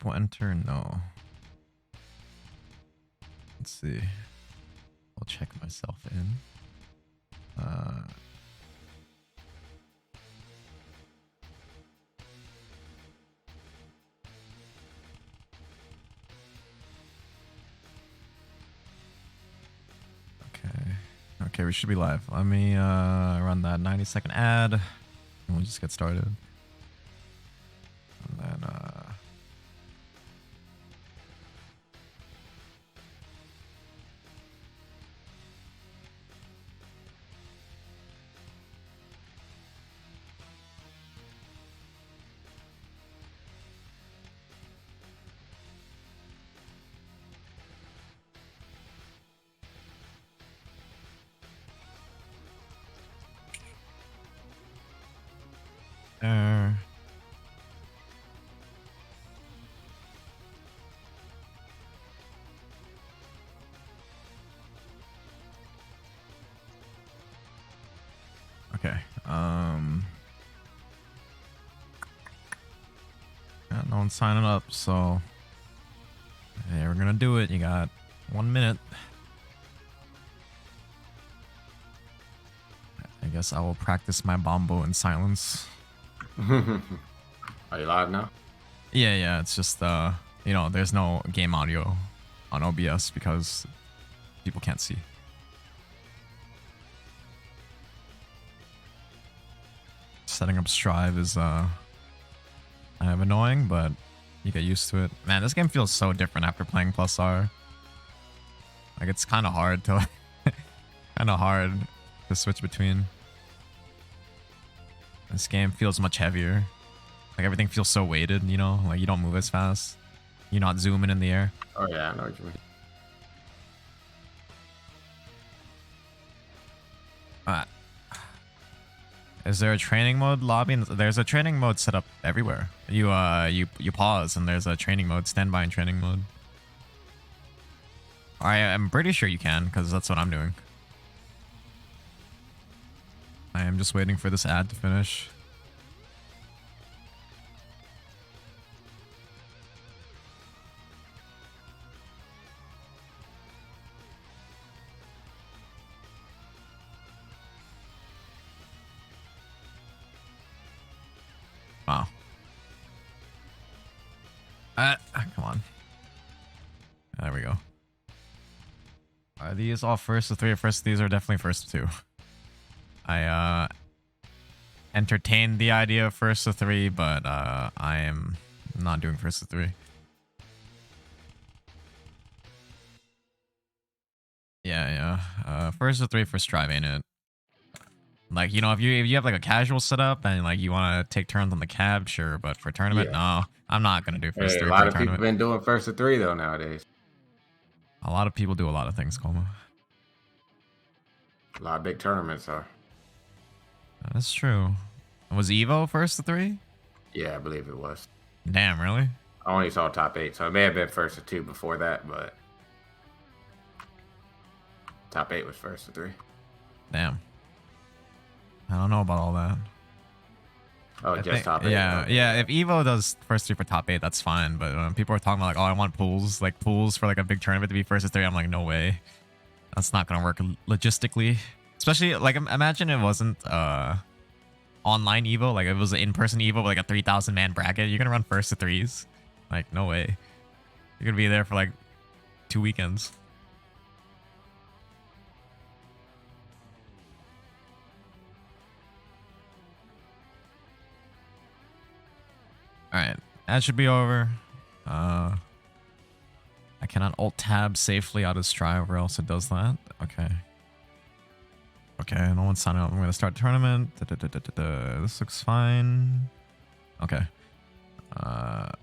people enter? No. Let's see. I'll check myself in. Okay, we should be live. Let me run that 90-second ad, and we'll just get started. And then there. Okay. Yeah, no one's signing up, so yeah, we're gonna do it. You got 1 minute. I guess I will practice my bombo in silence. Are you live now? Yeah, it's just you know, there's no game audio on OBS because people can't see. Setting up Strive is kind of annoying, but you get used to it. Man, this game feels so different after playing Plus R. Like, it's kind of hard to switch between. This game feels much heavier. Like, everything feels so weighted, you know? Like, you don't move as fast. You're not zooming in the air. Oh yeah, I know what you mean. Is there a training mode lobby? There's a training mode set up everywhere. You pause and there's a training mode, standby and training mode. I'm pretty sure you can, because that's what I'm doing. I am just waiting for this ad to finish. Wow. Come on. There we go. Are these all first to 3 or first? These are definitely first to 2. I entertained the idea of first to 3, but I am not doing first to 3. Yeah. First to 3 for Strive, ain't it? Like, you know, if you have like a casual setup and like you want to take turns on the cab, sure, but for tournament, no, I'm not gonna do first 3 a for lot a of people tournament. been doing first to 3 though nowadays. A lot of people do a lot of things, Coma. A lot of big tournaments are. That's true. Was Evo first to 3? Yeah, I believe it was. Damn, really? I only saw top 8, so it may have been first to 2 before that, but top 8 was first to 3. Damn. I don't know about all that. Oh, just top 8. Yeah. If Evo does first 3 for top 8, that's fine. But people are talking about like, oh, I want pools for like a big tournament to be first to 3. I'm like, no way. That's not gonna work logistically. Especially like, imagine it wasn't online Evo, like it was an in-person Evo with like a 3,000 man bracket. You're gonna run first to 3s? Like, no way. You're gonna be there for like 2 weekends. Alright, that should be over. I cannot alt-tab safely out of Strive or else it does that. Okay. Okay, no one's signing up. I'm going to start tournament. This looks fine. Okay. Start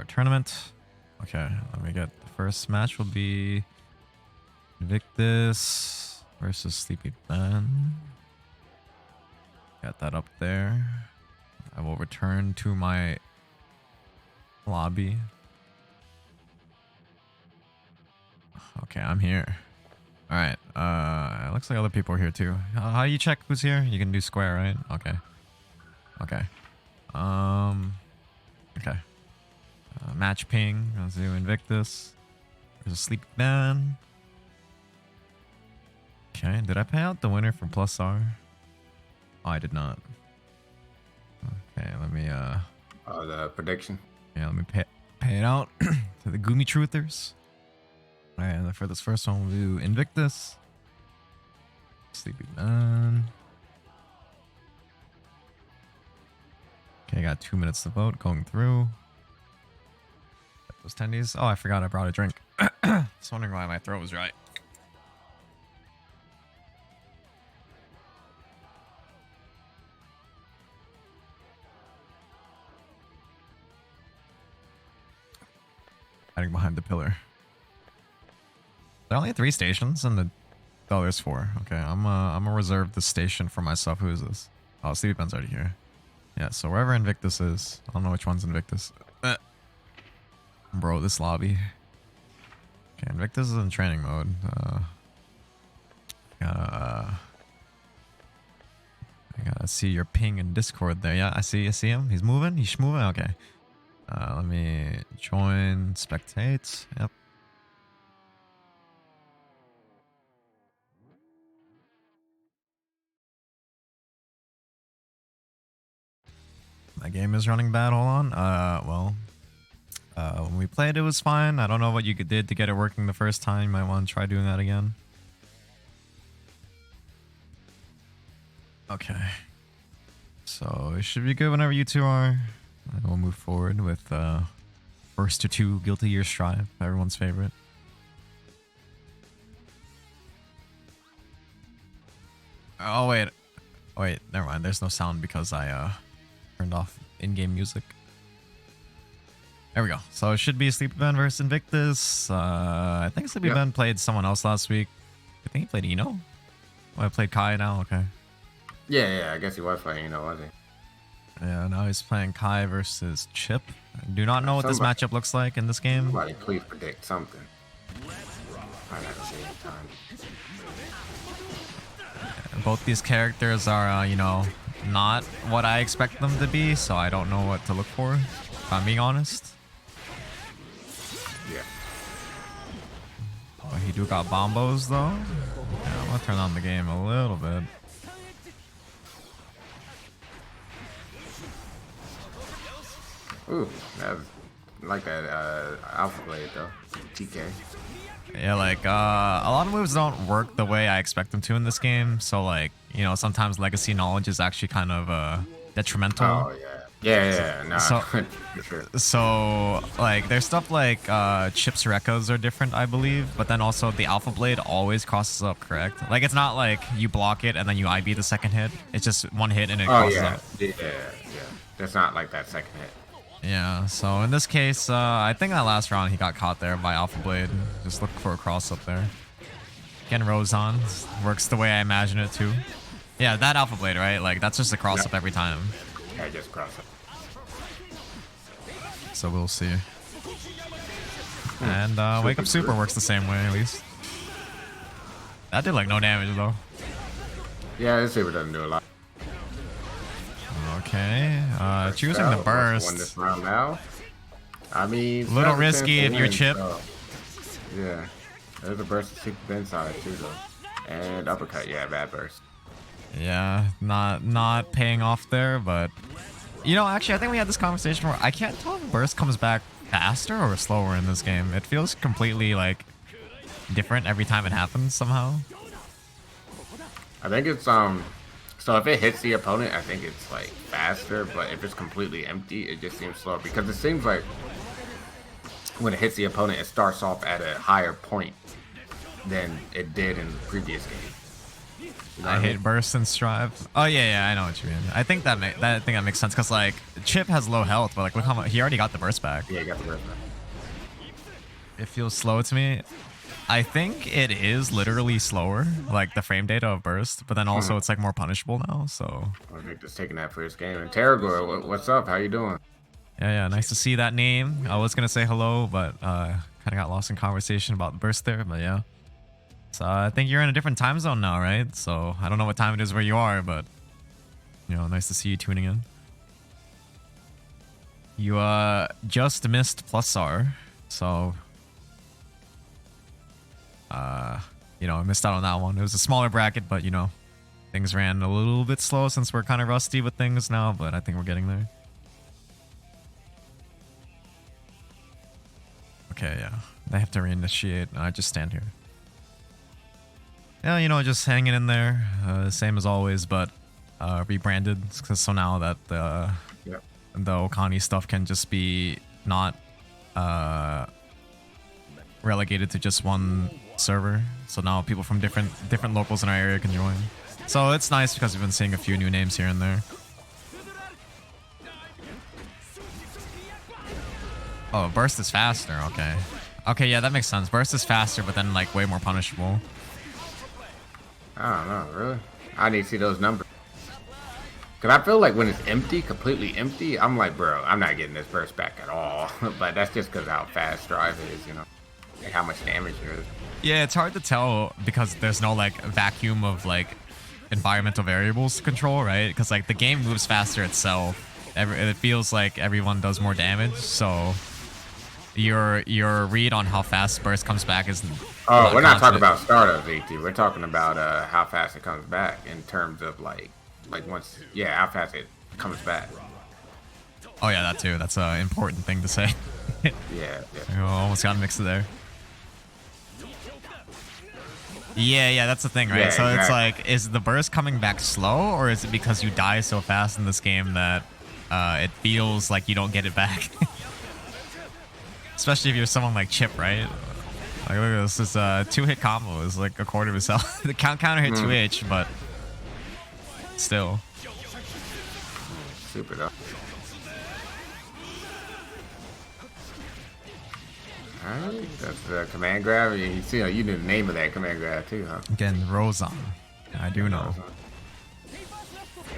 tournament. Okay, let me get the first match will be Invictus versus Sleepy Ben. Got that up there. I will return to my lobby. Okay, I'm here. All right. It looks like other people are here too. How do you check who's here? You can do square, right? Okay. Okay. Okay. match ping. Let's do Invictus. There's a Sleepy Ben. Okay, did I pay out the winner from Plus R? Oh, I did not. Okay, let me the prediction. yeah, let me pay it out to the Goomy Truthers. Alright, and for this first one, we'll do Invictus. Sleepy Ben. Okay, I got 2 minutes to vote. Going through. Those tendies. Oh, I forgot I brought a drink. Just wondering why my throat was dry. Hiding behind the pillar. There are only 3 stations, and the oh, there's 4. Okay, I'm gonna reserve the station for myself. Who is this? Oh, Sleepy Ben's already here. Yeah, so wherever Invictus is, I don't know which one's Invictus. Bro, this lobby. Okay, Invictus is in training mode. I gotta see your ping in Discord there. Yeah, I see him. He's moving. He's moving. Okay. Let me join, spectate. Yep. My game is running bad. Hold on. When we played, it was fine. I don't know what you did to get it working the first time. You might want to try doing that again. Okay. So it should be good whenever you two are. And we'll move forward with first to 2 Guilty Gear Strive, everyone's favorite. Oh wait, never mind. There's no sound because I turned off in-game music. There we go. So it should be Sleepy Ben versus Invictus. I think Sleepy Ben played someone else last week. I think he played Eno. Oh, I played Kai now. Okay. Yeah, I guess he was playing, was he? Yeah, now he's playing Kai versus Chip. I do not know what this matchup looks like in this game. Somebody please predict something. I have to see time. Both these characters are, you know, not what I expect them to be, so I don't know what to look for, if I'm being honest. Yeah. Oh, he do got bombos, though. Yeah, I'm gonna turn on the game a little bit. Ooh, I like that Alpha Blade, though. TK. Yeah, like, a lot of moves don't work the way I expect them to in this game, so, like, you know, sometimes legacy knowledge is actually kind of, detrimental. Oh, yeah. Yeah, no, So, for sure. So, like, there's stuff like Chip's Rekkas are different, I believe, but then also the Alpha Blade always crosses up, correct? Like, it's not like you block it and then you IB the second hit. It's just one hit and it crosses up. Yeah. That's not like that second hit. Yeah, so in this case, I think that last round he got caught there by Alpha Blade. Just looking for a cross up there. Again, Rozon works the way I imagine it too. Yeah, that Alpha Blade, right? Like, that's just a cross up every time. Yeah, just cross up. So we'll see. And Wake Up Super works the same way, at least. That did like no damage though. Yeah, this Super doesn't do a lot. Okay, choosing the burst. Won this round now. I mean, a little risky if you're Chip. So, yeah, there's a burst to Sleepy Ben side too though, and uppercut. Yeah, bad burst. Yeah, not paying off there, but you know, actually, I think we had this conversation where I can't tell if burst comes back faster or slower in this game. It feels completely like different every time it happens somehow. I think it's so if it hits the opponent, I think it's like faster, but if it's completely empty, it just seems slower because it seems like when it hits the opponent, it starts off at a higher point than it did in the previous game. You know I hate burst and strive. Oh yeah, I know what you mean. I think that makes sense because like Chip has low health, but like look how much he already got the burst back. Yeah, he got the burst back. It feels slow to me. I think it is literally slower, like the frame data of burst, but then also it's like more punishable now. So I think just taking that first game. And Terragor, what's up? How you doing? Yeah, nice to see that name. I was gonna say hello, but kind of got lost in conversation about burst there. But yeah. So I think you're in a different time zone now, right? So I don't know what time it is where you are, but you know, nice to see you tuning in. You just missed plus R, so you know, I missed out on that one. It was a smaller bracket, but you know, things ran a little bit slow since we're kind of rusty with things now, but I think we're getting there. Okay, yeah. They have to reinitiate, and I just stand here. Yeah, you know, just hanging in there, same as always, but rebranded, so now that the Okani stuff can just be not relegated to just one server. So now people from different locals in our area can join. So it's nice because we've been seeing a few new names here and there. Oh, burst is faster. Okay. Okay, yeah, that makes sense. Burst is faster, but then like way more punishable. I don't know, really. I need to see those numbers. Cause I feel like when it's empty, completely empty, I'm like, bro, I'm not getting this burst back at all. But that's just because how fast Strive is, you know, and how much damage there is. Yeah, it's hard to tell because there's no like vacuum of like environmental variables to control, right? Because like the game moves faster itself. It feels like everyone does more damage, so your read on how fast burst comes back is. Oh, we're not talking about startups, ET. We're talking about how fast it comes back in terms of like once, yeah, how fast it comes back. Oh yeah, that too. That's an important thing to say. Yeah. Oh, almost got mixed there. Yeah, that's the thing, right? Yeah, so exactly. It's like, is the burst coming back slow, or is it because you die so fast in this game that it feels like you don't get it back? Especially if you're someone like Chip, right? Like, look at this. This 2-hit combo is like a quarter of his health. The counter hit 2H, but still. Super though. Alright, that's the command grab. You see, you knew the name of that command grab too, huh? Again, Rozon. I do know.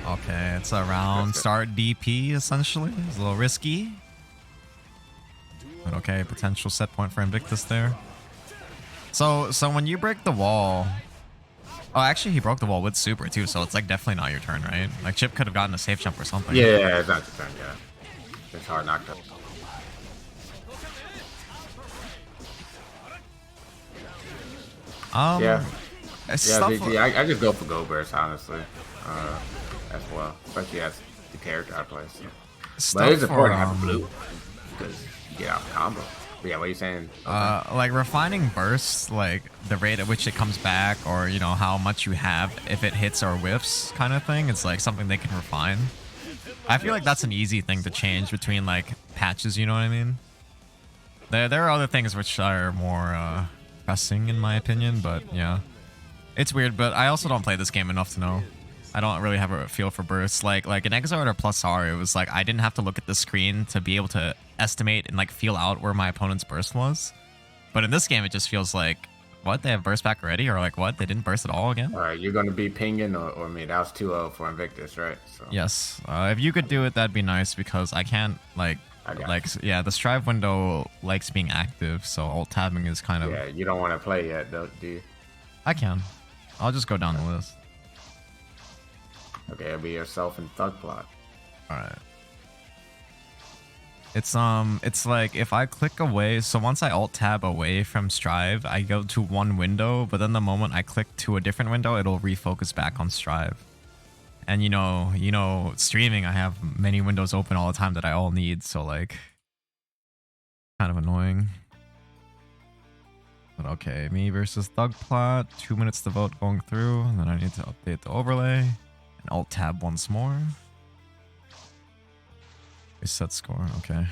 Okay, it's a round start DP essentially. It's a little risky. But okay, potential set point for Invictus there. So when you break the wall... Oh, actually, he broke the wall with super too, so it's like definitely not your turn, right? Like Chip could have gotten a safe jump or something. Yeah, it's not your turn, yeah. It's hard knocked up. Yeah, I just go for Go Burst, honestly, as well, especially as the character I play. So. But it's important to have blue because you get out the combo. But yeah, what are you saying? Like refining bursts, like the rate at which it comes back, or you know how much you have if it hits or whiffs, kind of thing. It's like something they can refine. I feel like that's an easy thing to change between like patches. You know what I mean? There are other things which are more pressing in my opinion, but yeah, it's weird. But I also don't play this game enough to know. I don't really have a feel for bursts. Like in Exart or Plus R, it was like I didn't have to look at the screen to be able to estimate and like feel out where my opponent's burst was. But in this game, it just feels like, what, they have burst back already, or like what, they didn't burst at all again? All right, you're gonna be pinging or me. That was 2-0 for Invictus, right? So. Yes. If you could do it, that'd be nice because I can't yeah, the Strive window likes being active, so alt tabbing is kind of. Yeah, you don't want to play yet, do you? I can. I'll just go down the list. Okay, it'll be yourself and Thug Plot. All right. It's like if I click away, so once I alt tab away from Strive, I go to one window, but then the moment I click to a different window, it'll refocus back on Strive. And you know, streaming, I have many windows open all the time that I all need, so like, kind of annoying. But okay, me versus Thugplot, 2 minutes to vote going through, and then I need to update the overlay, and alt tab once more. Reset score, okay.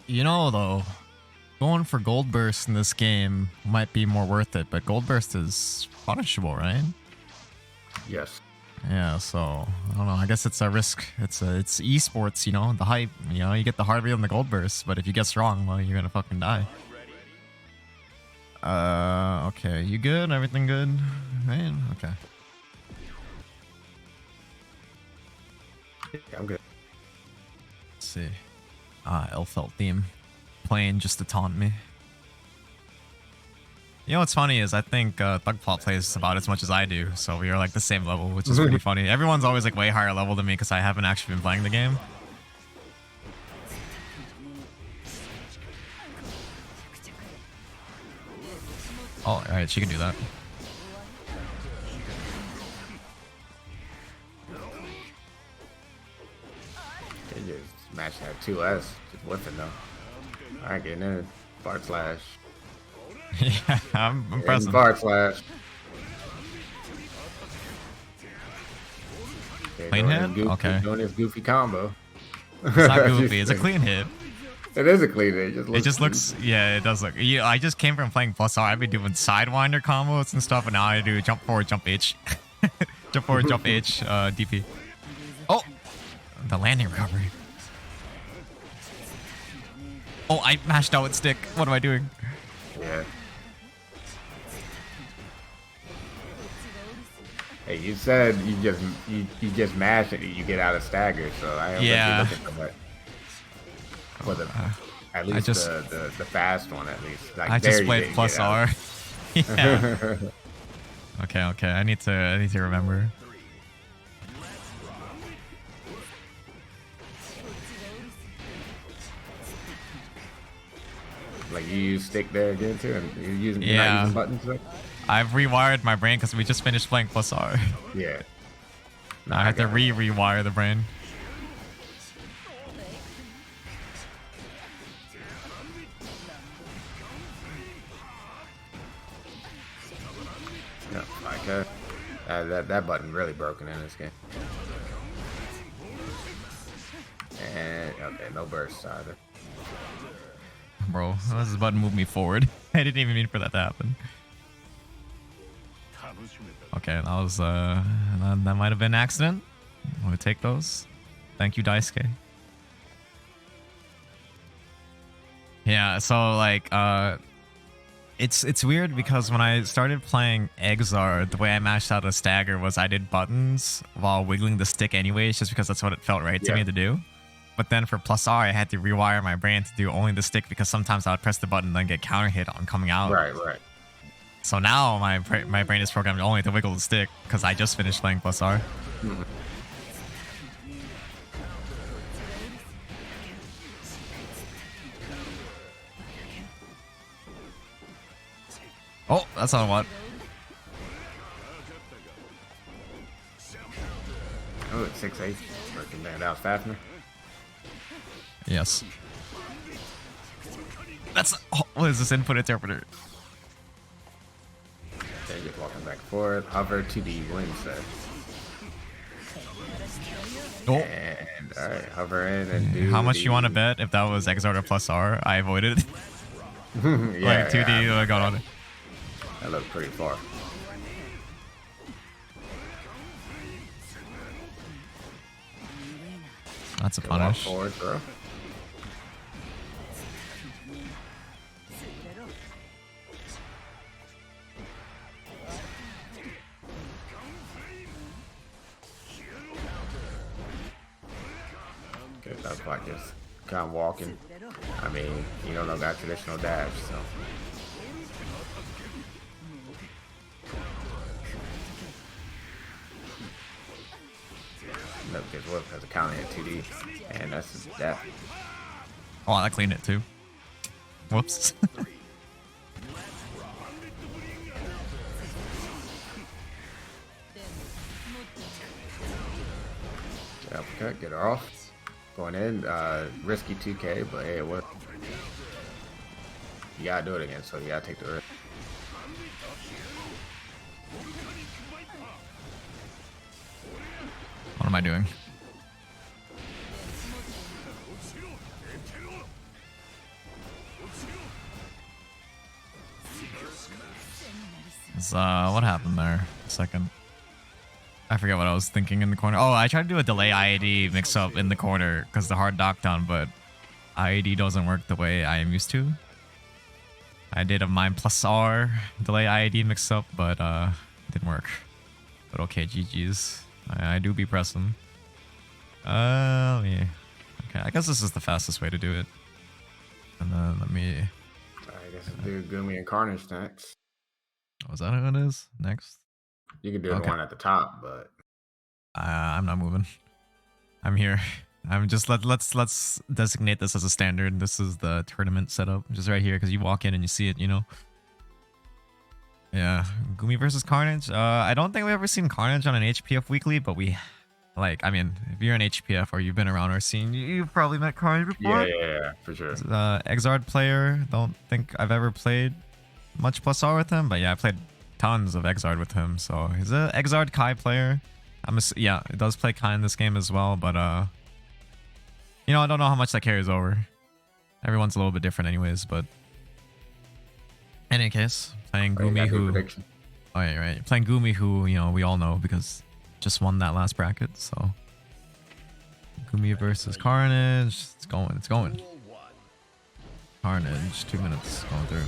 You know though, going for Gold Burst in this game might be more worth it, but Gold Burst is punishable, right? Yes. Yeah, so I don't know. I guess it's a risk. It's esports, you know, the hype. You know, you get the hard read on the Gold Burst, but if you guess wrong, well, you're gonna fucking die. Okay, you good? Everything good? Right? Okay. Yeah, I'm good. Let's see. Elfelt theme. Playing just to taunt me. You know what's funny is I think Thugplot plays about as much as I do, so we are like the same level, which is pretty funny. Everyone's always like way higher level than me because I haven't actually been playing the game. Oh, alright, she can do that. They just smashed that 2S. Just whipping though. Alright, getting in. Bart slash. Yeah, I'm impressed. Bart slash. Clean hit? Okay. Doing this goofy combo. It's not goofy, it's a clean hit. It is a clean hit. It just looks, yeah, it does look. Yeah, I just came from playing plus R. I've been doing sidewinder combos and stuff, and now I do jump forward, jump H. Jump forward, jump H, DP. Oh! The landing recovery. Oh, I mashed out with stick. What am I doing? Yeah. Hey, you said you just mash it and you get out of stagger, so I don't looking for that. For the at least the fast one at least. Like, I just played plus R. Yeah. Okay. I need to remember. Like you use stick there again too, and you're not using buttons. Right? I've rewired my brain because we just finished playing plus R. Yeah. I had to rewire the brain. No, like that button really broken in this game. And okay, no burst either. Bro, how does this button move me forward? I didn't even mean for that to happen. Okay, that was that might have been an accident. I'm gonna take those. Thank you, Daisuke. Yeah, so like it's weird because when I started playing Exar, the way I mashed out a stagger was I did buttons while wiggling the stick anyways, just because that's what it felt right to me to do. But then for plus R, I had to rewire my brain to do only the stick because sometimes I would press the button and then get counter hit on coming out. Right. So now my brain is programmed only to wiggle the stick because I just finished playing plus R. Oh, that's not what. Oh, it's 6-8. Working that out faster. Yes. That's what is this input interpreter? Okay, just walking back and forth. Hover to the win set. Oh. And alright, hover in and do. How much you want to bet if that was Exarter plus R? I avoided it. Like 2D got on it. That looked pretty far. That's a punish. Forward throw. Good, that's like just kind of walking. I mean, you don't know that traditional dash, so. Never gets whipped because the counter hit 2D, and that's that. Oh, I cleaned it too. Whoops. Uppercut, get her off. Going in, risky 2K, but hey, what? You gotta do it again, so you gotta take the risk. What am I doing? What happened there? A second. I forget what I was thinking in the corner. Oh, I tried to do a delay IAD mix up in the corner because the hard knockdown, but IAD doesn't work the way I am used to. I did a mine plus R delay IAD mix up, but it didn't work. But okay, GG's. I do be pressing. Okay, I guess this is the fastest way to do it. And then let me. I guess I'll do Gumi and Carnage next. Was that who it is? Next? You can do the Okay. one at the top, but I'm not moving. I'm here. I'm just let's designate this as a standard. This is the tournament setup, just right here, because you walk in and you see it, you know. Yeah, Gumi versus Carnage. I don't think we've ever seen Carnage on an HPF weekly, but we, like, I mean, if you're an HPF or you've been around our scene, you've probably met Carnage before. yeah, for sure. Exard player. Don't think I've ever played much plus R with him, but yeah, I played tons of Exard with him. So he's a Exard Kai player. Yeah, it does play Kai in this game as well, but you know, I don't know how much that carries over. Everyone's a little bit different anyways, but in any case, playing Gumi who... Oh yeah, right. Playing Gumi who, you know, we all know because just won that last bracket, so... Gumi versus Carnage. It's going. Carnage, 2 minutes going through.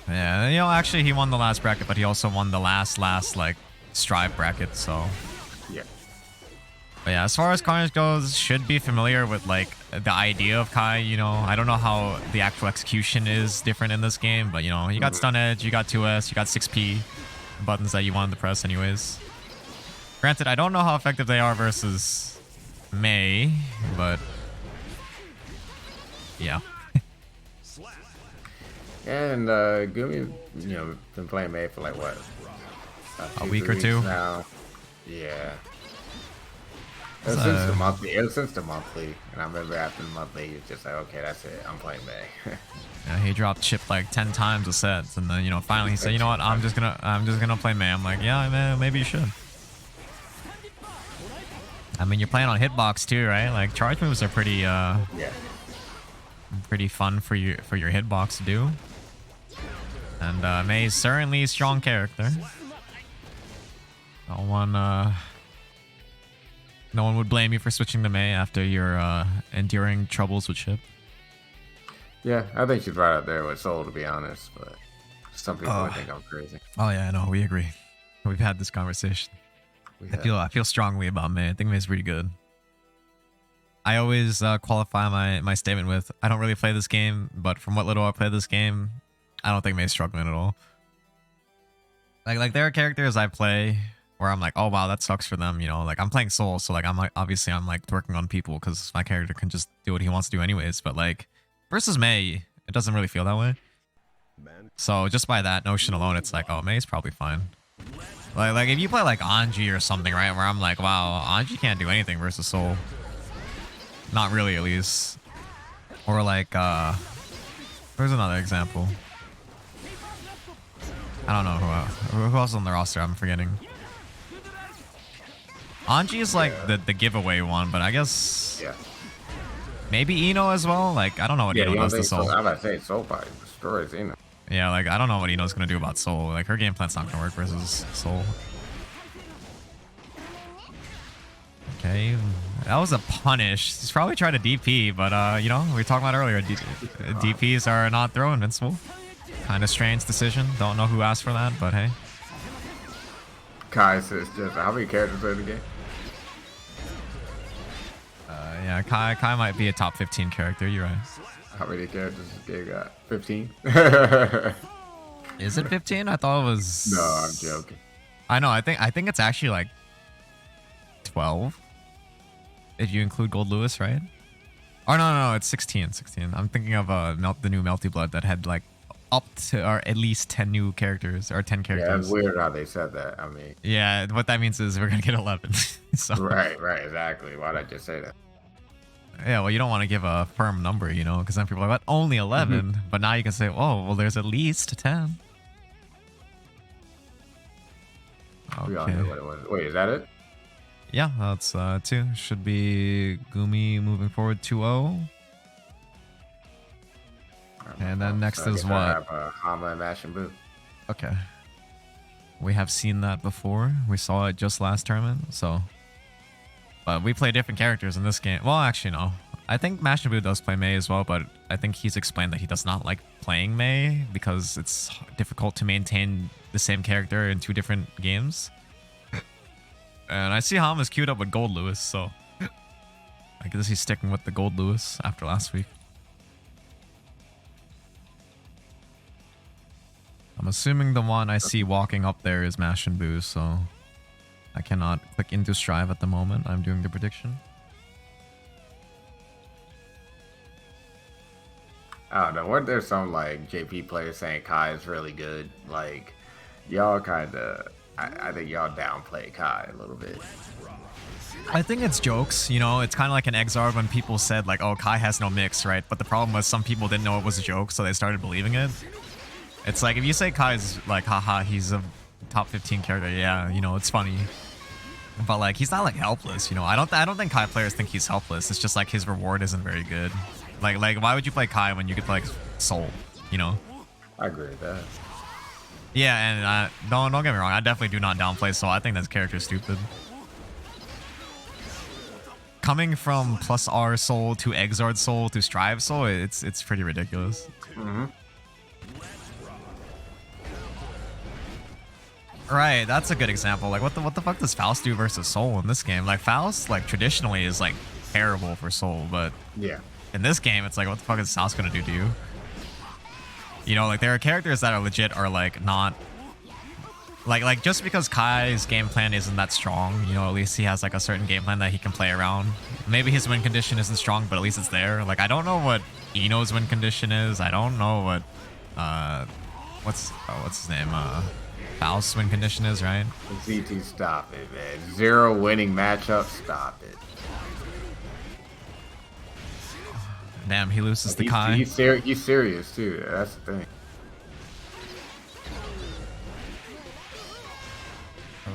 Yeah, you know, actually he won the last bracket, but he also won the last, like, Strive bracket, so... Yeah. But yeah, as far as Carnage goes, should be familiar with, like, the idea of Kai, you know. I don't know how the actual execution is different in this game, but, you know, you got Stun Edge, you got 2S, you got 6P buttons that you wanted to press anyways. Granted, I don't know how effective they are versus Mei, but... Yeah. And Gumi, you know, been playing Mei for like what? A week or two now. Yeah. Since the monthly, and I remember after the monthly, it's just like, okay, that's it. I'm playing Mei. Yeah, he dropped chip like 10 times a set, and then, you know, finally he said, you know what, I'm just gonna play Mei. I'm like, yeah, man, maybe you should. I mean, you're playing on hitbox too, right? Like, charge moves are pretty yeah, pretty fun for your hitbox to do. And Mei's certainly a strong character. No one would blame you for switching to Mei after your enduring troubles with chip. Yeah, I think she's right up there with Soul, to be honest, but some people might think I'm crazy. Oh yeah, no, we agree. We've had this conversation. I feel strongly about Mei. I think Mei's pretty good. I always qualify my statement with, I don't really play this game, but from what little I play this game, I don't think Mei's struggling at all. Like there are characters I play where I'm like, oh wow, that sucks for them, you know. Like I'm playing Soul, so like I'm working on people because my character can just do what he wants to do anyways. But like versus Mei, it doesn't really feel that way. So just by that notion alone, it's like, oh, Mei's probably fine. Like if you play like Anji or something, right, where I'm like, wow, Anji can't do anything versus Soul. Not really, at least. Or like, where's another example? I don't know who else is on the roster. I'm forgetting. Anji is like the giveaway one, but I guess maybe Ino as well. Like I don't know what Ino does to Soul. I'm about to say Soul probably destroys Ino. Yeah, like I don't know what Ino's gonna do about Soul. Like her game plan's not gonna work versus Soul. Okay, that was a punish. He's probably tried to DP, but you know, we were talking about earlier, DPs are not throw invincible. Kind of strange decision. Don't know who asked for that, but hey. Kai says just how many characters are in the game? Yeah, Kai might be a top 15 character. You're right. How many characters does this game got? 15? Is it 15? I thought it was. No, I'm joking. I know. I think it's actually like 12. If you include Gold Lewis, right? Oh no, it's 16. 16. I'm thinking of the new Melty Blood that had like up to or at least 10 new characters or 10 characters. Yeah, it's weird how they said that. I mean. Yeah, what that means is we're gonna get 11. So. Right, exactly. Why'd I just say that? Yeah, well, you don't want to give a firm number, you know, because then people are like, what? Only 11? But now you can say, oh, well, there's at least 10. Okay. We all know what it was. Wait, is that it? Yeah, that's 2. Should be Gumi moving forward 2-0. And then next is what? I have Hama and Mash and Boo. Okay. We have seen that before. We saw it just last tournament, so... But we play different characters in this game. Well, actually, no. I think Mash and Boo does play Mei as well, but I think he's explained that he does not like playing Mei because it's difficult to maintain the same character in 2 different games. And I see Hama's queued up with Gold Lewis, so... I guess he's sticking with the Gold Lewis after last week. I'm assuming the one I see walking up there is Mash and Boost, so I cannot click into Strive at the moment. I'm doing the prediction. I don't know. Weren't there some like JP players saying Kai is really good? Like, y'all kind of, I think y'all downplay Kai a little bit. I think it's jokes, you know, it's kind of like an Exarb when people said like, oh, Kai has no mix, right? But the problem was some people didn't know it was a joke, so they started believing it. It's like, if you say Kai's like, haha, he's a top 15 character, yeah, you know, it's funny. But like, he's not like helpless, you know. I don't think Kai players think he's helpless. It's just like his reward isn't very good. Like why would you play Kai when you could play Soul, you know? I agree with that. Yeah, and don't get me wrong, I definitely do not downplay Soul. I think that character's stupid. Coming from plus R Soul to Exard Soul to Strive Soul, it's pretty ridiculous. Mm-hmm. Right, that's a good example. Like, what the fuck does Faust do versus Soul in this game? Like, Faust, like, traditionally is, like, terrible for Soul, but Yeah. in this game, it's like, what the fuck is Faust gonna do to you? You know, like, there are characters that are legit are, like, not... Like, just because Kai's game plan isn't that strong, you know, at least he has, like, a certain game plan that he can play around. Maybe his win condition isn't strong, but at least it's there. Like, I don't know what Ino's win condition is. I don't know what, what's his name? Faust's win condition is, right? ZT, stop it, man. 0 winning matchup, stop it. Damn, he loses to Kai. He's serious, too. That's the thing.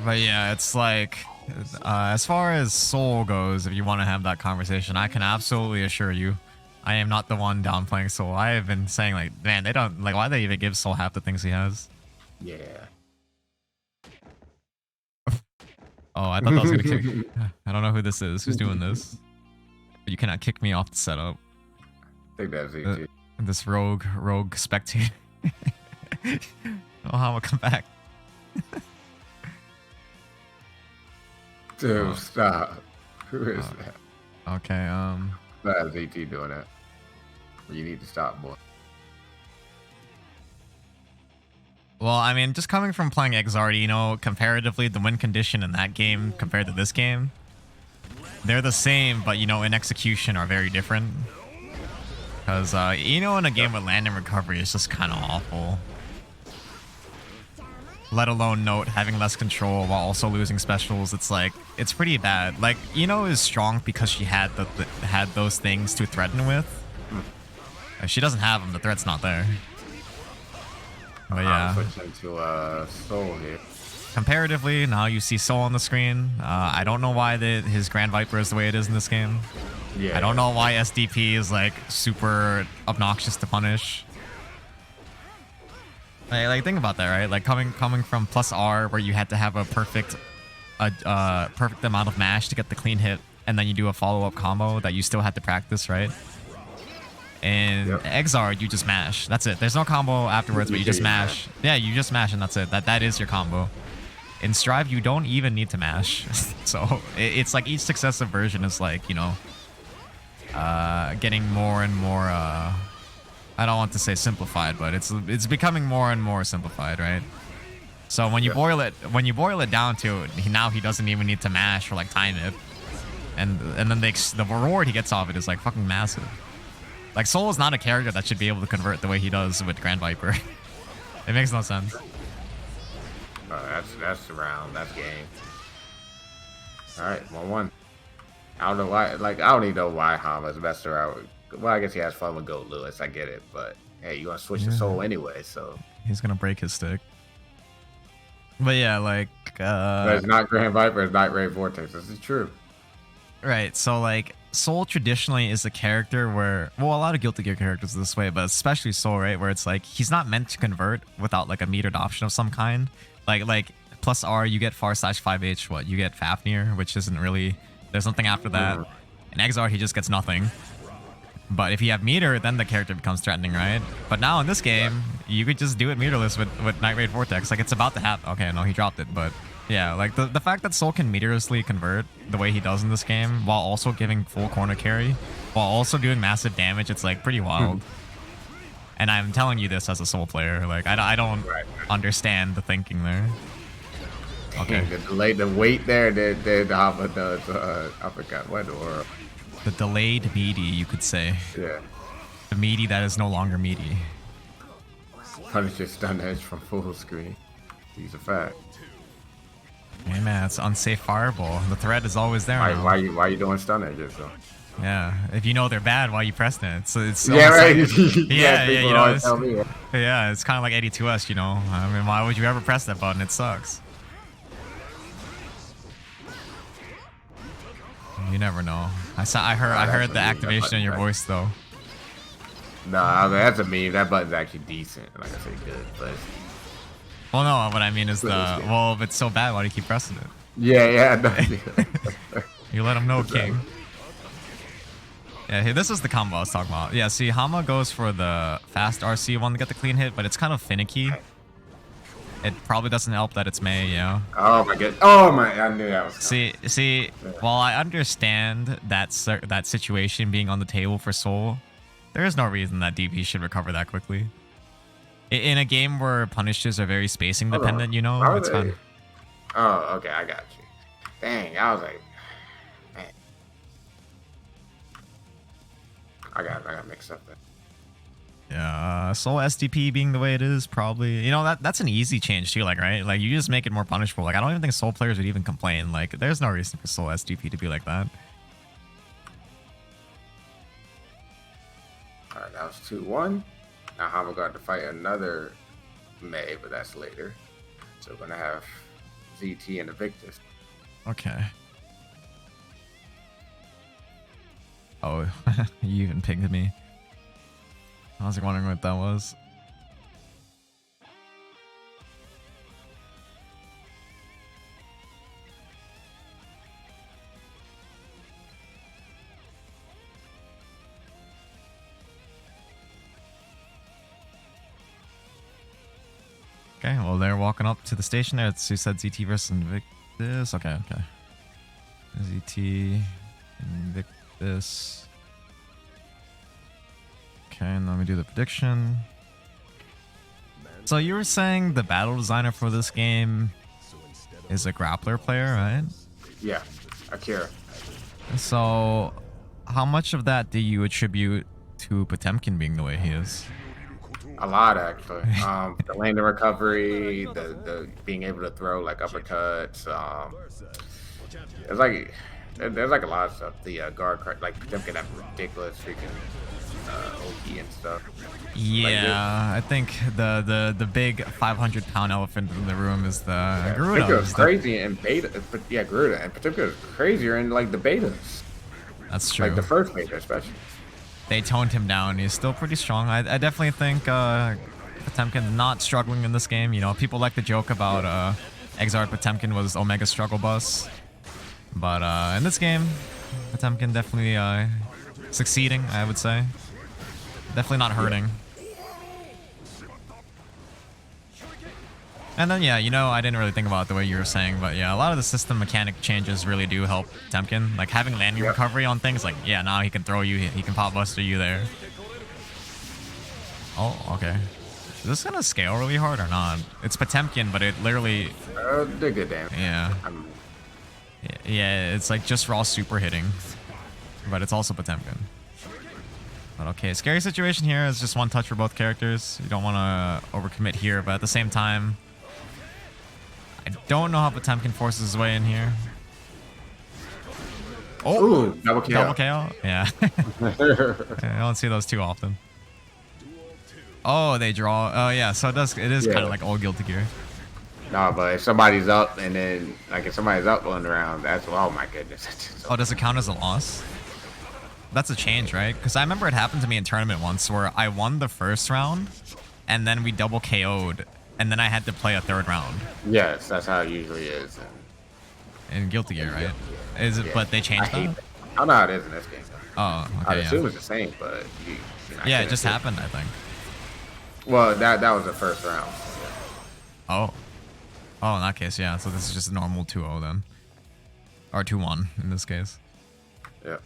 But yeah, it's like, as far as Soul goes, if you want to have that conversation, I can absolutely assure you, I am not the one downplaying Soul. I have been saying, like, man, they don't, like, why they even give Soul half the things he has? Yeah. Oh, I thought that was gonna kick. I don't know who this is. Who's doing this? But you cannot kick me off the setup. I think that's ZT. This rogue spectator. Oh, how will come back? Dude, stop. Who is that? Okay, That's ZT doing that. You need to stop, boy. Well, I mean, just coming from playing Exardi, you know, comparatively, the win condition in that game compared to this game, they're the same, but, you know, in execution are very different. Because, you know, in a game with land and recovery, it's just kind of awful. Let alone note having less control while also losing specials. It's like, it's pretty bad. Like, Ino is strong because she had had those things to threaten with. If she doesn't have them, the threat's not there. But yeah. Switching to Soul here. Comparatively, now you see Soul on the screen. I don't know why his Grand Viper is the way it is in this game. Yeah. I don't know why SDP is like super obnoxious to punish. Like think about that, right? Like coming from plus R, where you had to have a perfect amount of mash to get the clean hit, and then you do a follow-up combo that you still had to practice, right? And Exard, you just mash. That's it. There's no combo afterwards, but you just mash. Yeah, you just mash, and that's it. That is your combo. In Strive, you don't even need to mash. So it's like each successive version is like, you know, getting more and more. I don't want to say simplified, but it's becoming more and more simplified, right? So when you boil it down to now he doesn't even need to mash or like time it, and then the reward he gets off it is like fucking massive. Like, Soul is not a character that should be able to convert the way he does with Grand Viper. It makes no sense. That's the round. That's game. All right, 1-1. I don't know why. Like, I don't even know why Hama's messed around. Well, I guess he has fun with Goat Lewis. I get it, but hey, you gonna switch to Soul anyway, so he's gonna break his stick. But yeah, like, but it's not Grand Viper. It's not Ray Vortex. This is true. Right. So like, Soul traditionally is a character where, well, a lot of Guilty Gear characters are this way, but especially Soul, right, where it's like he's not meant to convert without like a metered option of some kind. Like plus R, you get far/5H. What you get Fafnir, which isn't really. There's nothing after that. In Exar, he just gets nothing. But if you have meter, then the character becomes threatening, right? But now in this game, you could just do it meterless with Night Raid Vortex. Like, it's about to happen. Okay, no, he dropped it, but yeah, like the fact that Soul can meterlessly convert the way he does in this game, while also giving full corner carry, while also doing massive damage, it's like pretty wild. And I'm telling you this as a Soul player. Like, I don't Right. understand the thinking there. Okay. The delay, the wait there, the Hava does. I forgot what or The delayed meaty, you could say. yeah. The meaty that is no longer meaty. Punisher stun edge from full screen. He's a fact. Hey man, it's unsafe fireball. The threat is always there now. Why you doing stun edges though? Yeah, if you know they're bad, why you pressing it? It's Yeah, right. like, yeah, people you know, always tell me. yeah, it's kind of like 82S, you know. I mean, why would you ever press that button? It sucks. You never know. I heard the activation in your voice though. Nah, that's a meme. That button's actually decent. Like I said, good, but Well, no, what I mean is well, if it's so bad, why do you keep pressing it? yeah. No, You let him know, King. Yeah, hey, this is the combo I was talking about. Yeah, see, Hama goes for the fast RC one to get the clean hit, but it's kind of finicky. It probably doesn't help that it's Mei, you know? Oh my god. Oh my! I knew that was. See, while I understand that situation being on the table for Soul, there is no reason that DP should recover that quickly. In a game where punishes are very spacing dependent, you know, it's fine. Oh, okay, I got you. Dang, I was like, man, I got mixed up there. Yeah, Soul SDP being the way it is, probably, you know, that's an easy change too, like, right? Like, you just make it more punishable. Like, I don't even think Soul players would even complain. Like, there's no reason for Soul SDP to be like that. All right, that was 2-1. Now Hama got to fight another Mei, but that's later. So we're gonna have ZT and Invictus. Okay. Oh, you even pinged me. I was like wondering what that was. Okay, well, they're walking up to the station there. It's who said ZT versus Invictus. Okay. ZT, Invictus. Okay, and let me do the prediction. So you were saying the battle designer for this game is a grappler player, right? Yeah, Akira. So how much of that do you attribute to Potemkin being the way he is? A lot, actually. The landing recovery, the being able to throw like uppercuts. There's like a lot of stuff. The guard, like them can have ridiculous freaking OP and stuff. Yeah, like I think the big 500-pound elephant in the room is the Garuda. Garuda's crazy and beta, but yeah, Garuda and particularly is crazier in like the betas. That's true. Like the first beta, especially. They toned him down. He's still pretty strong. I definitely think Potemkin not struggling in this game. You know, people like to joke about Exarch Potemkin was Omega struggle bus, but in this game, Potemkin definitely succeeding. I would say, definitely not hurting. And then, yeah, you know, I didn't really think about it the way you were saying, but yeah, a lot of the system mechanic changes really do help Potemkin. Like, having landing recovery on things, like, yeah, now he can throw you, he can pop buster you there. Oh, okay. Is this gonna scale really hard or not? It's Potemkin, but it literally... They're good damage. Yeah. Yeah, it's like just raw super hitting, but it's also Potemkin. But okay, scary situation here is just one touch for both characters. You don't want to overcommit here, but at the same time, I don't know how Potemkin forces his way in here. Oh, ooh, double KO. Double KO? Yeah. I don't see those too often. Oh, they draw. Oh, yeah. So it is kind of like old Guilty Gear. No, but if somebody's up and then, like, if somebody's up one round, that's, oh my goodness. Oh, does it count as a loss? That's a change, right? Because I remember it happened to me in tournament once where I won the first round and then we double KO'd and then I had to play a third round. Yes, that's how it usually is. In Guilty Gear, right? Is it? Yeah. But they changed that? I don't know how it is in this game. Oh, okay, I assume it's the same, but yeah, it just happened, I think. Well, that was the first round. Oh. Oh, in that case, yeah. So this is just a normal 2-0 then. Or 2-1 in this case. Yeah.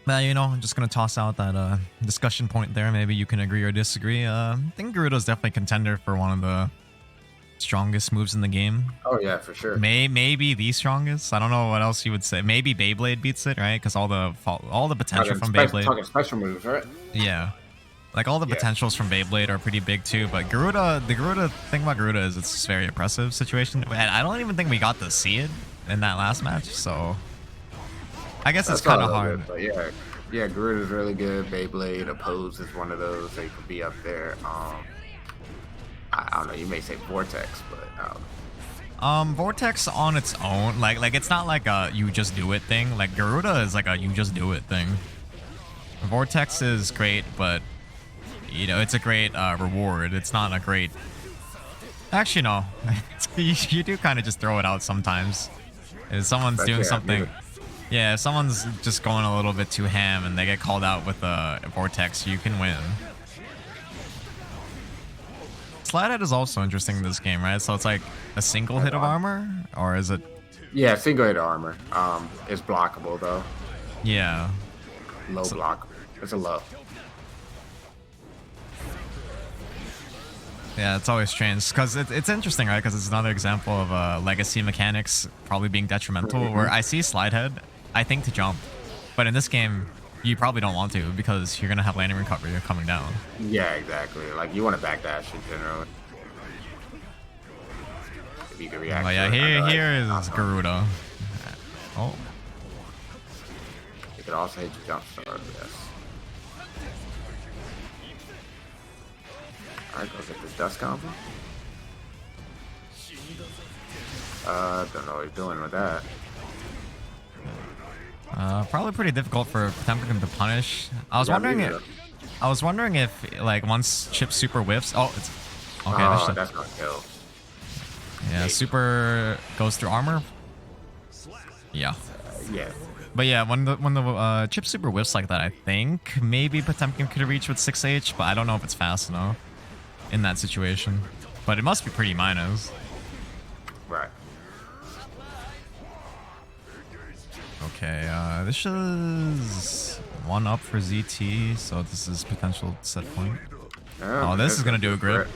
But, you know, I'm just gonna toss out that discussion point there. Maybe you can agree or disagree. I think Gerudo's definitely a contender for one of the strongest moves in the game. Oh yeah, for sure. Maybe the strongest. I don't know what else you would say. Maybe Beyblade beats it, right? Because all the potential from Beyblade. Talking special moves, right? Yeah. Like all the potentials from Beyblade are pretty big too, but the Garuda thing about Garuda is it's a very oppressive situation. And I don't even think we got to see it in that last match, so I guess it's kind of hard. But yeah, Garuda's really good. Beyblade, Oppose is one of those that could be up there. I don't know, you may say Vortex, but Vortex on its own, like it's not like a you just do it thing. Like Garuda is like a you just do it thing. Vortex is great, but you know, it's a great reward. It's not a great... Actually, no. You do kind of just throw it out sometimes. If someone's doing something... Yeah, if someone's just going a little bit too ham and they get called out with a Vortex, you can win. Slidehead is also interesting in this game, right? So it's like a single hit of armor? Or is it... Yeah, single hit armor. It's blockable, though. Yeah. Low block. It's a low. Yeah, it's always strange because it's interesting, right? Because it's another example of legacy mechanics probably being detrimental. Where I see Slidehead, I think to jump, but in this game, you probably don't want to because you're gonna have landing recovery coming down. Yeah, exactly. Like you want to backdash in general. If you can react. Oh yeah, here is Garuda. Oh. You could also hit your jump start. Yes. Alright, go get this dust combo. Don't know what he's doing with that. Probably pretty difficult for Potemkin to punish. I was wondering if like once Chip super whiffs. Oh, it's okay. Oh, that's gonna kill. Yeah, super goes through armor. Yeah. Yeah. But yeah, when the Chip super whiffs like that, I think maybe Potemkin could reach with 6H, but I don't know if it's fast enough in that situation. But it must be pretty minus. Right. Okay, this is 1 up for ZT, so this is potential set point. Oh, this is gonna do a grip.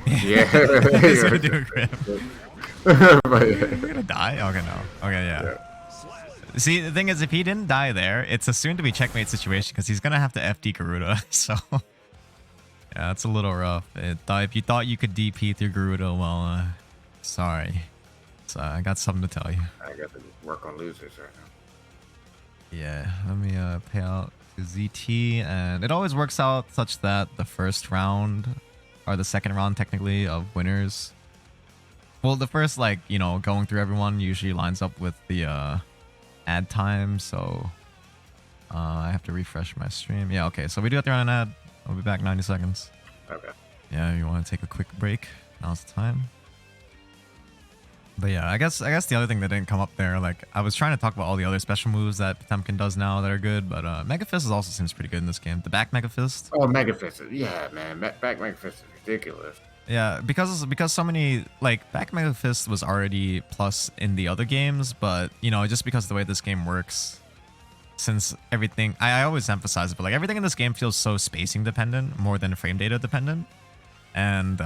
Yeah. It's gonna do a grip. You're gonna die? Okay, no. Okay, yeah. See, the thing is, if he didn't die there, it's a soon-to-be checkmate situation because he's gonna have to FD Garuda, so... Yeah, it's a little rough. If you thought you could DP through Garuda, well, sorry. So I got something to tell you. I got to work on losers right now. Yeah, let me pay out to ZT, and it always works out such that the first round, or the second round technically, of winners. Well, the first, like, you know, going through everyone usually lines up with the ad time, so I have to refresh my stream. Yeah, okay, so we do have to run an ad. I'll be back 90 seconds. Okay. Yeah, you want to take a quick break? Now's the time. But yeah, I guess the other thing that didn't come up there, like I was trying to talk about all the other special moves that Potemkin does now that are good, but Mega Fist also seems pretty good in this game. The back Mega Fist. Oh, Mega Fist. Yeah, man. Back Mega Fist is ridiculous. Yeah, because so many, like, back Mega Fist was already plus in the other games, but you know, just because of the way this game works, since everything, I always emphasize it, but like everything in this game feels so spacing dependent more than frame data dependent. And,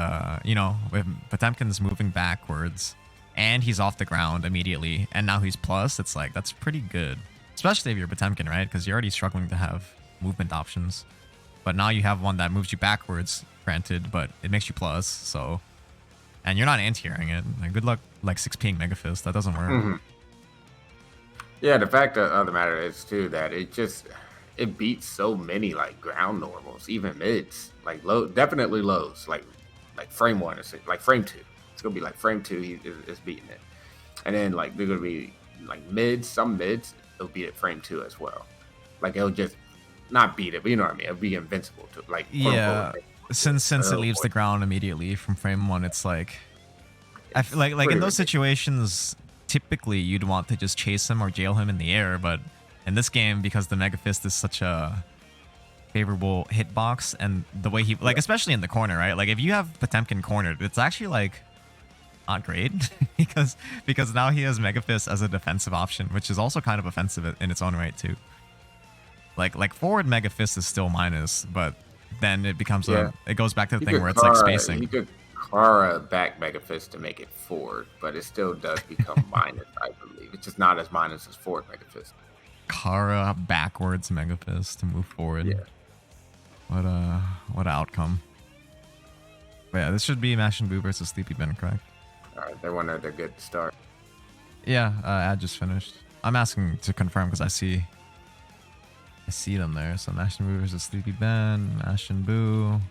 you know, with Potemkin's moving backwards and he's off the ground immediately and now he's plus, it's like, that's pretty good. Especially if you're Potemkin, right? Because you're already struggling to have movement options. But now you have one that moves you backwards, granted, but it makes you plus, so... And you're not anti-airing it. Like, good luck, like, 6Ping Mega Fist. That doesn't work. Mm-hmm. Yeah, the fact of the matter is, too, that it beats so many, like, ground normals, even mids. Like, low, definitely lows. Like frame 1, like frame 2. It's going to be like frame 2, he is beating it. And then, like, they're going to be, like, mids, some mids, it'll beat it frame 2 as well. Like, it'll just not beat it, but you know what I mean? It'll be invincible to, like, yeah. Since it leaves the ground immediately from frame 1, it's like... I feel like in those situations... Typically, you'd want to just chase him or jail him in the air, but in this game, because the Mega Fist is such a favorable hitbox, and the way he, like, especially in the corner, right? Like, if you have Potemkin cornered, it's actually, like, not great, because now he has Mega Fist as a defensive option, which is also kind of offensive in its own right, too. Like forward Mega Fist is still minus, but then it becomes Yeah, it goes back to the you thing could where it's like Kara, you spacing. could Kara back Mega Fist to make it forward, but it still does become minus, I believe. It's just not as minus as forward Mega Fist. Kara backwards Mega Fist to move forward. Yeah. What outcome? But yeah, this should be Mashin Buu versus Sleepy Ben, correct? All right, they wanted a good start. Yeah, ad just finished. I'm asking to confirm because I see them there. So Mashin Buu versus Sleepy Ben, Mashin Buu,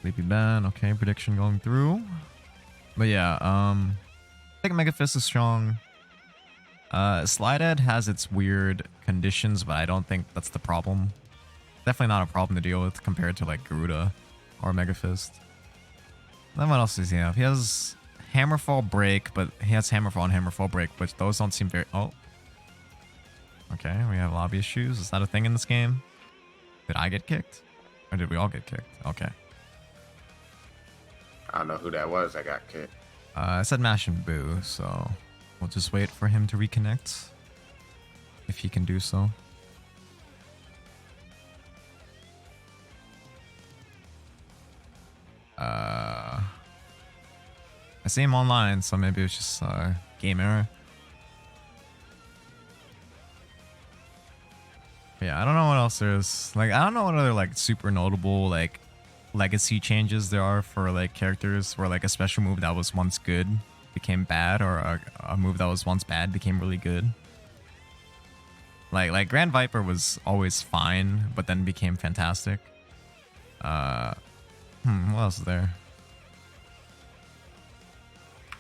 Sleepy Ben. Okay, prediction going through. But yeah, I think Mega Fist is strong. Slide Ed has its weird conditions, but I don't think that's the problem. Definitely not a problem to deal with compared to like Garuda or Mega Fist. Then what else does he have? He has Hammerfall Break, but he has Hammerfall and Hammerfall Break, which those don't seem very... Oh. Okay, we have lobby issues. Is that a thing in this game? Did I get kicked? Or did we all get kicked? Okay. I don't know who that was that got kicked. I said Mashin Buu, so we'll just wait for him to reconnect. If he can do so. I see him online, so maybe it's just game error. But yeah, I don't know what else there is. Like, I don't know what other like super notable like legacy changes there are for like characters where like a special move that was once good became bad, or a move that was once bad became really good. Like Grand Viper was always fine, but then became fantastic. What else is there?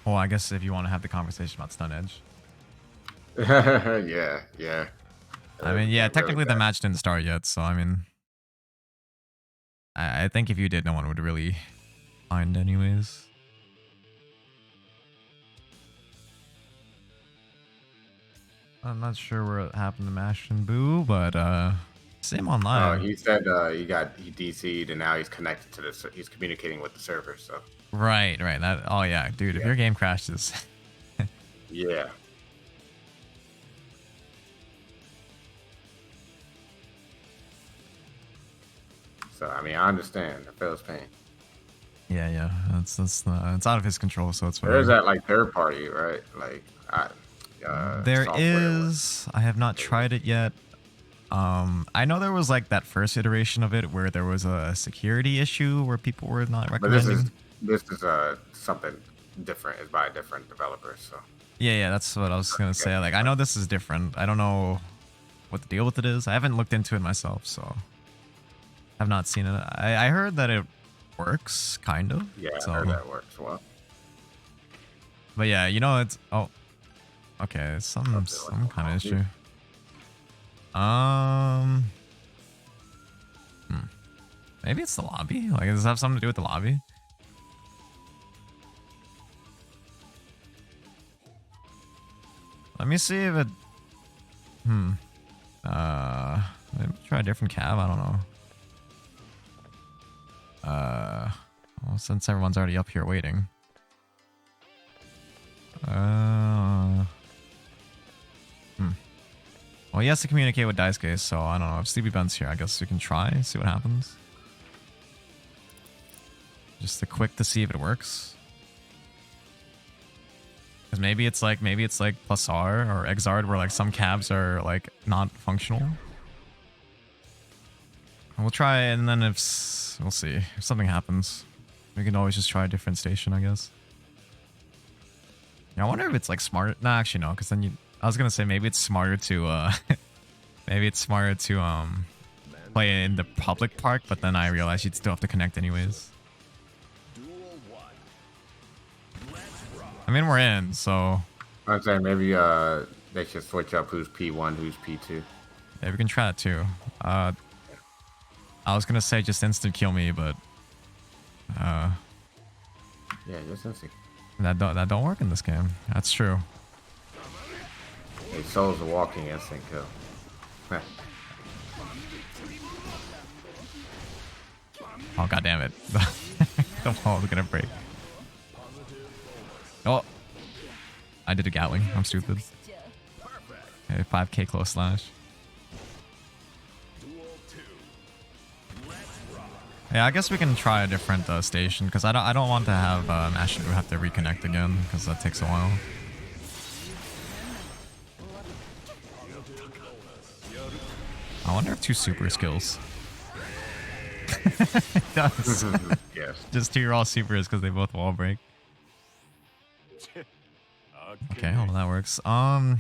Well, I guess if you want to have the conversation about Stun Edge. Yeah. I mean, yeah, Really technically the bad. match didn't start yet, so I mean, I think if you did, no one would really mind anyways. I'm not sure where it happened to Mashin Buu, but same Oh, online. he said he DC'd and now he's connected to this. He's communicating with the server. So Right. That. Oh yeah, dude. If Yeah. your game crashes, yeah. So I mean, I understand. I feel his pain. yeah, it's out of his control, so it's There is whatever. that like third party, right? Like There software. is. I have not tried it yet. I know there was like that first iteration of it where there was a security issue where people were not But recommending. this is something different. It's by a different developer. So Yeah, that's what I was gonna okay. say. Like, I know this is different. I don't know what the deal with it is. I haven't looked into it myself, so I've not seen it. I heard that it works, kind of. Yeah, So, I heard that works well. but yeah, you know, it's okay, some Okay, kind of well, issue. Hmm. Maybe it's the lobby. Like, does it have something to do with the lobby? Let me see if it. Maybe try a different cab. I don't know. Well, since everyone's already up here waiting. Well, he has to communicate with Daisuke, so I don't know. If Sleepy Ben's here, I guess we can try, see what happens. Just a quick to see if it works. Because maybe it's like plus R or Exard, where like some cabs are like not functional. We'll try, and then we'll see if something happens. We can always just try a different station, I guess. Yeah, I wonder if it's like smart. Nah, actually no, because then I was gonna say maybe it's smarter to play in the public park, but then I realized you'd still have to connect anyways. I mean, we're in, so I'm saying maybe they should switch up who's P1, who's P2. yeah, we can try that too. I was gonna say just instant kill me, but Yeah, just instant. that don't work in this game. That's true. Hey, Soul's a walking instant kill. Oh, god damn it. The wall's gonna break. Oh, I did a Gatling. I'm stupid. Okay, 5k close slash. Yeah, I guess we can try a different station because I don't want to have Mash and Boo have to reconnect again because that takes a while. I wonder if 2 super skills. It does. Yes. Just 2 raw supers because they both wall break. Okay, well that works. I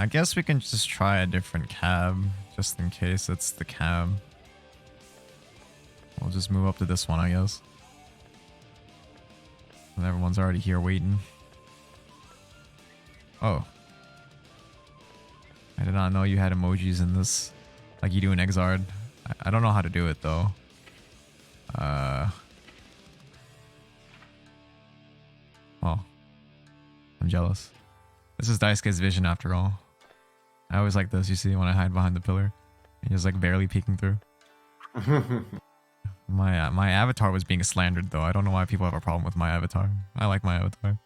guess we can just try a different cab just in case it's the cab. We'll just move up to this one, I guess. And everyone's already here waiting. Oh. I did not know you had emojis in this. Like you do in Exard. I don't know how to do it though. Oh. I'm jealous. This is Daisuke's vision after all. I always like this, you see, when I hide behind the pillar. And just like barely peeking through. My avatar was being slandered though. I don't know why people have a problem with my avatar. I like my avatar.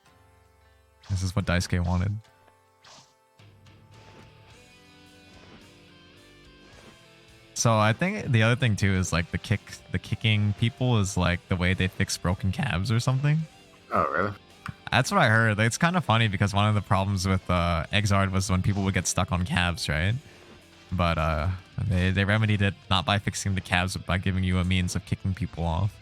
This is what Daisuke wanted. So I think the other thing too is like the kicking people is like the way they fix broken cabs or something. Oh, really? That's what I heard. It's kind of funny because one of the problems with Exard was when people would get stuck on cabs, right? But they remedied it not by fixing the cabs, but by giving you a means of kicking people off.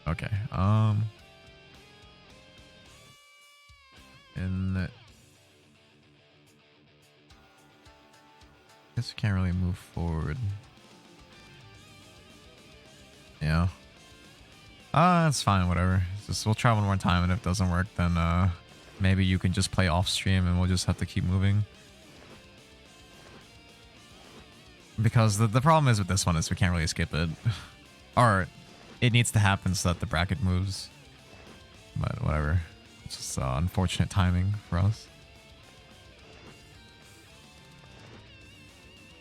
Okay. And guess we can't really move forward. Yeah. That's fine, whatever. We'll try one more time, and if it doesn't work, then maybe you can just play off stream and we'll just have to keep moving. Because the problem is with this one is we can't really skip it. Or it needs to happen so that the bracket moves. But whatever. It's just unfortunate timing for us.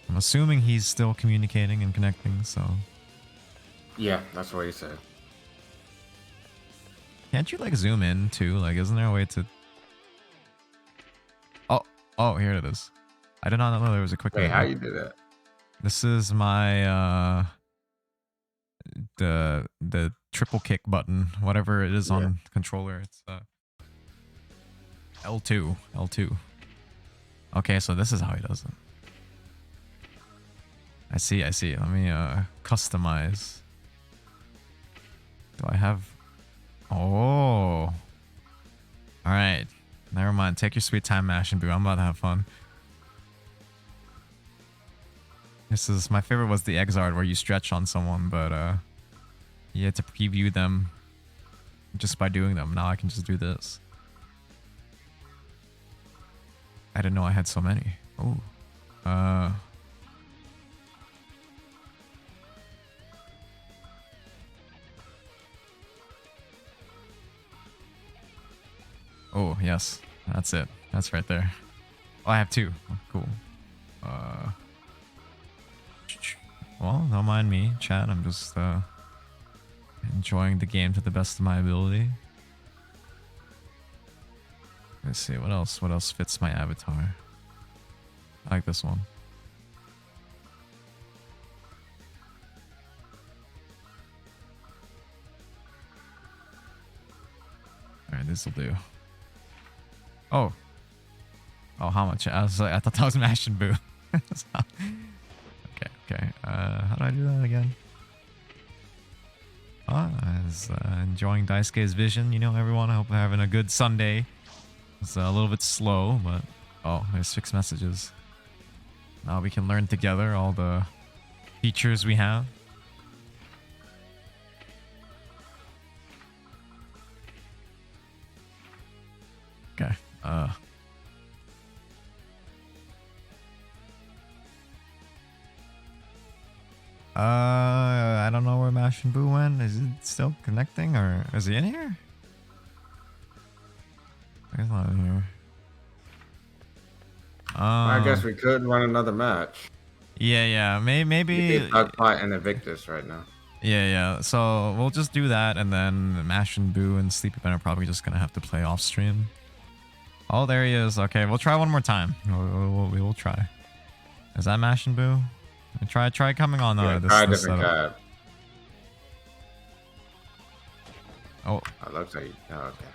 I'm assuming he's still communicating and connecting, so... Yeah, that's what he said. Can't you, like, zoom in, too? Like, isn't there a way to... Oh, here it is. I did not know there was a quick... Wait, how you do that? This is my, the triple kick button, whatever it is on controller. It's, L2. Okay, so this is how he does it. I see. Let me, customize. Do I have... Oh. Alright. Never mind. Take your sweet time, Mash and Boo. I'm about to have fun. This is... My favorite was the Exard where you stretch on someone, but, you had to preview them just by doing them. Now I can just do this. I didn't know I had so many. Oh. Oh, yes. That's it. That's right there. Oh, I have 2. Oh, cool. Well, don't mind me, chat. I'm just enjoying the game to the best of my ability. Let's see, what else? What else fits my avatar? I like this one. Alright, this'll do. Oh. Oh, how much? I thought that was Mash and Boo. Okay. How do I do that again? I was enjoying Daisuke's vision, you know, everyone. I hope you're having a good Sunday. It's a little bit slow, but... Oh, there's 6 messages. Now we can learn together all the features we have. Okay. I don't know where Mash and Boo went. Is it still connecting, or is he in here? He's not in here. I guess we could run another match. Yeah. Maybe. Dogfight and Invictus right now. Yeah. So we'll just do that, and then Mash and Boo and Sleepy Ben are probably just gonna have to play off stream. Oh, there he is. Okay, we'll try one more time. We will try. Is that Mash and Boo? Try coming on Yeah, this try a this different setup. card. Oh, Oh, looks like okay.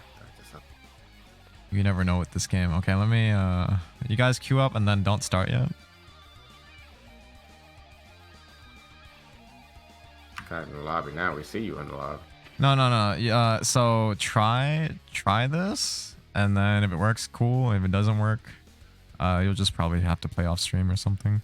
you never know with this game. Okay, let me you guys queue up and then don't start yet. Kind of in the lobby now. We see you in the lobby. No. Yeah, so try this, and then if it works, cool. If it doesn't work, you'll just probably have to play off stream or something.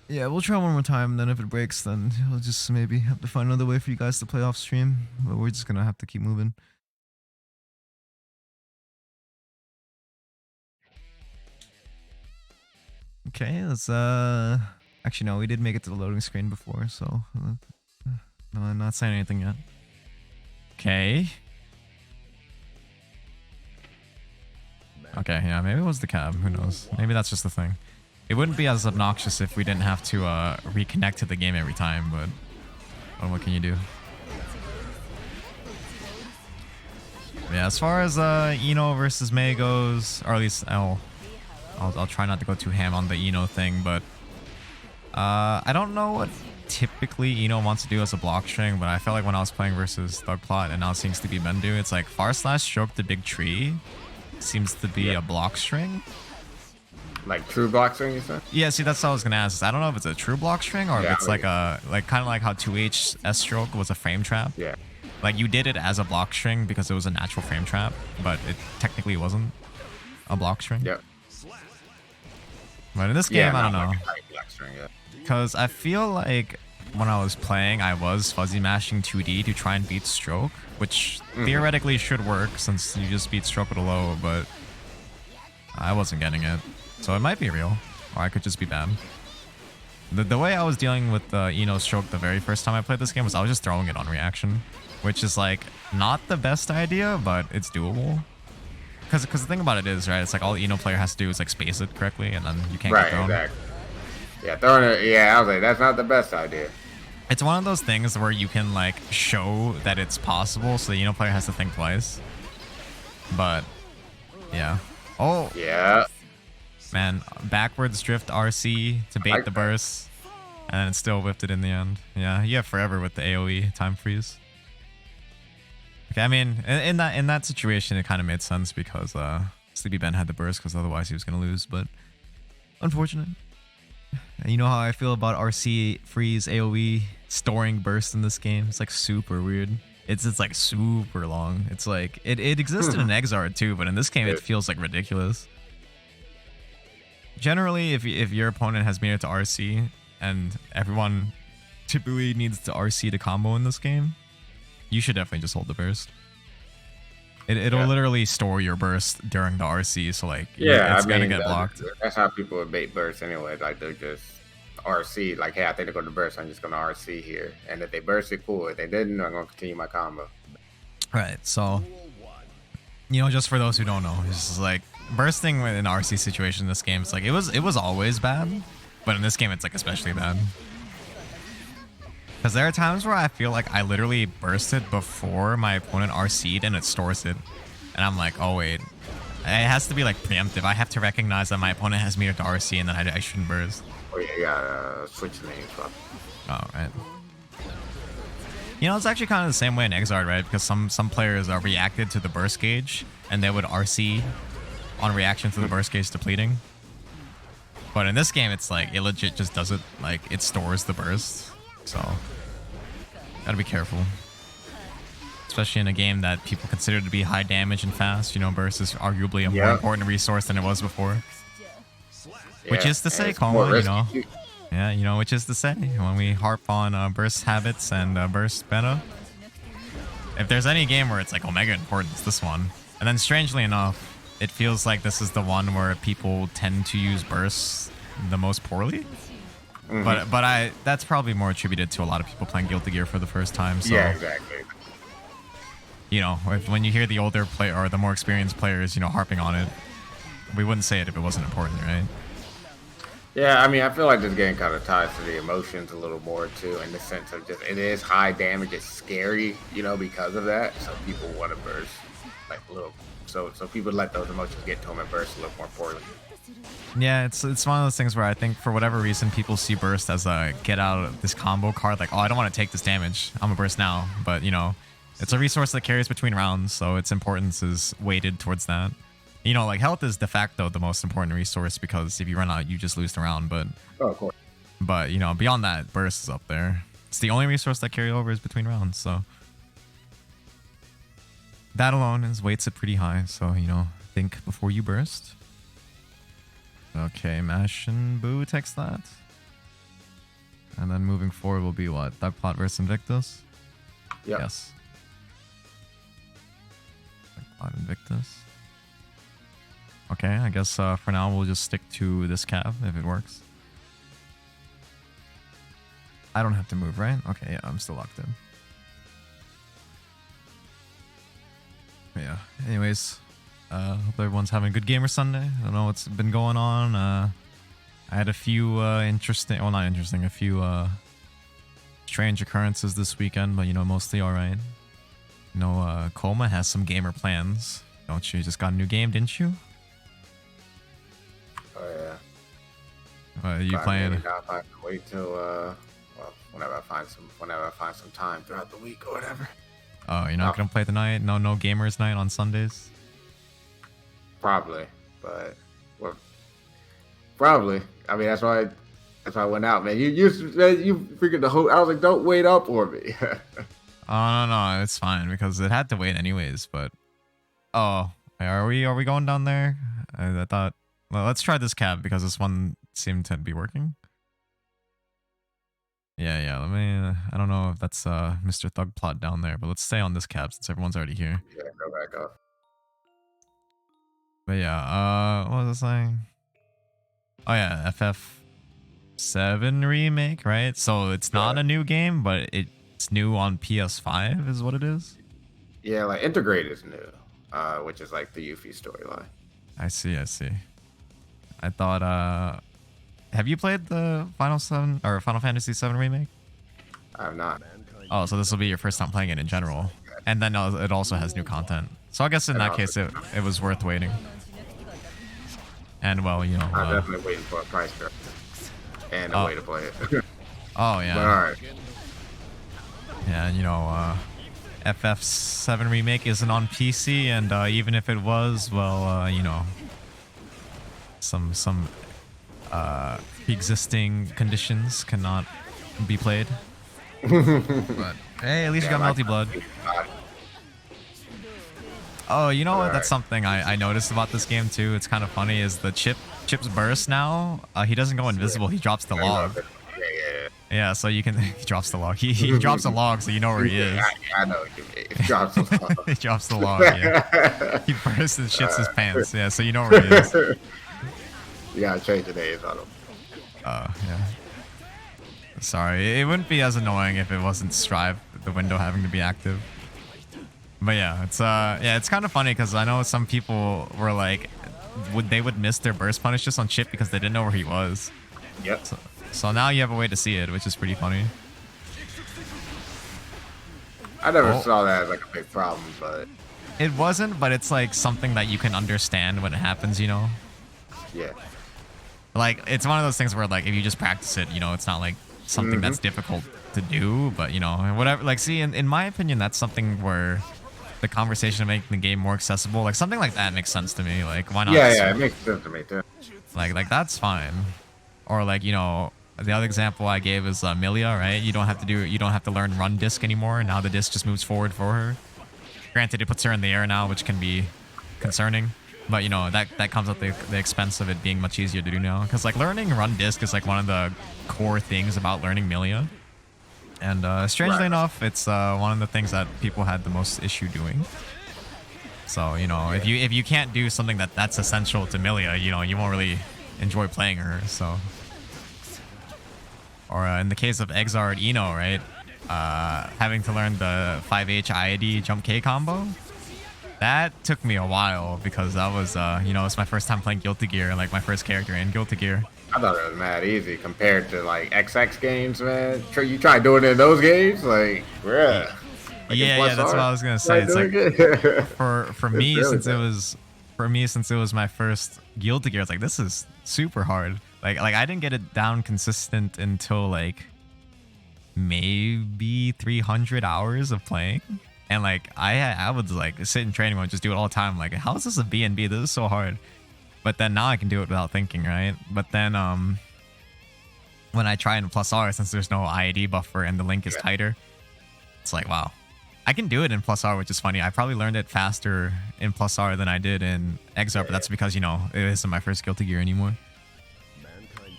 Yeah, we'll try one more time, and then if it breaks, then we'll just maybe have to find another way for you guys to play off stream. But we're just gonna have to keep moving. Okay, let's actually no, we did make it to the loading screen before, so no, I'm not saying anything yet. Okay. Okay, yeah, maybe it was the cab. Who knows? Maybe that's just the thing. It wouldn't be as obnoxious if we didn't have to reconnect to the game every time, but what can you do? Yeah, as far as Eno versus Mei goes, or at least I'll try not to go too ham on the Eno thing, but I don't know what typically Eno wants to do as a block string, but I felt like when I was playing versus Thugplot and now seeing Sleepy Ben do, it's like far slash stroke the big tree seems to be a block string. Like true block string, you said? Yeah, see, that's what I was gonna ask. I don't know if it's a true block string or if it's like a kind of like how 2H S stroke was a frame trap. Yeah. Like you did it as a block string because it was a natural frame trap, but it technically wasn't a block string. Yep. But in this game, I don't know. Like because I feel like when I was playing, I was fuzzy mashing 2D to try and beat stroke, which theoretically should work since you just beat stroke with a low, but I wasn't getting it. So it might be real, or I could just be bad. The way I was dealing with the Eno stroke the very first time I played this game was I was just throwing it on reaction, which is like not the best idea, but it's doable. Because the thing about it is, right, it's like all the Eno player has to do is like space it correctly, and then you can't get thrown. Exactly. Yeah, throwing it. Yeah, I was like, that's not the best idea. It's one of those things where you can like show that it's possible, so the Eno player has to think twice. But yeah. Oh. Yeah. Man, backwards drift RC to bait the burst, and then it still whipped it in the end. Yeah, you have forever with the AoE time freeze. Okay, I mean, in that situation, it kind of made sense because Sleepy Ben had the burst, because otherwise he was gonna lose. But unfortunate. And you know how I feel about RC freeze AoE storing burst in this game? It's like super weird. It's like super long. It's like it existed in Exard too, but in this game it feels like ridiculous. Generally, if your opponent has made it to RC, and everyone typically needs to RC to combo in this game, you should definitely just hold the burst. It'll literally store your burst during the RC, so like it's gonna get blocked. That's how people would bait burst anyway. Like they're just RC, like, hey, I think they're going to burst, I'm just going to RC here. And if they burst it, cool. If they didn't, I'm going to continue my combo. Right, so, you know, just for those who don't know, it's just like bursting with an RC situation in this game, it's like it was always bad, but in this game it's like especially bad. Because there are times where I feel like I literally bursted before my opponent RC'd and it stores it. And I'm like, oh wait, it has to be like preemptive. I have to recognize that my opponent has metered to RC and then I shouldn't burst. Oh yeah, you gotta switch the names up. Oh, right. You know, it's actually kind of the same way in Exard, right? Because some players are reacted to the burst gauge and they would RC on reaction to the burst gauge depleting. But in this game, it's like, it legit just does it, like, it stores the burst. So, gotta be careful. Especially in a game that people consider to be high damage and fast. You know, burst is arguably a more important resource than it was before. Yeah, which is to say, Como, you know. Yeah, you know, which is to say, when we harp on burst habits and burst meta, if there's any game where it's like Omega important, it's this one. And then strangely enough, it feels like this is the one where people tend to use bursts the most poorly. But that's probably more attributed to a lot of people playing Guilty Gear for the first time. So, yeah, exactly. You know, when you hear the older player or the more experienced players, you know, harping on it, we wouldn't say it if it wasn't important, right? Yeah, I mean, I feel like this game kind of ties to the emotions a little more too, in the sense of just it is high damage, it's scary, you know, because of that. So people want to burst like a little, so people let those emotions get to them and burst a little more poorly. Yeah, it's one of those things where I think for whatever reason people see burst as a get out of this combo card. Like, oh, I don't want to take this damage. I'm a burst now, but you know, it's a resource that carries between rounds, so its importance is weighted towards that. You know, like health is de facto the most important resource because if you run out, you just lose the round. Oh, of course. But you know, beyond that, burst is up there. It's the only resource that carry over is between rounds, so that alone is weights it pretty high. So you know, think before you burst. Okay, Mash and Boo takes that. And then moving forward will be what? Thugplot versus Invictus? Yep. Yes. Thugplot Invictus. Okay, I guess for now we'll just stick to this cav if it works. I don't have to move, right? Okay, yeah, I'm still locked in. But yeah, anyways. Hope everyone's having a good gamer Sunday. I don't know what's been going on. I had a few interesting, well, not interesting, a few strange occurrences this weekend, but you know, mostly alright. You know, Coma has some gamer plans. Don't you? Just got a new game, didn't you? Oh yeah. Are you playing? I have to wait till well, whenever I find some time throughout the week or whatever. Oh, you're not gonna play tonight? No gamers night on Sundays? Probably, but well, probably. I mean, that's why I went out, man. You figured the whole. I was like, don't wait up for me. Oh no, it's fine because it had to wait anyways. But oh, are we going down there? I thought. Well, let's try this cab because this one seemed to be working. Yeah. Let me. I don't know if that's Mr. Thugplot down there, but let's stay on this cab since everyone's already here. Yeah, go back up. But yeah, what was I saying? Oh yeah, FF7 remake, right? So it's not a new game, but it's new on PS5 is what it is? Yeah, like Integrate is new, which is like the Yuffie storyline. I see. I thought, have you played the Final Fantasy 7 remake? I have not. Oh, so this will be your first time playing it in general. And then it also has new content. So I guess in that case, it was worth waiting. And well, you know. I'm definitely waiting for a price drop and a way to play it. Oh, yeah. But alright. Yeah, you know, FF7 Remake isn't on PC, and even if it was, well, you know, some pre-existing conditions cannot be played. But hey, at least you got Melty Blood. Oh, you know what? That's something I noticed about this game too. It's kind of funny. Is the Chip's burst now? He doesn't go invisible. He drops the log. Yeah, so you can. He drops the log. He drops the log, so you know where he is. I know. He drops the log. He drops the log. Yeah. He bursts and shits his pants. Yeah, so you know where he is. You gotta change the names on him. Yeah. Sorry, it wouldn't be as annoying if it wasn't Strive, the window having to be active. But yeah, it's kind of funny because I know some people were like, they would miss their burst punish just on Chip because they didn't know where he was. Yep. So now you have a way to see it, which is pretty funny. I never saw that as like a big problem, but it wasn't. But it's like something that you can understand when it happens, you know. Yeah. Like it's one of those things where like if you just practice it, you know, it's not like something that's difficult to do. But you know, whatever. Like, see, in my opinion, that's something where the conversation of making the game more accessible, like something like that makes sense to me. Like, why not? Yeah, it makes sense to me too. Like that's fine. Or like, you know, the other example I gave is Milia, right? You don't have to learn run disc anymore. Now the disc just moves forward for her. Granted, it puts her in the air now, which can be concerning. But you know, that comes at the expense of it being much easier to do now. Because like learning run disc is like one of the core things about learning Milia. And strangely enough, it's one of the things that people had the most issue doing. So you know, if you can't do something that's essential to Milia, you know, you won't really enjoy playing her. So, or in the case of Exard Eno, right, having to learn the 5H IID jump K combo. That took me a while because that was, you know, it's my first time playing Guilty Gear, like my first character in Guilty Gear. I thought it was mad easy compared to like XX games, man. You try doing it in those games, like, bruh. Like Yeah, that's what I was gonna say. It's like for it's me really since it was my first Guilty Gear, it's like this is super hard. Like I didn't get it down consistent until like maybe 300 hours of playing. And like I would like sit in training mode and just do it all the time. Like, how is this a B&B? This is so hard. But then now I can do it without thinking, right? But then when I try in plus R, since there's no IAD buffer and the link is tighter, it's like, wow. I can do it in plus R, which is funny. I probably learned it faster in plus R than I did in XR, but that's because, you know, it isn't my first Guilty Gear anymore.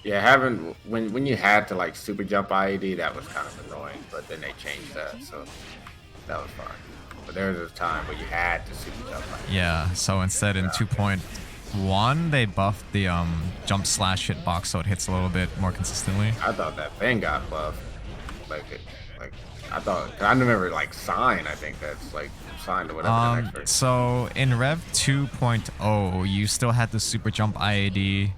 Yeah, having when you had to like super jump IAD, that was kind of annoying. But then they changed that, so that was fine. But there was a time where you had to super jump IAD. Yeah, so instead in 2.1 they buffed the jump slash hitbox so it hits a little bit more consistently. I thought that thing got buffed. Like I thought, I remember like Sign. I think that's like Sign or whatever. The next version. So in Rev 2.0, you still had the super jump IAD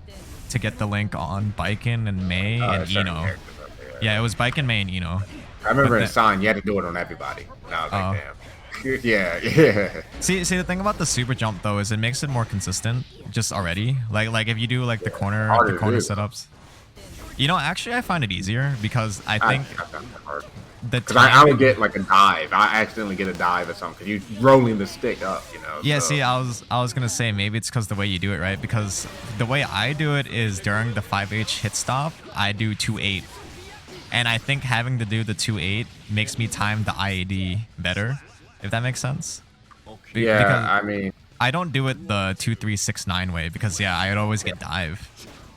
to get the link on Baiken and Mei and Eno. Yeah, it was Baiken, Mei, and Eno. I remember in Sign you had to do it on everybody. And I was like, damn. Yeah. See, the thing about the super jump though is it makes it more consistent just already. Like if you do like the corner setups. You know, actually I find it easier because I think because I would get like a dive. I accidentally get a dive or something because you're rolling the stick up, you know. Yeah, so. see, I was gonna say maybe it's because the way you do it, right? Because the way I do it is during the 5H hit stop, I do 2.8. And I think having to do the 2.8 makes me time the IAD better, if that makes sense. Yeah, because I mean, I don't do it the 2.369 way because yeah, I'd always get dive,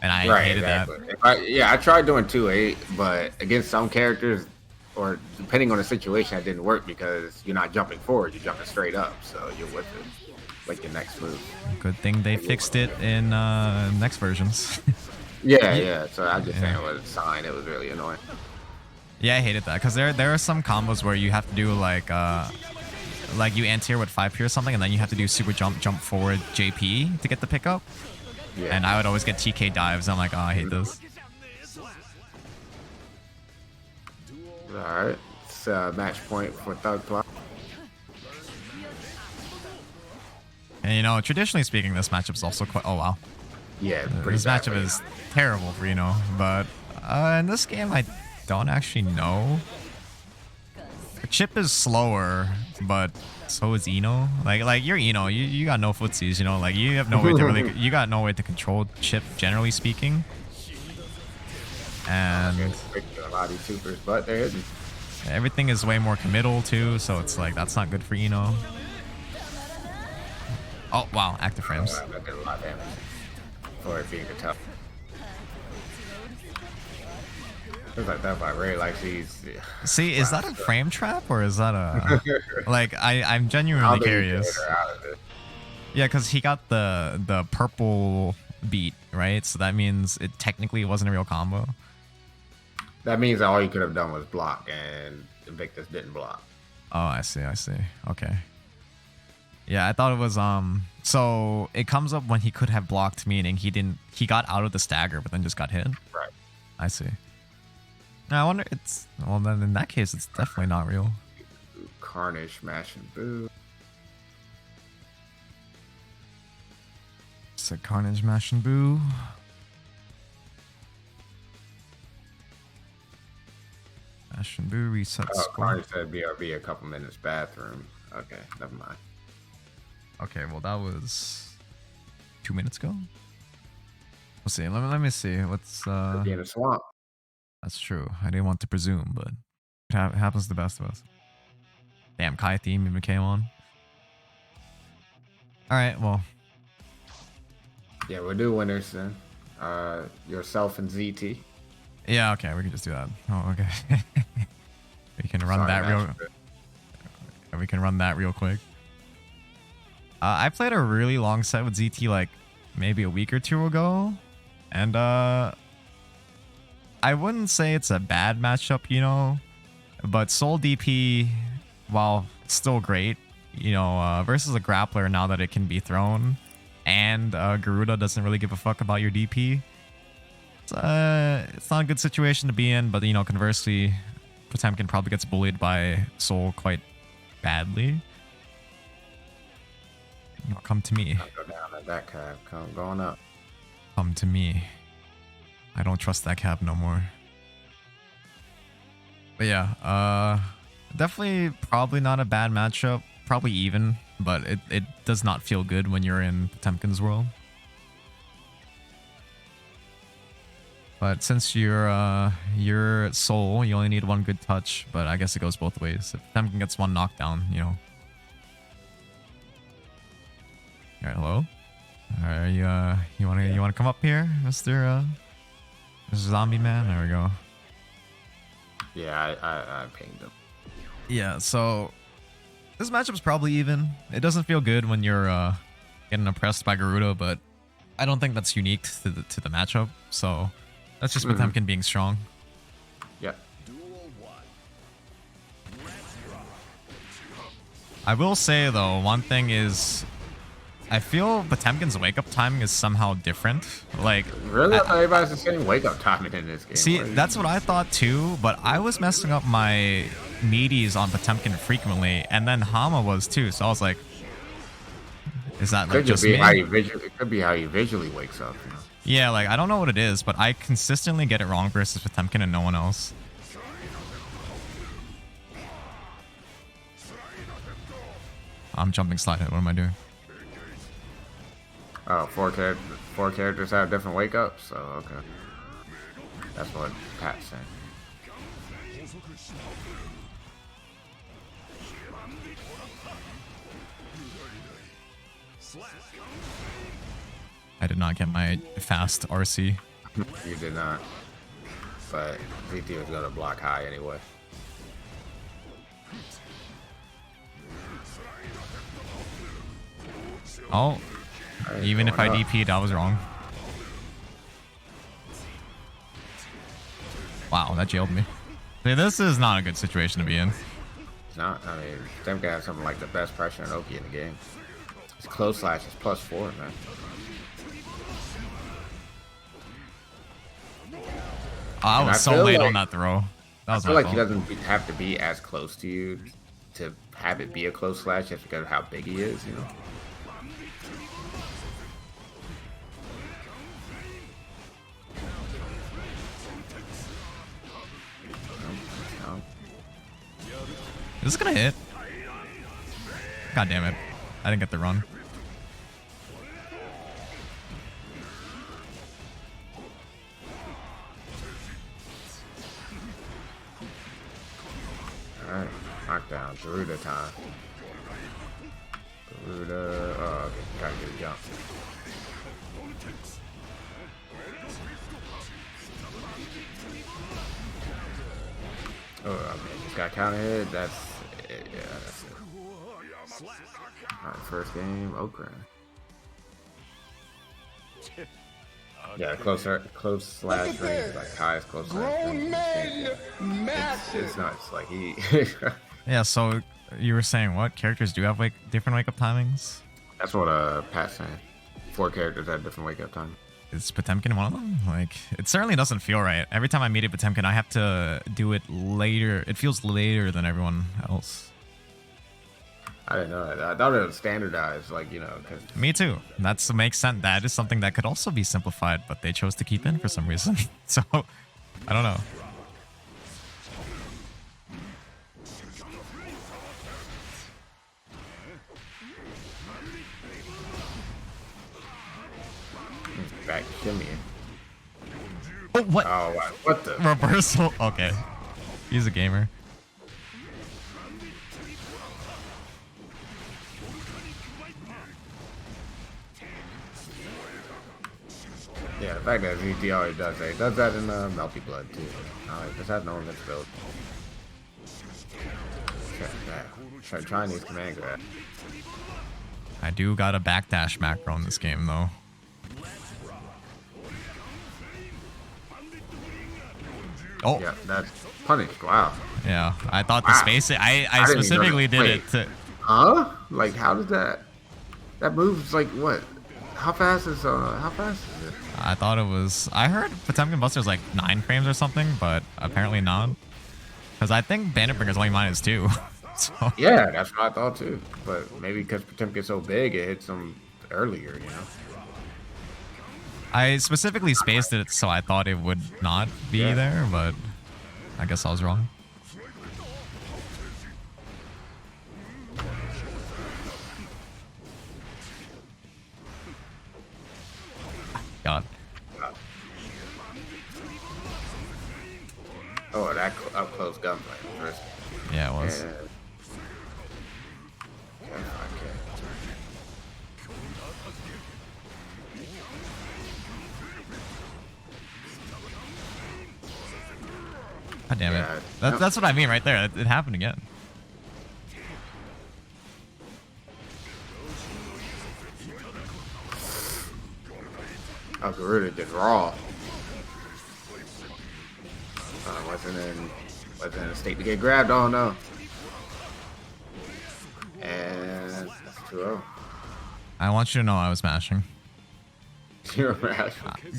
and I hated that. I tried doing 2.8, but against some characters, or depending on the situation, that didn't work because you're not jumping forward, you're jumping straight up, so you're with it, like your next move. Good thing they fixed it in next versions. Yeah. So I'm just saying, with Sign, it was really annoying. Yeah, I hated that because there are some combos where you have to do like you anti-air with 5P or something, and then you have to do super jump forward JP to get the pickup. Yeah. And I would always get TK dives. I'm like, oh, I hate this. Alright, it's match point for Thug Club. And you know, traditionally speaking, this matchup is also quite. Oh wow. Yeah, this matchup is terrible for Eno, but in this game, I don't actually know. Chip is slower, but so is Eno. Like you're Eno, you got no footsies, you know. Like you have no way to really, you got no way to control Chip, generally speaking. And a lot of these supers, but they're hidden. Everything is way more committal too, so it's like that's not good for Eno. Oh wow, active frames. That did a lot of damage for it being a tough. It's like that, but I really like these. See, is that a frame trap or is that a like? I'm genuinely curious. Yeah, because he got the purple beat, right? So that means it technically wasn't a real combo. That means that all you could have done was block, and Invictus didn't block. Oh, I see. Okay. Yeah, I thought it was so it comes up when he could have blocked, meaning he got out of the stagger but then just got hit. Right. I see. Now I wonder well then in that case it's definitely not real. Carnage, mash and boo. It's a Carnage, mash and boo. Mash and boo, reset score. Carnage said BRB a couple minutes bathroom. Okay, never mind. Okay, well that was 2 minutes ago. We'll see. Let me see. What's be in a swamp. That's true. I didn't want to presume, but it happens to the best of us. Damn, Kai theme even came on. All right, well. Yeah, we'll do winners then. Yourself and ZT. Yeah, okay, we can just do that. Oh, okay. We can run that real quick. I played a really long set with ZT like maybe a week or two ago, and I wouldn't say it's a bad matchup, you know, but Soul DP, while still great, you know, versus a grappler now that it can be thrown, and Garuda doesn't really give a fuck about your DP. It's not a good situation to be in, but you know, conversely, Potemkin probably gets bullied by Soul quite badly. You know, come to me. Go down at that cab. Going up. Come to me. I don't trust that cab no more. But yeah, definitely probably not a bad matchup. Probably even, but it does not feel good when you're in Potemkin's world. But since you're Soul, you only need one good touch, but I guess it goes both ways. If Potemkin gets one knockdown, you know. Alright, hello? Alright, you wanna come up here, Mr. Zombie Man? There we go. Yeah, I pinged him. Yeah, so this matchup's probably even. It doesn't feel good when you're getting oppressed by Garuda, but I don't think that's unique to the matchup. So that's just Potemkin being strong. Yeah. I will say though, one thing is, I feel Potemkin's wake up timing is somehow different. Like, really, I thought everybody's the same wake up timing in this game. See, that's what I thought too, but I was messing up my meaties on Potemkin frequently, and then Hama was too. So I was like, is that like just me? It could be how he visually wakes up. You know? Yeah, like I don't know what it is, but I consistently get it wrong versus Potemkin and no one else. I'm jumping slide hit. What am I doing? Oh, four characters have different wake ups. So okay, that's what Pat's saying. I did not get my fast RC. You did not, but ZT was gonna block high anyway. Oh, even if I DP'd, I was wrong. Wow, that jailed me. See, this is not a good situation to be in. It's not. I mean, them guys have something like the best pressure and Oki in the game. His close slash is +4, man. Oh, I was so late on that throw. That was I feel like he doesn't have to be as close to you to have it be a close slash just because of how big he is, you know? Is this gonna hit? God damn it. I didn't get the run. Alright, knockdown. Garuda time. Garuda. Oh, okay. Gotta get a jump. Oh, I mean, just got counter hit. That's it. Yeah, that's it. Alright, first game, Okra. Yeah, close slash range, like highest close slash range. It's nuts. Like he. Yeah, so you were saying what? Characters do have different wake up timings? That's what Pat's saying. 4 characters have different wake up time. Is Potemkin one of them? Like, it certainly doesn't feel right. Every time I meet a Potemkin, I have to do it later. It feels later than everyone else. I didn't know that. I thought it was standardized, like, you know. Cause... Me too. That makes sense. That is something that could also be simplified, but they chose to keep in for some reason. So, I don't know. Back shimmy. Oh, what? Oh, what the? Reversal? Okay. He's a gamer. Yeah, the fact that ZT always does that. He does that in Melty Blood, too. Just have no limits build. Trying these command grab. I do got a backdash macro in this game, though. Oh. Yeah, that's punished. Wow. Yeah, I thought the space. I specifically did it to. Huh? Like, how does that moves like what? How fast is it? I thought it was. I heard Potemkin Buster is like 9 frames or something, but apparently not. Because I think Bandit Bringer's only -2. So Yeah, that's what I thought too. But maybe because Potemkin's so big, it hits him earlier. You know? I specifically spaced it so I thought it would not be Yeah. there, but I guess I was wrong. God. Oh, that up close gunplay. Yeah, it was. And, God damn it. yeah, That's what I mean right there. It happened again. oh, Garuda did raw. Wasn't in a state to get grabbed. Oh no. And that's 2-0. I want you to know I was mashing. You're mad.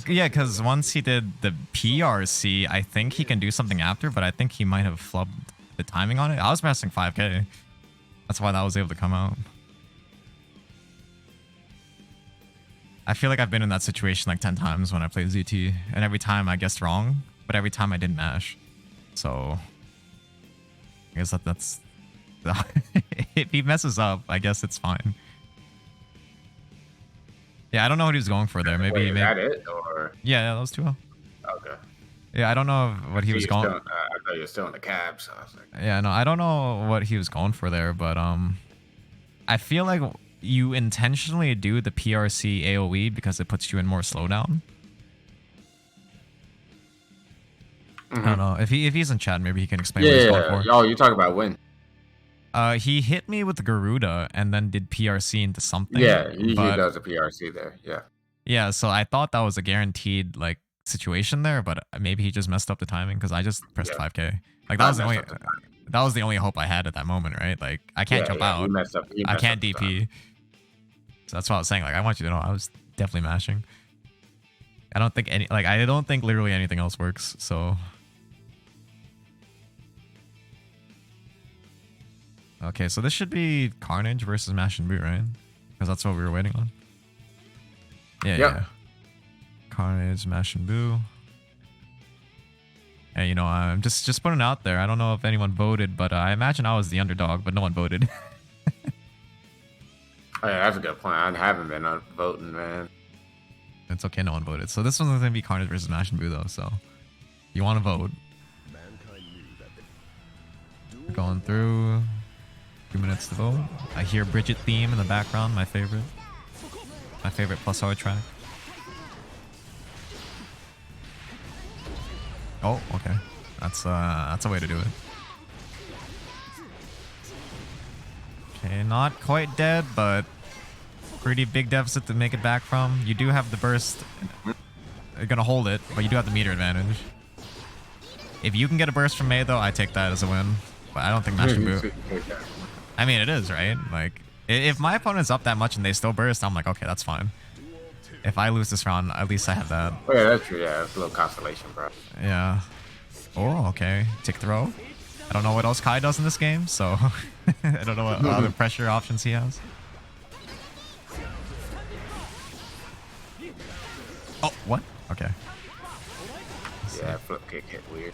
Yeah, because once he did the PRC, I think he can do something after, but I think he might have flubbed the timing on it. I was pressing 5k. That's why that was able to come out. I feel like I've been in that situation like 10 times when I play ZT, and every time I guessed wrong, but every time I didn't mash. So I guess that's if he messes up, I guess it's fine. Yeah, I don't know what he was going for there. Maybe, Wait, is maybe. that it or Yeah, that was 2-0. okay? Yeah, I don't know what he was going. I thought you were still in the cab, so I was like, Yeah, no, I don't know what he was going for there, but I feel like you intentionally do the PRC AoE because it puts you in more slowdown. I don't know. If he's in chat, maybe he can explain what he's going for. Oh, you talking about when? He hit me with the Garuda and then did PRC into something. Yeah, he usually does a PRC there. Yeah. Yeah, so I thought that was a guaranteed like situation there, but maybe he just messed up the timing because I just pressed 5k. Like that was the only hope I had at that moment, right? Like I can't jump out. I can't DP. So that's what I was saying. Like I want you to know I was definitely mashing. I don't think literally anything else works. So okay, so this should be Carnage versus Mash and Boot, right? Because that's what we were waiting on. Yeah, yeah. Carnage, Mash and Boo. And you know, I'm just putting it out there. I don't know if anyone voted, but I imagine I was the underdog, but no one voted. Oh, yeah, that's a good point. I haven't been voting, man. It's okay, no one voted. So this one's gonna be Carnage versus Mash and Boo, though. So you want to vote? We're going through. 2 minutes to vote. I hear Bridget theme in the background. My favorite. My favorite plus R track. Oh, okay. That's a way to do it. Okay, not quite dead, but pretty big deficit to make it back from. You do have the burst. You're gonna hold it, but you do have the meter advantage. If you can get a burst from May, though, I take that as a win. But I don't think Mash and Boo. I mean, it is, right? Like, if my opponent's up that much and they still burst, I'm like, okay, that's fine. If I lose this round, at least I have that. Oh, yeah, that's true. Yeah, that's a little constellation, bro. Yeah. Oh, okay. Tick throw. I don't know what else Kai does in this game, so I don't know what other pressure options he has. Oh, what? Okay. Yeah, flip kick hit weird.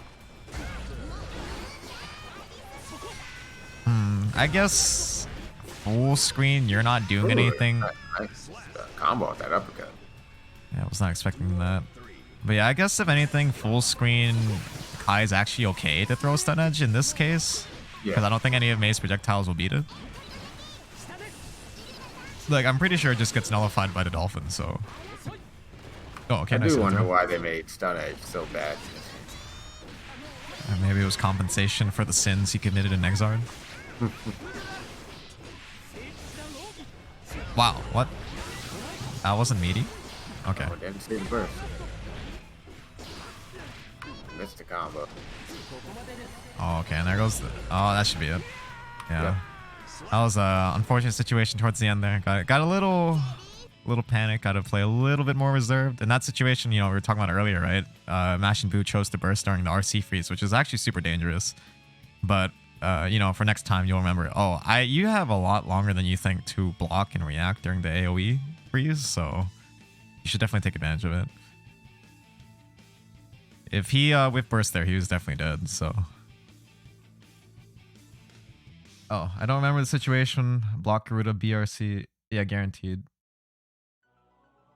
I guess full screen, you're not doing anything. Nice combo with that uppercut. Yeah, I was not expecting that. But yeah, I guess if anything, full screen, Kai is actually okay to throw stun edge in this case. Because I don't think any of May's projectiles will beat it. Like, I'm pretty sure it just gets nullified by the Dolphin, so... Oh, okay, I nice. do wonder why they made stun edge so bad. Maybe it was compensation for the sins he committed in Exard. Wow, what? That wasn't meaty? Okay. Oh, didn't see the burst. Missed the combo. Oh, okay, and there goes the... Oh, that should be it. Yeah. That was a unfortunate situation towards the end there. Got a little panic. Got to play a little bit more reserved. In that situation, you know, we were talking about earlier, right? Mash and Boo chose to burst during the RC freeze, which is actually super dangerous. But you know, for next time, you'll remember. Oh, you have a lot longer than you think to block and react during the AOE freeze, so you should definitely take advantage of it. If he whip burst there, he was definitely dead. So. Oh, I don't remember the situation. Block Garuda BRC. Yeah, guaranteed.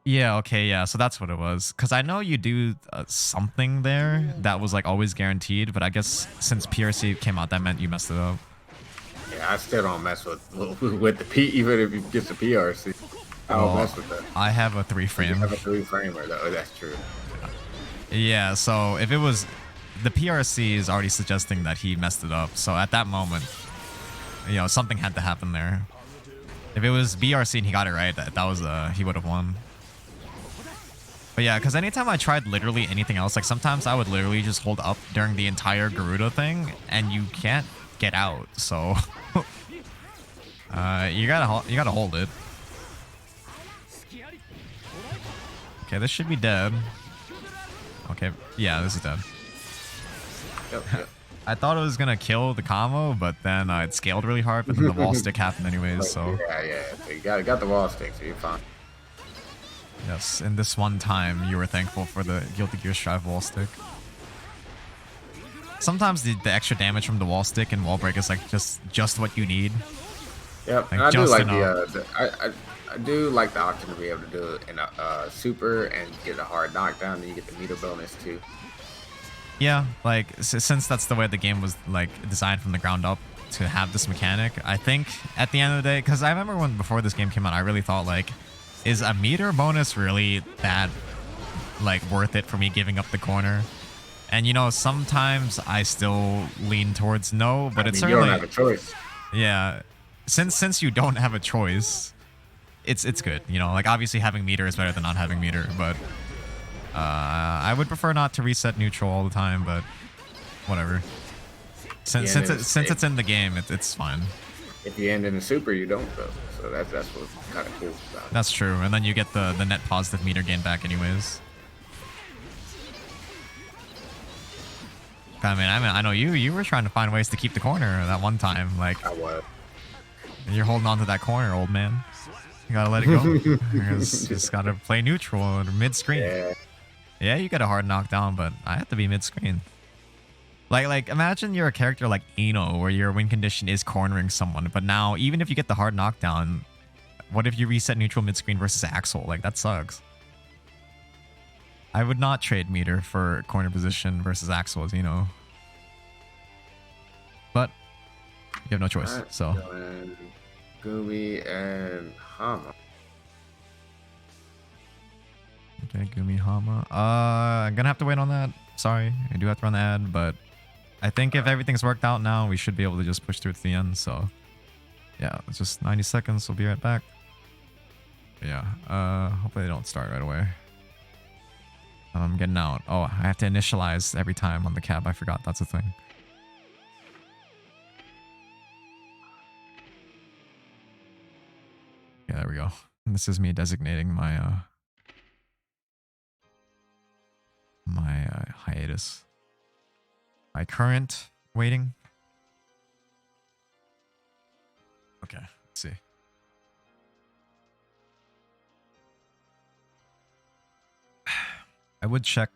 Yeah, okay, yeah. So that's what it was. Because I know you do something there that was like always guaranteed, but I guess since PRC came out, that meant you messed it up. Yeah, I still don't mess with the P, even if you get the PRC. I don't mess with that. I have a 3-frame. You have a 3-framer, though. That's true. Yeah, so if it was... The PRC is already suggesting that he messed it up. So at that moment, you know, something had to happen there. If it was BRC and he got it right, that was he would have won. But yeah, because anytime I tried literally anything else, like sometimes I would literally just hold up during the entire Garuda thing, and you can't get out. So you gotta hold it. Okay, this should be dead. Okay, yeah, this is dead. Yep. I thought it was gonna kill the combo, but then it scaled really hard, but then the wall stick happened anyways, so... Yeah. So you got the wall stick, so you're fine. Yes, in this one time, you were thankful for the Guilty Gear Strive wall stick. Sometimes the extra damage from the wall stick and wall break is like just what you need. Yep, Like, and I do like enough. I do like the option to be able to do it in a super and get a hard knockdown, and you get the meter bonus too. Yeah, like since that's the way the game was like designed from the ground up to have this mechanic, I think at the end of the day, because I remember when before this game came out, I really thought like, is a meter bonus really that like worth it for me giving up the corner? And you know, sometimes I still lean towards no, but it's certainly... You don't have a choice. Yeah, since you don't have a choice, it's good. You know, like obviously having meter is better than not having meter, but I would prefer not to reset neutral all the time. But whatever. Since it's in the game, it's fine. If you end in a super, you don't though. So that's what's kind of cool about it. That's true, and then you get the net positive meter gain back anyways. I mean, I know you were trying to find ways to keep the corner that one time. Like, I was. You're holding on to that corner, old man. You gotta let it go. You just gotta play neutral or mid-screen. Yeah, you get a hard knockdown, but I have to be mid-screen. Like imagine you're a character like Eno, where your win condition is cornering someone, but now even if you get the hard knockdown, what if you reset neutral mid-screen versus Axel? Like, that sucks. I would not trade meter for corner position versus Axel as Eno. But you have no choice, Right, so... Gumi and Hama. Okay, Gumi Hama. I'm gonna have to wait on that. Sorry, I do have to run the ad, but I think if everything's worked out now, we should be able to just push through to the end. So yeah, it's just 90 seconds. We'll be right back. Yeah, hopefully they don't start right away. I'm getting out. Oh, I have to initialize every time on the cab. I forgot that's a thing. Yeah, there we go. And this is me designating my hiatus. My current waiting. Okay, let's see. I would check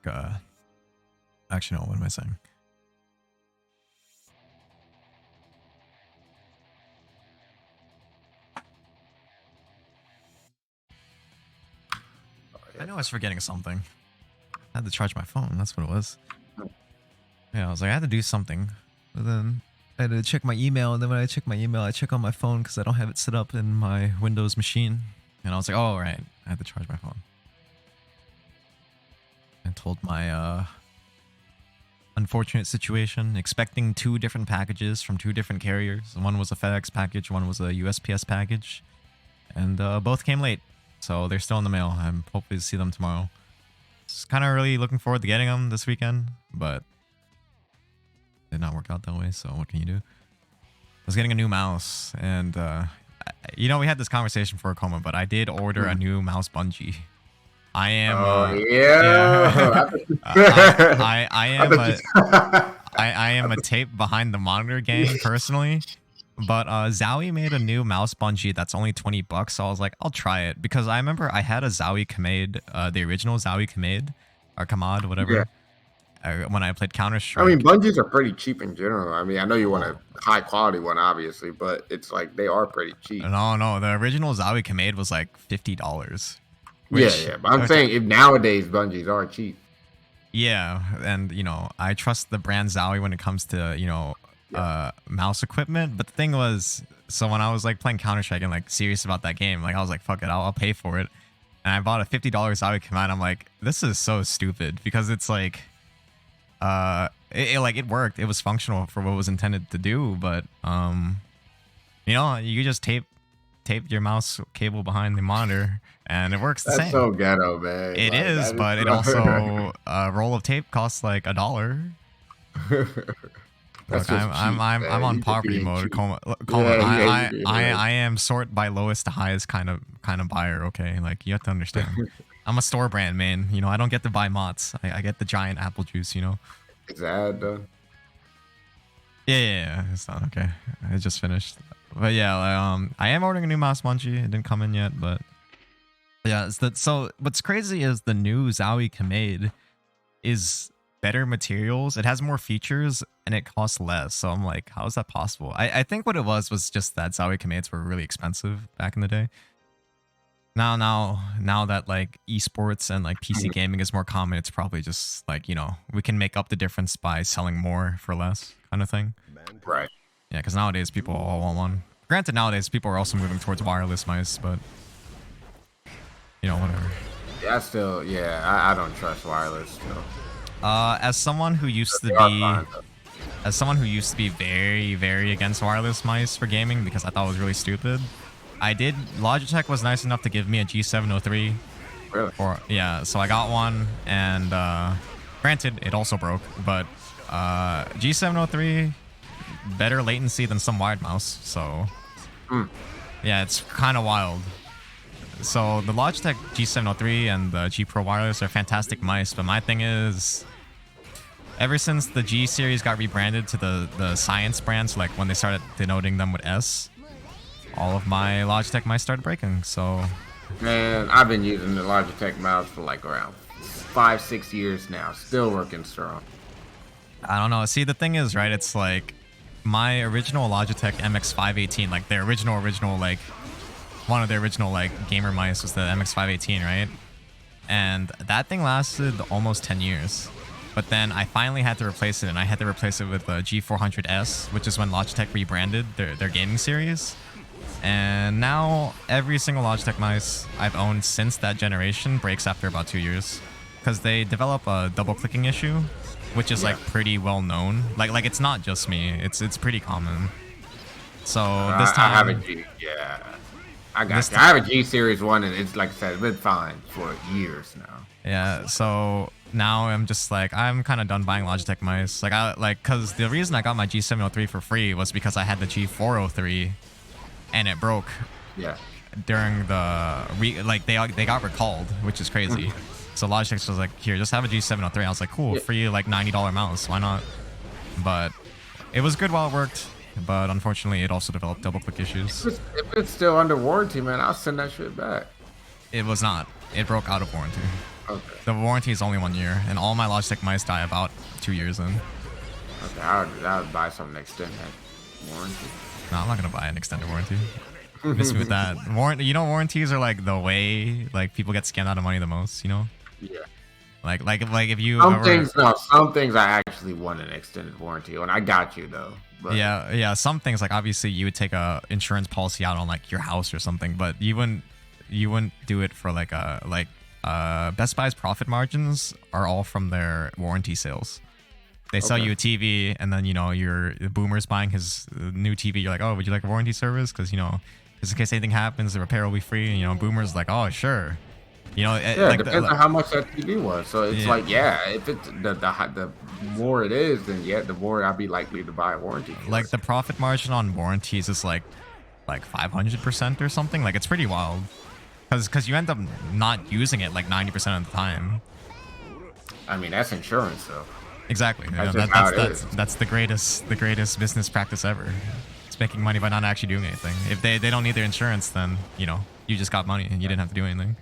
actually no, what am I saying? I know I was forgetting something. I had to charge my phone, that's what it was. Yeah, I was like, I had to do something. But then I had to check my email, and then when I check my email, I check on my phone because I don't have it set up in my Windows machine. And I was like, oh, right, I had to charge my phone. I told my unfortunate situation, expecting 2 different packages from 2 different carriers. One was a FedEx package, one was a USPS package. And both came late. So they're still in the mail. I'm hoping to see them tomorrow. Just kind of really looking forward to getting them this weekend, but it did not work out that way, so what can you do? was getting a new mouse, and you know, we had this conversation for a coma, but I did order a new mouse bungee. I am Oh yeah. yeah. I I am thought a you. I am a tape behind the monitor gang personally. But Zowie made a new mouse bungee that's only $20, so I was like, I'll try it because I remember I had a Zowie Kamade, the original Zowie Kamade or Kamad, Yeah. whatever, when I played Counter I mean, Strike. bungees are pretty cheap in general. I mean, I know you want a Oh, high quality one, obviously, but it's like they are pretty cheap. no, the original Zowie Kamade was like $50, Yeah, which yeah. But I'm which saying if nowadays bungees are cheap. yeah, and you know, I trust the brand Zowie when it comes to, you know, Yeah. mouse equipment. But the thing was, so when I was like playing Counter Strike and like serious about that game, like I was like, fuck it, I'll pay for it. And I bought a $50 Zowie command. I'm like, this is so stupid because it's like, it worked. It was functional for what it was intended to do. But you know, you just tape your mouse cable behind the monitor, and it works the That's same. so ghetto, man. It Like is, that is but it so... also a roll of tape costs like $1. That's Look, just cheap, I'm man. on You just poverty being mode. cheap. Coma. Yeah, you being like, I am sort by lowest to highest kind of buyer. Okay, like you have to understand. I'm a store brand man. You know, I don't get to buy mods. I get the giant apple juice. You know. is that done? Yeah. It's not okay. It just finished. But yeah, I am ordering a new mouse bungee. It didn't come in yet, but yeah. So what's crazy is the new Zowie Kamade is better materials. It has more features and it costs less. So I'm like, how is that possible? I think what it was just that Zowie Kamades were really expensive back in the day. Now that like esports and like PC gaming is more common, it's probably just like, you know, we can make up the difference by selling more for less kind of thing. Right. Yeah, because nowadays people all want one. Granted, nowadays people are also moving towards wireless mice, but you know, whatever. Yeah, I don't trust wireless still. As someone who used to They are be fine, though. as someone who used to be very, very against wireless mice for gaming because I thought it was really stupid, Logitech was nice enough to give me a G703. Really? Yeah, so I got one, and granted, it also broke, but G703, better latency than some wired mouse, so yeah, it's kind of wild. So the Logitech G703 and the G Pro Wireless are fantastic mice, but my thing is, ever since the G series got rebranded to the Science brand, so like when they started denoting them with S, all of my Logitech mice started breaking. So, Man, I've been using the Logitech mouse for like around 5-6 years now. Still working strong. I don't know. See, the thing is, right, it's like my original Logitech MX518, like the original, like one of the original like gamer mice was the MX518, right? And that thing lasted almost 10 years. But then I finally had to replace it, and I had to replace it with a G400S, which is when Logitech rebranded their gaming series. And now every single Logitech mouse I've owned since that generation breaks after about 2 years, because they develop a double clicking issue, which is like pretty well known. Like it's not just me; it's pretty common. So this I have a time, G. Yeah, I got you. I have a G Series 1, and it's like I said, it's been fine for years now. yeah. So now I'm just like I'm kind of done buying Logitech mice. Because the reason I got my G703 for free was because I had the G403. And it broke Yeah. during they got recalled, which is crazy. So Logitech was like, here, just have a G703. I was like, cool, free like $90 mouse, why not? But it was good while it worked, but unfortunately it also developed double click issues. If it's still under warranty, man, I'll send that shit back. It was not. It broke out of warranty. Okay. The warranty is only 1 year, and all my Logitech mice die about 2 years in. Okay, I would buy something to extend that warranty. No, I'm not gonna buy an extended warranty. Miss me with that. You know, warranties are like the way like people get scammed out of money the most. You know, Yeah. like if you Some things I actually want an extended warranty on. I got you though. But yeah, some things like obviously you would take a insurance policy out on like your house or something, but you wouldn't do it for like Best Buy's profit margins are all from their warranty sales. They sell you a TV, and then, you know, the boomer's buying his new TV. You're like, oh, would you like a warranty service? Because, you know, just in case anything happens, the repair will be free. And, you know, boomer's like, oh, sure. You know, Yeah, it like depends on how much that TV was. So it's yeah, like, yeah, if it's the more it is, then yeah, the more I'd be likely to buy a warranty for like it. the profit margin on warranties is like 500% or something. Like it's pretty wild. Because you end up not using it like 90% of the time. I mean, that's insurance, though. Exactly. You know, That's just how it that's the greatest business practice ever. It's making money by not actually doing anything. If they don't need their insurance, then you know you just got money and you didn't have to do anything.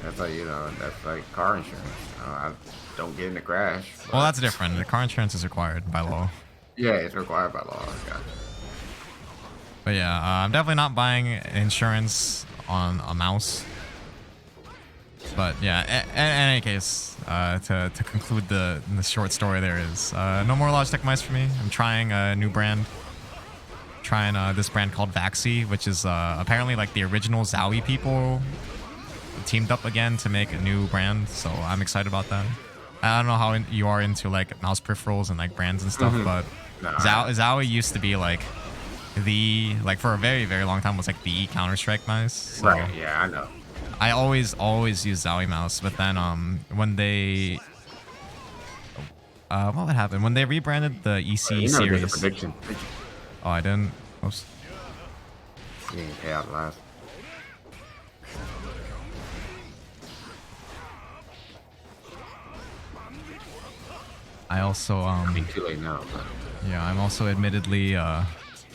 That's like, you know, that's like car insurance. I don't get in a crash. Well, that's different. The car insurance is required by law. Yeah, it's required by law. Gotcha. But yeah, I'm definitely not buying insurance on a mouse. But yeah, in any case, to conclude the short story, there is no more Logitech mice for me. I'm trying a new brand. Trying this brand called Vaxi, which is apparently like the original Zowie people teamed up again to make a new brand. So I'm excited about that. I don't know how you are into like mouse peripherals and like brands and stuff, but Zowie used to be like for a very, very long time was like the Counter-Strike mouse. So Right, yeah, I know. I always use Zowie mouse, but then when they what would happen when they rebranded the EC You know, series? there's a prediction. Oh, I didn't. Oops. You didn't pay out last. I also Too late now. But yeah, I'm also admittedly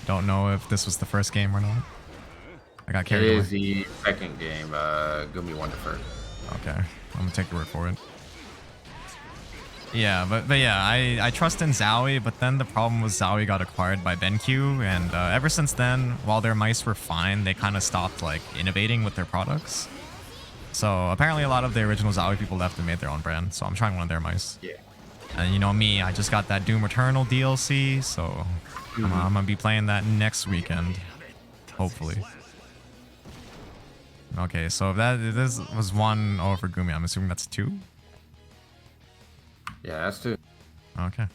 don't know if this was the first game or not. I got it carried away. is the second game. Gumi won the first. Okay, I'm gonna take your word for it. Yeah, but yeah, I trust in Zowie, but then the problem was Zowie got acquired by BenQ, and ever since then, while their mice were fine, they kind of stopped like innovating with their products. So apparently a lot of the original Zowie people left and made their own brand, so I'm trying one of their mice. Yeah. And you know me, I just got that Doom Eternal DLC, so I'm gonna be playing that next weekend, hopefully. Okay, so if this was 1 for Gumi, I'm assuming that's 2? Yeah, that's two. Okay.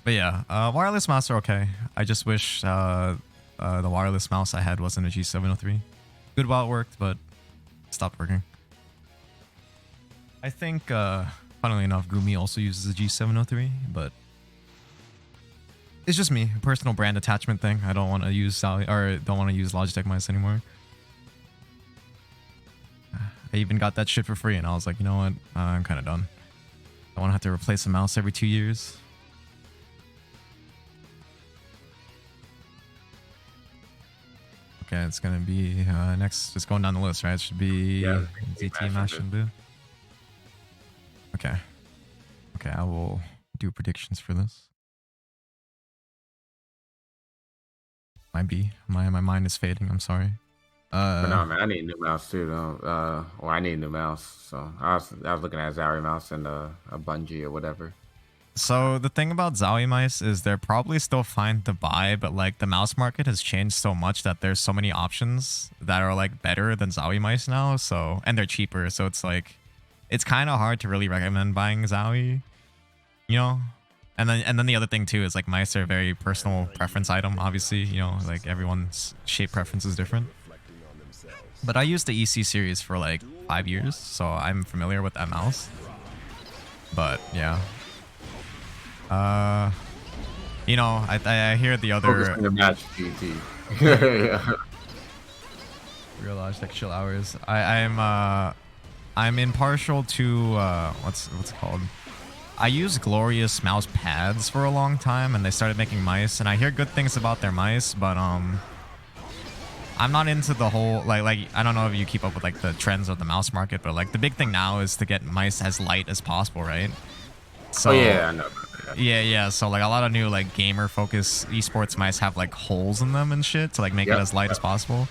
But yeah, wireless mouse are okay. I just wish the wireless mouse I had wasn't a G703. Good while it worked, but it stopped working. I think, funnily enough, Gumi also uses a G703, but it's just me, a personal brand attachment thing. I don't want to use don't want to use Logitech mice anymore. I even got that shit for free, and I was like, you know what? I'm kind of done. I want to have to replace a mouse every 2 years. Okay, it's gonna be next. Just going down the list, right? It should be ZT Mashin Blue. Okay. Okay, I will do predictions for this. Might be. My mind is fading. I'm sorry. But no, man, I need a new mouse too. Though. Well, I need a new mouse. So I was looking at Zowie mouse and a Bungie or whatever. So the thing about Zowie mice is they're probably still fine to buy, but like the mouse market has changed so much that there's so many options that are like better than Zowie mice now. So, and they're cheaper. So it's like, it's kind of hard to really recommend buying Zowie, you know? And then the other thing too is like mice are a very personal preference item, obviously, you know, like everyone's shape preference is different. But I used the EC series for like 5 years, so I'm familiar with that mouse. But yeah. You know, I hear the other Focus on the match, GT. Yeah. Real Logitech chill hours. I'm impartial to what's it called? I used Glorious mouse pads for a long time, and they started making mice, and I hear good things about their mice, but I'm not into the whole like I don't know if you keep up with like the trends of the mouse market, but like the big thing now is to get mice as light as possible, right? So, oh yeah, I know. Yeah. So like a lot of new like gamer focused esports mice have like holes in them and shit to like make it as light as possible.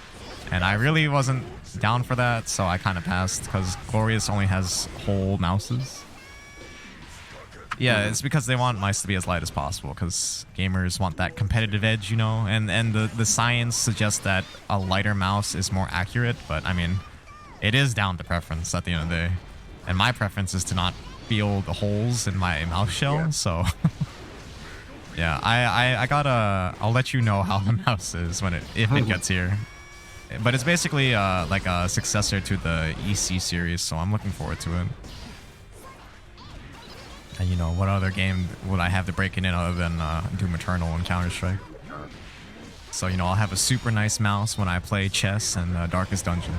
And I really wasn't down for that, so I kind of passed because Glorious only has whole mouses. Yeah, it's because they want mice to be as light as possible because gamers want that competitive edge, you know? And the science suggests that a lighter mouse is more accurate, but I mean, it is down to preference at the end of the day. And my preference is to not feel the holes in my mouse shell, so... Yeah, I gotta. I'll let you know how the mouse is when if it gets here. But it's basically like a successor to the EC series, so I'm looking forward to it. And you know, what other game would I have to break it in other than Doom Eternal and Counter-Strike? So, you know, I'll have a super nice mouse when I play chess and Darkest Dungeon.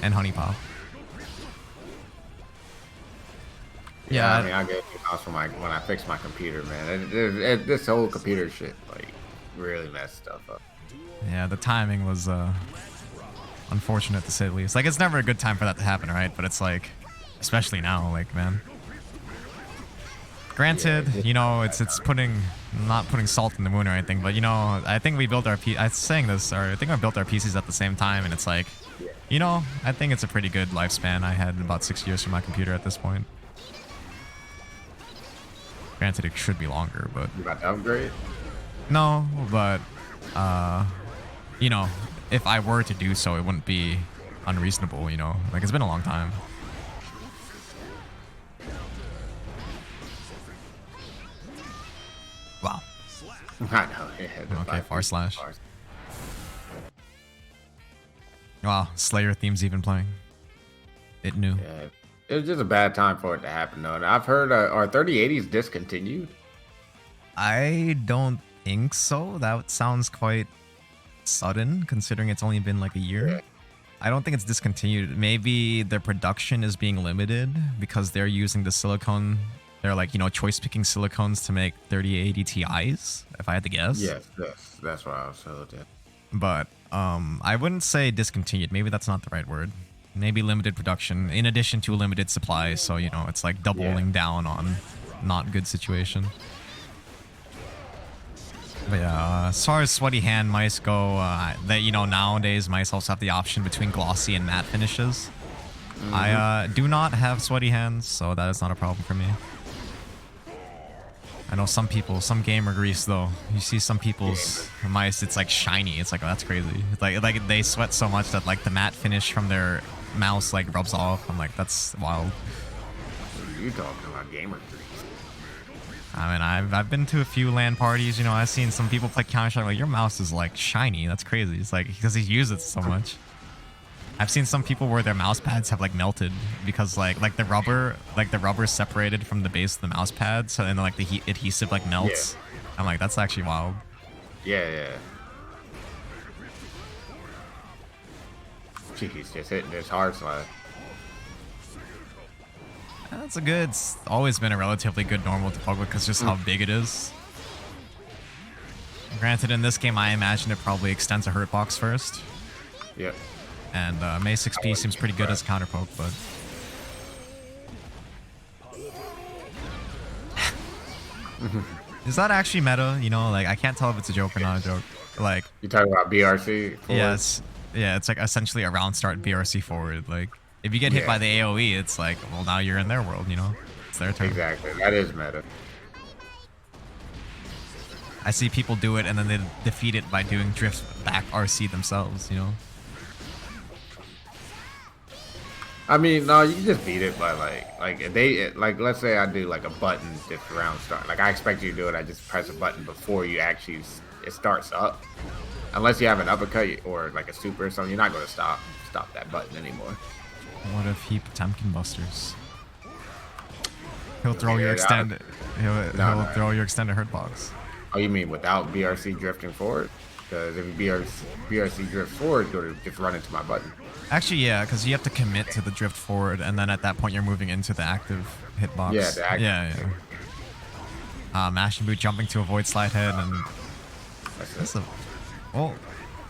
And Honey Pop. Yeah, I mean, I get a mouse when I fix my computer, man. This whole computer shit, like, really messed stuff up. Yeah, the timing was unfortunate to say the least. Like, it's never a good time for that to happen, right? But it's like, especially now, like, man. Granted, yeah, you know, it's not putting salt in the wound or anything, but you know, I think we built our I was saying this, or I think I built our PCs at the same time, and it's like, you know, I think it's a pretty good lifespan. I had about 6 years for my computer at this point. Granted, it should be longer, but you about to upgrade? No, but you know, if I were to do so, it wouldn't be unreasonable. You know, like it's been a long time. Wow. I know. Yeah, okay, far slash. Wow, Slayer theme's even playing. It knew. Yeah, it was just a bad time for it to happen, though. And I've heard are 3080s discontinued? I don't think so. That sounds quite sudden, considering it's only been like a year. Yeah. I don't think it's discontinued. Maybe their production is being limited because they're using the silicone. They're like, you know, choice picking silicones to make 3080 Ti's, if I had to guess. Yes, that's what I was told. Yeah. But I wouldn't say discontinued. Maybe that's not the right word. Maybe limited production in addition to limited supply. So, you know, it's like doubling down on not good situation. But yeah, as far as sweaty hand mice go, you know, nowadays mice also have the option between glossy and matte finishes. Mm-hmm. I do not have sweaty hands, so that is not a problem for me. I know some gamer grease though. You see some people's mice, it's like shiny. It's like, oh, that's crazy. It's like they sweat so much that like the matte finish from their mouse like rubs off. I'm like, that's wild. What are you talking about, gamer grease? I mean, I've been to a few LAN parties. You know, I've seen some people play Counter-Strike. Like, your mouse is like shiny. That's crazy. It's like because he uses it so much. I've seen some people where their mouse pads have like melted because like the rubber separated from the base of the mouse pad, so then like the adhesive like melts. Yeah. I'm like, that's actually wild. Yeah. Jeez, just hitting this hard slide. That's it's always been a relatively good normal to plug with because just how big it is. Granted, in this game, I imagine it probably extends a hurt box first. Yep. And May 6P seems pretty good as a counter poke, but is that actually meta? You know, like I can't tell if it's a joke or not a joke. Like you talking about BRC? Forward? Yes, yeah, it's like essentially a round start BRC forward. Like if you get hit by the AOE, it's like, well, now you're in their world. You know, it's their turn. Exactly, that is meta. I see people do it and then they defeat it by doing drift back RC themselves. You know. I mean, no, you can just beat it by like let's say I do like a button just round start. Like I expect you to do it, I just press a button before you actually it starts up. Unless you have an uppercut or like a super or something, you're not going to stop that button anymore. What if he Potemkin busters? He'll throw your extended. He'll throw your extended hurt box. Oh, you mean without BRC drifting forward? Because if BRC drift forward, you'll just run into my button. Actually, yeah, because you have to commit to the drift forward, and then at that point you're moving into the active hitbox. Yeah, the active. Yeah. Mash and boot jumping to avoid slide head, and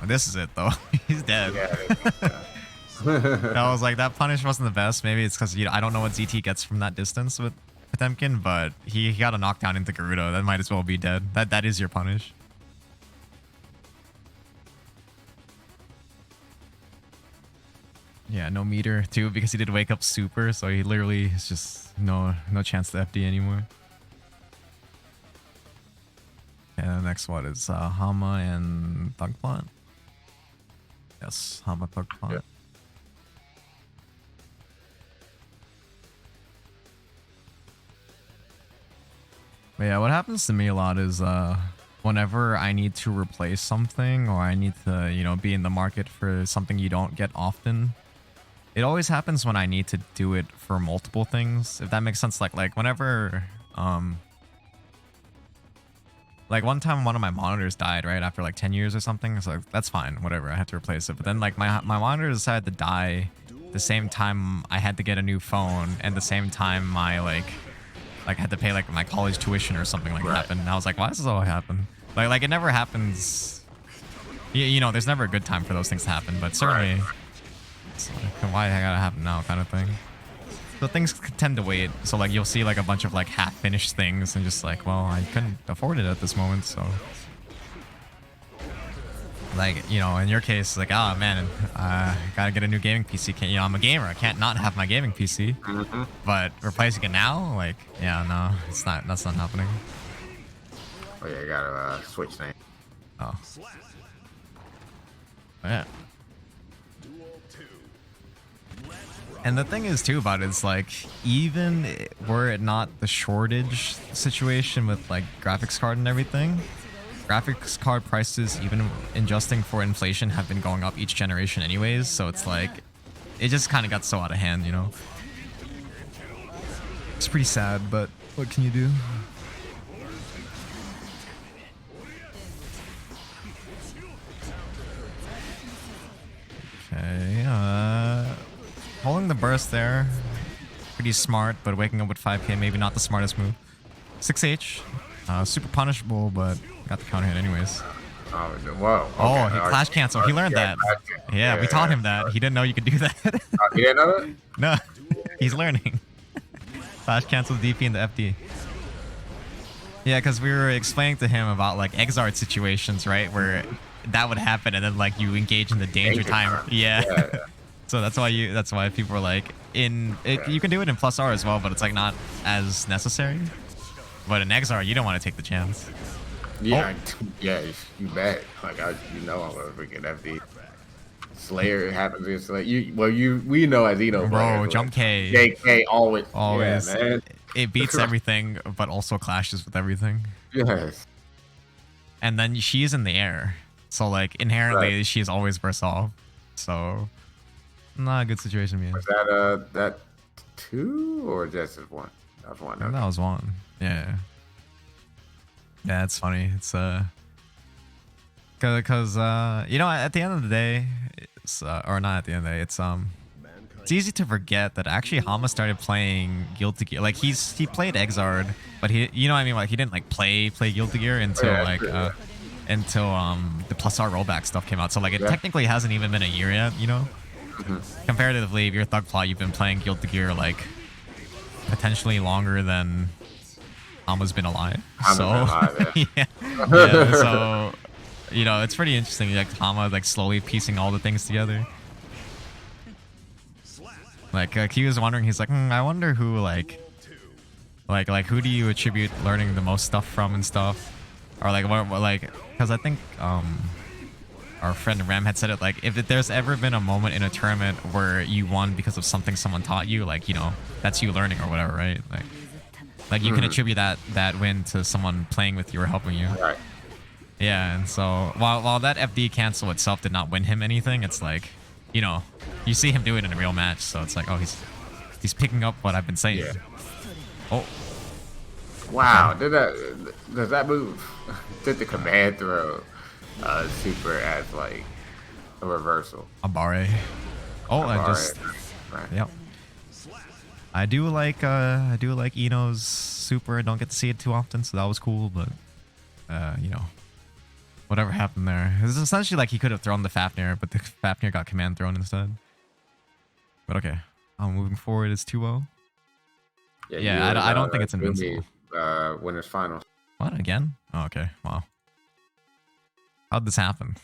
this is it though. He's dead. I was like, that punish wasn't the best. Maybe it's because I don't know what ZT gets from that distance with Potemkin, but he got a knockdown into Garuda. That might as well be dead. That is your punish. Yeah, no meter too because he did wake up super, so he literally is just no chance to FD anymore. And the next one is Hama and Thugplant. Yes, Hama Thugplant. Yeah. But yeah, what happens to me a lot is whenever I need to replace something or I need to, you know, be in the market for something you don't get often, it always happens when I need to do it for multiple things, if that makes sense. Like whenever like one time one of my monitors died right after like 10 years or something, so that's fine, whatever, I had to replace it. But then like my monitor decided to die the same time I had to get a new phone, and the same time my like had to pay like my college tuition or something like happened. And I was like, why does this all happen? Like it never happens. You know, there's never a good time for those things to happen, but certainly it's like, why I gotta happen now kind of thing. So things tend to wait. So like you'll see like a bunch of like half finished things and just like, well, I couldn't afford it at this moment, so like, you know, in your case, like, oh man, gotta get a new gaming PC. You know, I'm a gamer, I can't not have my gaming PC. But replacing it now, like, yeah, no, it's not. That's not happening. Oh yeah, you gotta switch things. Oh, yeah. And the thing is too about it is like, even were it not the shortage situation with like graphics card and everything, graphics card prices, even adjusting for inflation, have been going up each generation anyways. So it's like, it just kind of got so out of hand, you know? It's pretty sad, but what can you do? Okay, holding the burst there, pretty smart, but waking up with 5k, maybe not the smartest move. 6H, super punishable, but got the counter hit anyways. Whoa. Okay. Oh, he clash cancel. He learned that. Yeah, we taught him that. He didn't know you could do that. He didn't know that? No, he's learning. Clash cancel DP in the FD. Yeah, because we were explaining to him about like Exart situations, right, where that would happen, and then like you engage in the danger time. Yeah. So that's why people are like, you can do it in plus R as well, but it's like not as necessary. But in XR, you don't want to take the chance. Yeah, yeah, you bet. Like you know, I'm a freaking FD. Slayer happens against like we know as Eno. Bro, jump K. JK always. Always. Yeah, man. It beats everything, but also clashes with everything. Yes. And then she's in the air, so like inherently she is always burst off. So not a good situation to be in. Was that 2 or just 1? That was 1. Okay. That was 1. Yeah. Yeah, it's funny. It's because you know, at the end of the day, it's or not at the end of the day, it's easy to forget that actually Hama started playing Guilty Gear. Like he played Exard, but he, you know what I mean, like he didn't like play Guilty Gear until until the plus R rollback stuff came out. So like it technically hasn't even been a year yet, you know. Comparatively, if you're Thugplot, you've been playing Guilty Gear like potentially longer than Hama's been alive. Yeah. So you know, it's pretty interesting. Like Hama like slowly piecing all the things together. Like he was wondering, he's like, I wonder who like who do you attribute learning the most stuff from and stuff, or like what like, because I think our friend Ram had said it, like if there's ever been a moment in a tournament where you won because of something someone taught you, like, you know, that's you learning or whatever, right? Like you can attribute that win to someone playing with you or helping you. Right. Yeah, and so while that FD cancel itself did not win him anything, it's like, you know, you see him do it in a real match, so it's like, oh, he's picking up what I've been saying. Yeah. Oh. Wow, does that move? Did the command throw super as like a reversal? A barre. Oh, I just. Right. Yep. I do like Eno's super. I don't get to see it too often, so that was cool. But you know, whatever happened there, it's essentially like he could have thrown the Fafnir, but the Fafnir got command thrown instead. But okay, moving forward is 2-0. Yeah, I don't think it's invincible. Winners finals. What, again? Oh, okay. Wow. How'd this happen?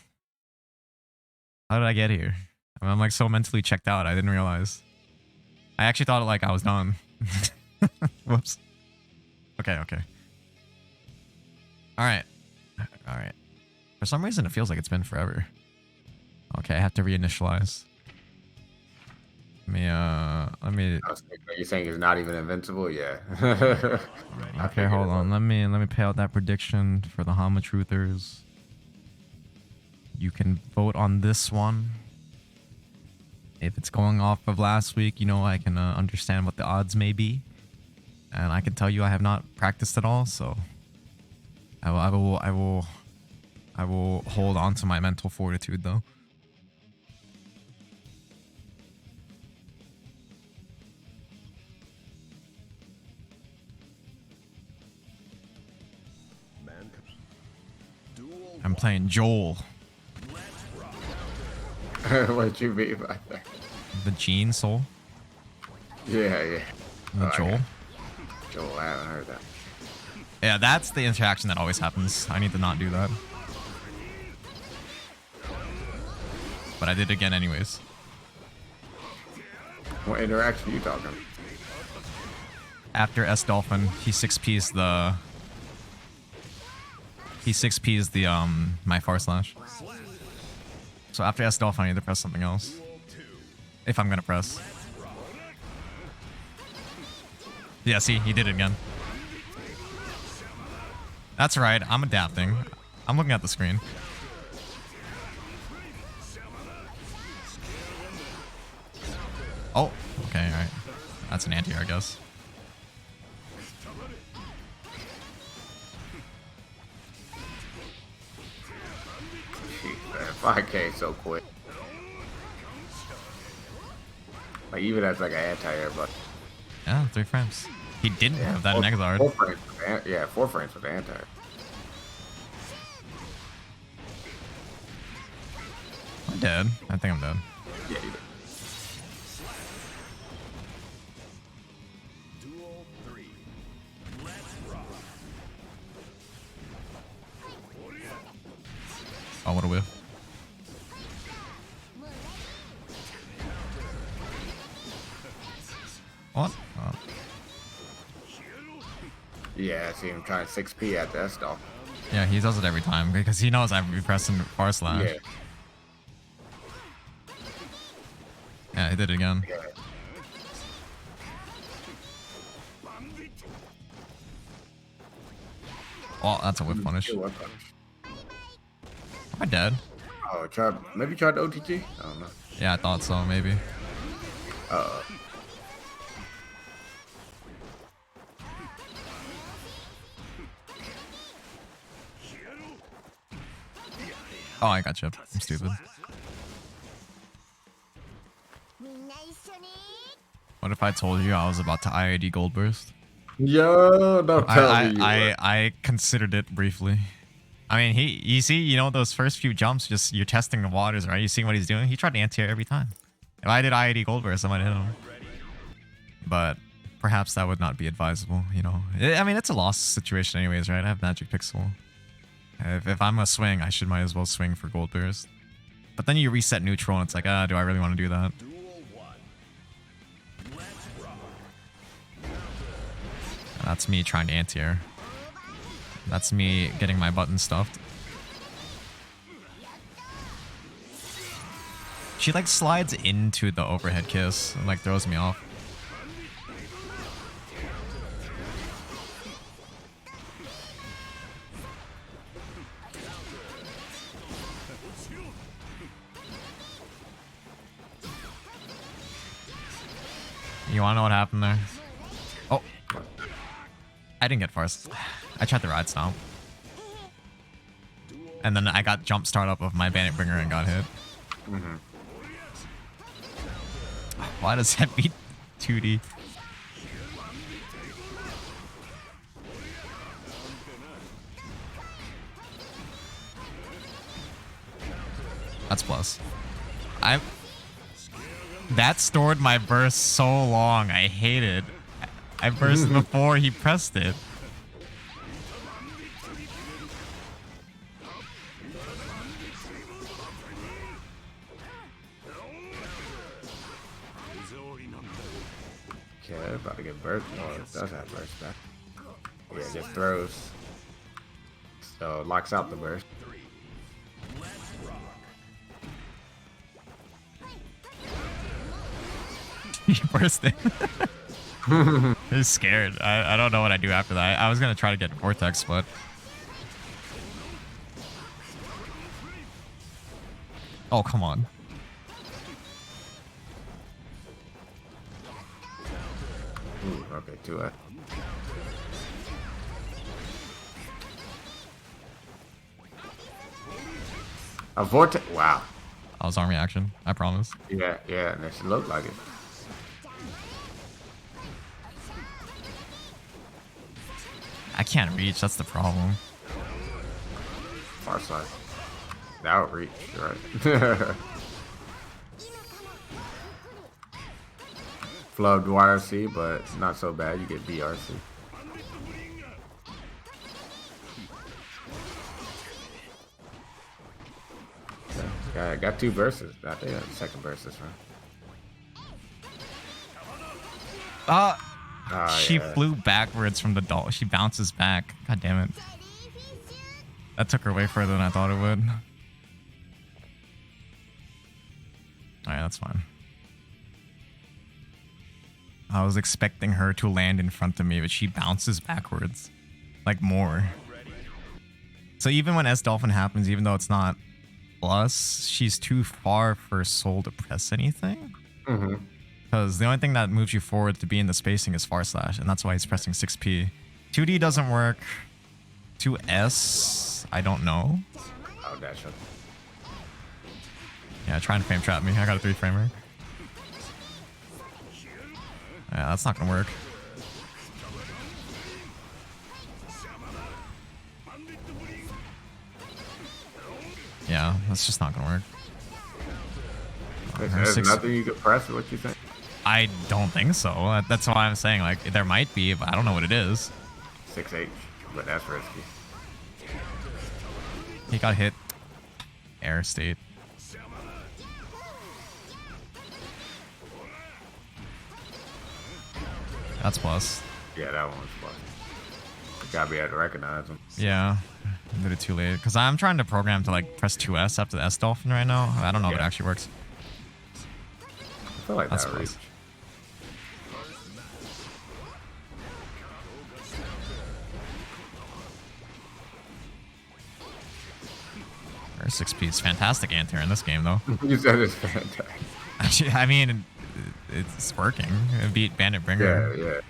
How did I get here? I mean, I'm like so mentally checked out. I didn't realize. I actually thought like I was done. Whoops. Okay. All right. For some reason, it feels like it's been forever. Okay, I have to reinitialize. Let me. I was thinking, are you saying he's not even invincible? Yeah. I Okay, figured hold it on. was. Let me pay out that prediction for the Hama Truthers. You can vote on this one. If it's going off of last week, you know, I can understand what the odds may be, and I can tell you I have not practiced at all, so I will hold on to my mental fortitude though. I'm playing Joel, What you mean by that? the Gene Soul, Yeah, yeah. the Oh, Joel. Joel, I haven't heard that. Yeah, that's the interaction that always happens. I need to not do that. But I did it again anyways. What interaction are you talking? After S Dolphin, he 6Ps the... He 6Ps the, my Far Slash. So after S Dolphin, I need to press something else. If I'm gonna press. Yeah, see, he did it again. That's right, I'm adapting. I'm looking at the screen. Oh, okay, alright. That's an anti-air, I guess. Jeez, man, 5K so quick. Like even as like an anti-air, but Yeah, 3 frames. He didn't have that in 4 Exard. frames. Yeah, 4 frames with anti-air. I'm dead. I think I'm dead. Yeah, you did. Oh, what a whiff. What? Oh. Yeah, I see him trying 6P at the S-Doll. Yeah, he does it every time because he knows I'm pressing Far Slash. Yeah. Yeah, he did it again. Yeah. Oh, that's a whiff punish. Am Am I dead? Oh, maybe tried the OTG? I don't know. Yeah, I thought so, maybe. Oh, I got chipped. I'm stupid. What if I told you I was about to IID Gold Burst? Yo, don't tell me you were. I considered it briefly. I mean, you see, you know, those first few jumps, just you're testing the waters, right? You seeing what he's doing? He tried to anti-air every time. If I did IID Gold Burst, I might hit him. But perhaps that would not be advisable, you know. I mean, it's a lost situation anyways, right? I have Magic Pixel. If I'm gonna swing, I might as well swing for Gold Burst. But then you reset neutral and it's like, do I really want to do that? That's me trying to anti-air. That's me getting my button stuffed. She like slides into the overhead kiss and like throws me off. You wanna know what happened there? Oh. I didn't get first. I tried the ride stomp. And then I got jump start up of my Bandit Bringer and got hit. Mm-hmm. Why does that beat 2D? That's plus. That stored my burst so long. I hate it. I bursted before he pressed it. Okay, about to get burst. Oh, it does have burst back. Yeah, it just throws. So it locks out the burst. He burst it. He's scared. I don't know what I do after that. I was gonna try to get Vortex, but oh come on. Ooh, okay, 2F. A vortex. Wow. That was arm reaction. I promise. Yeah, yeah, and it should look like it. I can't reach. That's the problem. Far side. Now it reach, right? Flubbed YRC, but not so bad. You get BRC. Yeah, got 2 verses. I think that's the second versus, right? She Yeah. flew backwards from the doll. She bounces back. God damn it. That took her way further than I thought it would. Alright, that's fine. I was expecting her to land in front of me, but she bounces backwards. Like more. So even when S Dolphin happens, even though it's not plus, she's too far for Soul to press anything. Because the only thing that moves you forward to be in the spacing is far slash, and that's why he's pressing 6P. 2D doesn't work. 2S, I don't know. Oh, dash up. Yeah, try and frame trap me. I got a 3-framer. Yeah, that's not gonna work. Yeah, that's just not gonna work. There's nothing you could press, what you think? I don't think so. That's why I'm saying, like, there might be, but I don't know what it is. 6H, but that's risky. He got hit. Air state. That's plus. Yeah, that one's plus. You gotta be able to recognize them. Yeah. I did it too late. Because I'm trying to program to, like, press 2S after the S Dolphin right now. I don't know if it actually works. I feel like That's that'll reach. plus. Or 6P is fantastic anti-air in this game, though. You said it's fantastic. Actually, I mean, it's working. It beat Bandit Bringer. Yeah, yeah.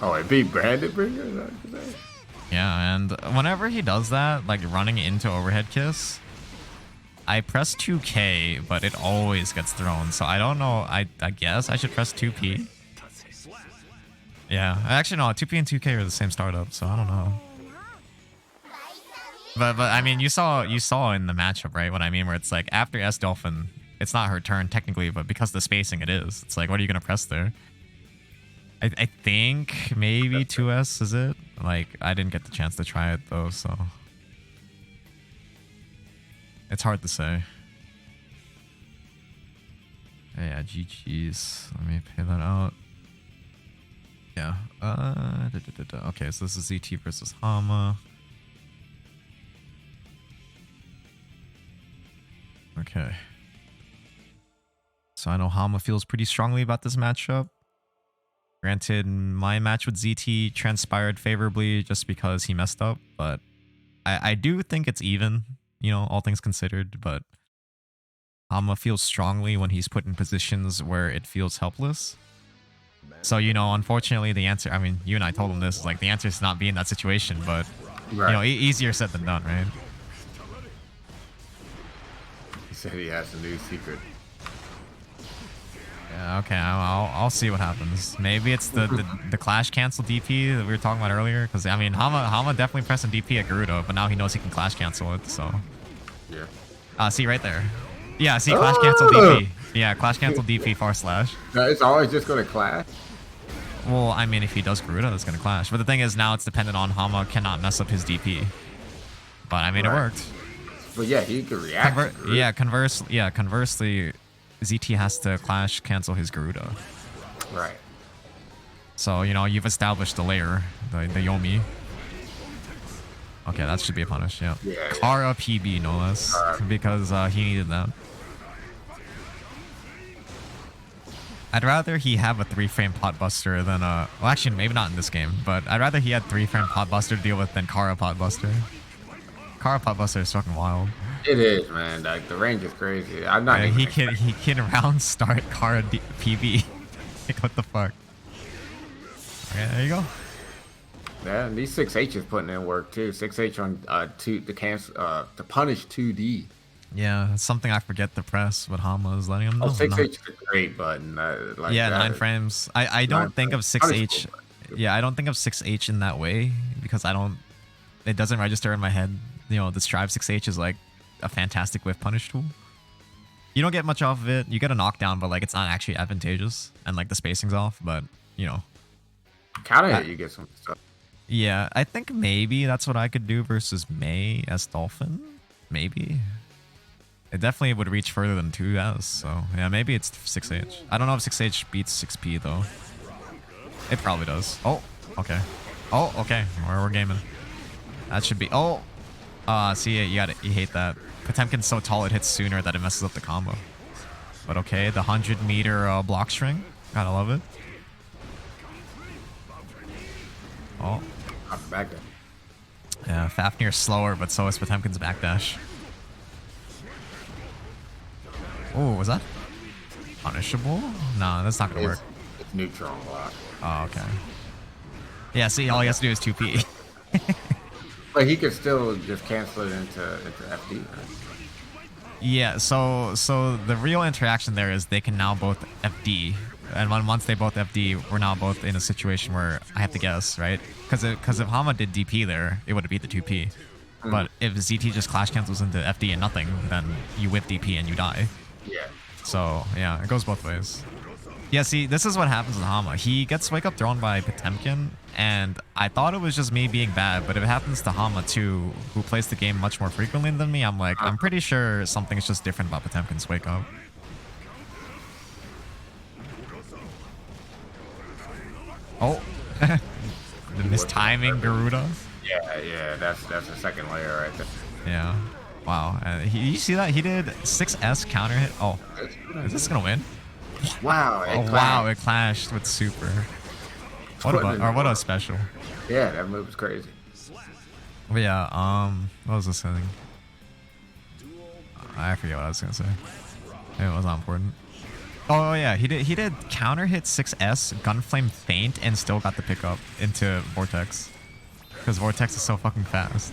Oh, it beat Bandit Bringer? Is that what you're saying? Yeah, and whenever he does that, like running into overhead kiss, I press 2K, but it always gets thrown. So I don't know. I guess I should press 2P. Yeah, actually no, 2P and 2K are the same startup, so I don't know. But I mean, you saw in the matchup, right? What I mean, where it's like after S Dolphin, it's not her turn technically, but because of the spacing, it is. It's like, what are you gonna press there? I think maybe 2S is it. Like, I didn't get the chance to try it though, so it's hard to say. Yeah, GG's. Let me pay that out. Yeah. Okay, so this is ZT versus Hama. Okay. So I know Hama feels pretty strongly about this matchup. Granted, my match with ZT transpired favorably just because he messed up, but I do think it's even, you know, all things considered, but Hama feels strongly when he's put in positions where it feels helpless. So, you know, unfortunately, the answer, I mean, you and I told him this, like, the answer is not be in that situation, but, Right. you know, easier said than done, right? He said he has a new secret. Yeah, okay, I'll see what happens. Maybe it's the clash cancel DP that we were talking about earlier, because, I mean, Hama definitely pressing DP at Garuda, but now he knows he can clash cancel it, so. Yeah. See, right there. Yeah, see, clash cancel DP. Yeah, clash cancel DP far slash. No, it's always just going to clash? Well, I mean, if he does Garuda, that's going to clash. But the thing is, now it's dependent on Hama cannot mess up his DP. But, I mean, it worked. But yeah, he could react. Conversely, ZT has to clash cancel his Garuda. Right. So, you know, you've established the layer, the Yomi. Okay, that should be a punish. Yeah. Yeah. Kara PB no less, because he needed that. I'd rather he have a 3-frame pot buster than well, actually maybe not in this game, but I'd rather he had 3-frame pot buster to deal with than Kara pot buster. Kara pot buster is fucking wild. It is, man. Like the range is crazy. I'm not. Yeah, even he can round start Kara PB. Like what the fuck? Okay, there you go. Yeah, and these 6H is putting in work too. 6H on to punish 2D. Yeah, it's something I forget to press, but Hama is letting him know. 6H is a great button. Like yeah, that. 9 frames. I don't think of 6H. Yeah, I don't think of 6H in that way because it doesn't register in my head. You know, the Strive 6H is like a fantastic whiff punish tool. You don't get much off of it. You get a knockdown, but like it's not actually advantageous and like the spacing's off, but you know. Counter hit, you get some stuff. Yeah, I think maybe that's what I could do versus Mei as Dolphin. Maybe. It definitely would reach further than 2S, so yeah, maybe it's 6H. I don't know if 6H beats 6P though. It probably does. Oh, okay. Oh, okay. We're gaming. That should be. Oh, see, you hate that. Potemkin's so tall it hits sooner that it messes up the combo. But okay, the 100-meter block string. Gotta love it. Oh. Back there. Yeah, Fafnir's slower, but so is Potemkin's backdash. Oh, was that punishable? No, that's not gonna work. It's neutral block. Oh, okay. Yeah, see, all he has to do is 2P. But he could still just cancel it into FD. Right? Yeah, so the real interaction there is they can now both FD, and once they both FD, we're now both in a situation where I have to guess, right? Because if Hama did DP there, it would have beat the 2P. But if ZT just clash cancels into FD and nothing, then you whip DP and you die. Yeah. So yeah, it goes both ways. Yeah, see, this is what happens with Hama. He gets wake up thrown by Potemkin, and I thought it was just me being bad, but if it happens to Hama too, who plays the game much more frequently than me, I'm like, I'm pretty sure something's just different about Potemkin's wake up. Oh, the mistiming Garuda. Yeah, that's the second layer right there. Yeah, wow. You see that? He did 6S counter hit. Oh, is this gonna win? Wow! Wow! It clashed with super. What a special. Yeah, that move was crazy. But yeah, what was this thing? I forget what I was gonna say. It was not important. Oh yeah, he did counter hit 6S, gunflame feint, and still got the pickup into Vortex. Because Vortex is so fucking fast.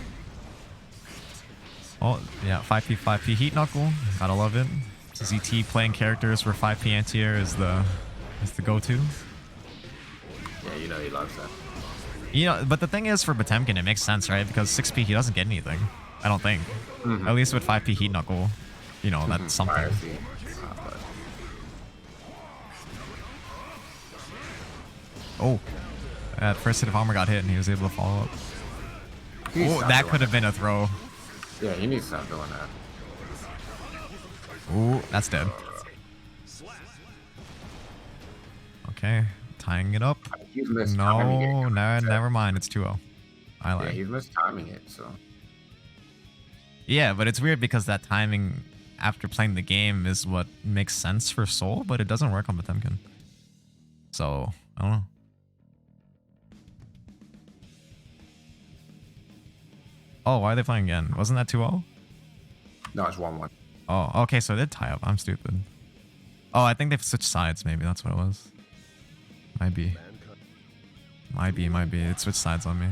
Oh yeah, 5P heat knuckle. Gotta love it. ZT playing characters where 5P anti-air is the go-to. Yeah, you know he loves that. You know, but the thing is for Potemkin, it makes sense, right? Because 6P he doesn't get anything. I don't think. At least with 5P heat knuckle, you know, that's something. Oh, that first hit of armor got hit and he was able to follow up. Oh, that could have been a throw. Yeah, he needs to stop doing that. Ooh, that's dead. Okay, tying it up. No, never mind. It's 2-0. I lied. Yeah, he's mistiming it, so. Yeah, but it's weird because that timing after playing the game is what makes sense for Soul, but it doesn't work on Potemkin. So, I don't know. Oh, why are they playing again? Wasn't that 2-0? No, it's 1-1. Oh, okay, so it did tie up. I'm stupid. Oh, I think they've switched sides, maybe. That's what it was. Might be. It switched sides on me.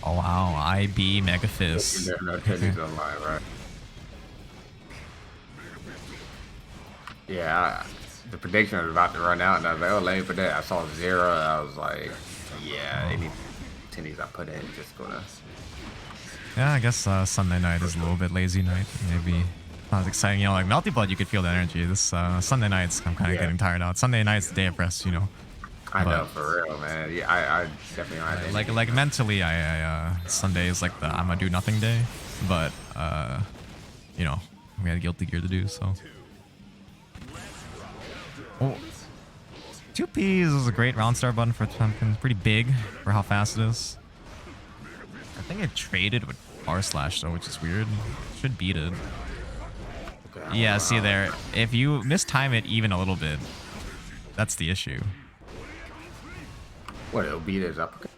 Oh, wow. IB Mega Fist. No Teddy's online, right? Yeah, the prediction was about to run out, and I was like, oh, let me put that. I saw 0, and I was like, yeah, any tennies I put in just gonna. Yeah, I guess Sunday night is a little bit lazy night. Maybe not as exciting. You know, like Melty Blood, you could feel the energy. This Sunday nights, I'm kind of getting tired out. Sunday night's the day of rest, you know. I know, for real, man. Yeah, I definitely don't have like mentally, I Sunday is like the I'm gonna do nothing day, but you know, we had Guilty Gear to do, so. Oh, 2Ps is a great round start button for Temkin. Pretty big for how fast it is. I think it traded with R slash though, which is weird. Should beat it. Okay, Yeah, see there. If you mistime it even a little bit, that's the issue. What, it'll beat his uppercut?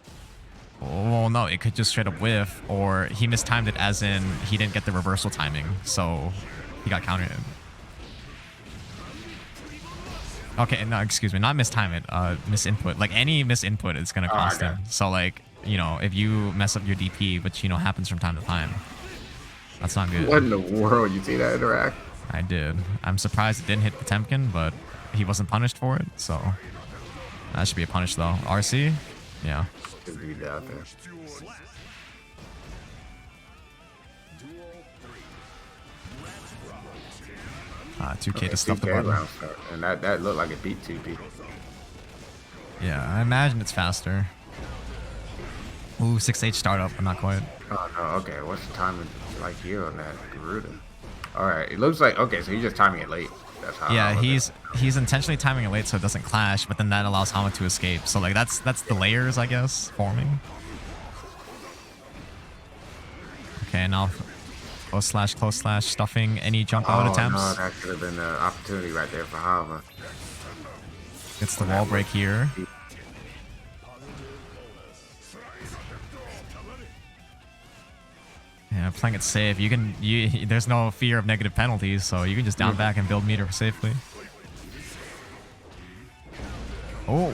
Well, no, it could just straight up whiff, or he mistimed it as in he didn't get the reversal timing, so he got countered. Okay, no, excuse me, not mistime it, misinput. Like any misinput is gonna cost him. So like, you know, if you mess up your DP, which you know happens from time to time, that's not good. What in the world? You see that interact? I did. I'm surprised it didn't hit Potemkin, but he wasn't punished for it, so that should be a punish though. RC? Yeah. Just be out there. 2K to stuff the 2K button. round start. And that looked like it beat 2 people. Yeah, I imagine it's faster. Ooh, 6H startup, but not quite. Oh no, okay. What's the timing like here on that Garuda? Alright, it looks like okay, so he's just timing it late. That's how Yeah, he's intentionally timing it late so it doesn't clash, but then that allows Hama to escape. So like that's the layers, I guess, forming. Okay, now close slash stuffing any jump out attempts. No, that could have been an opportunity right there for Hama. Gets the wall break here. Yeah, playing it safe. There's no fear of negative penalties, so you can just down back and build meter safely. Oh,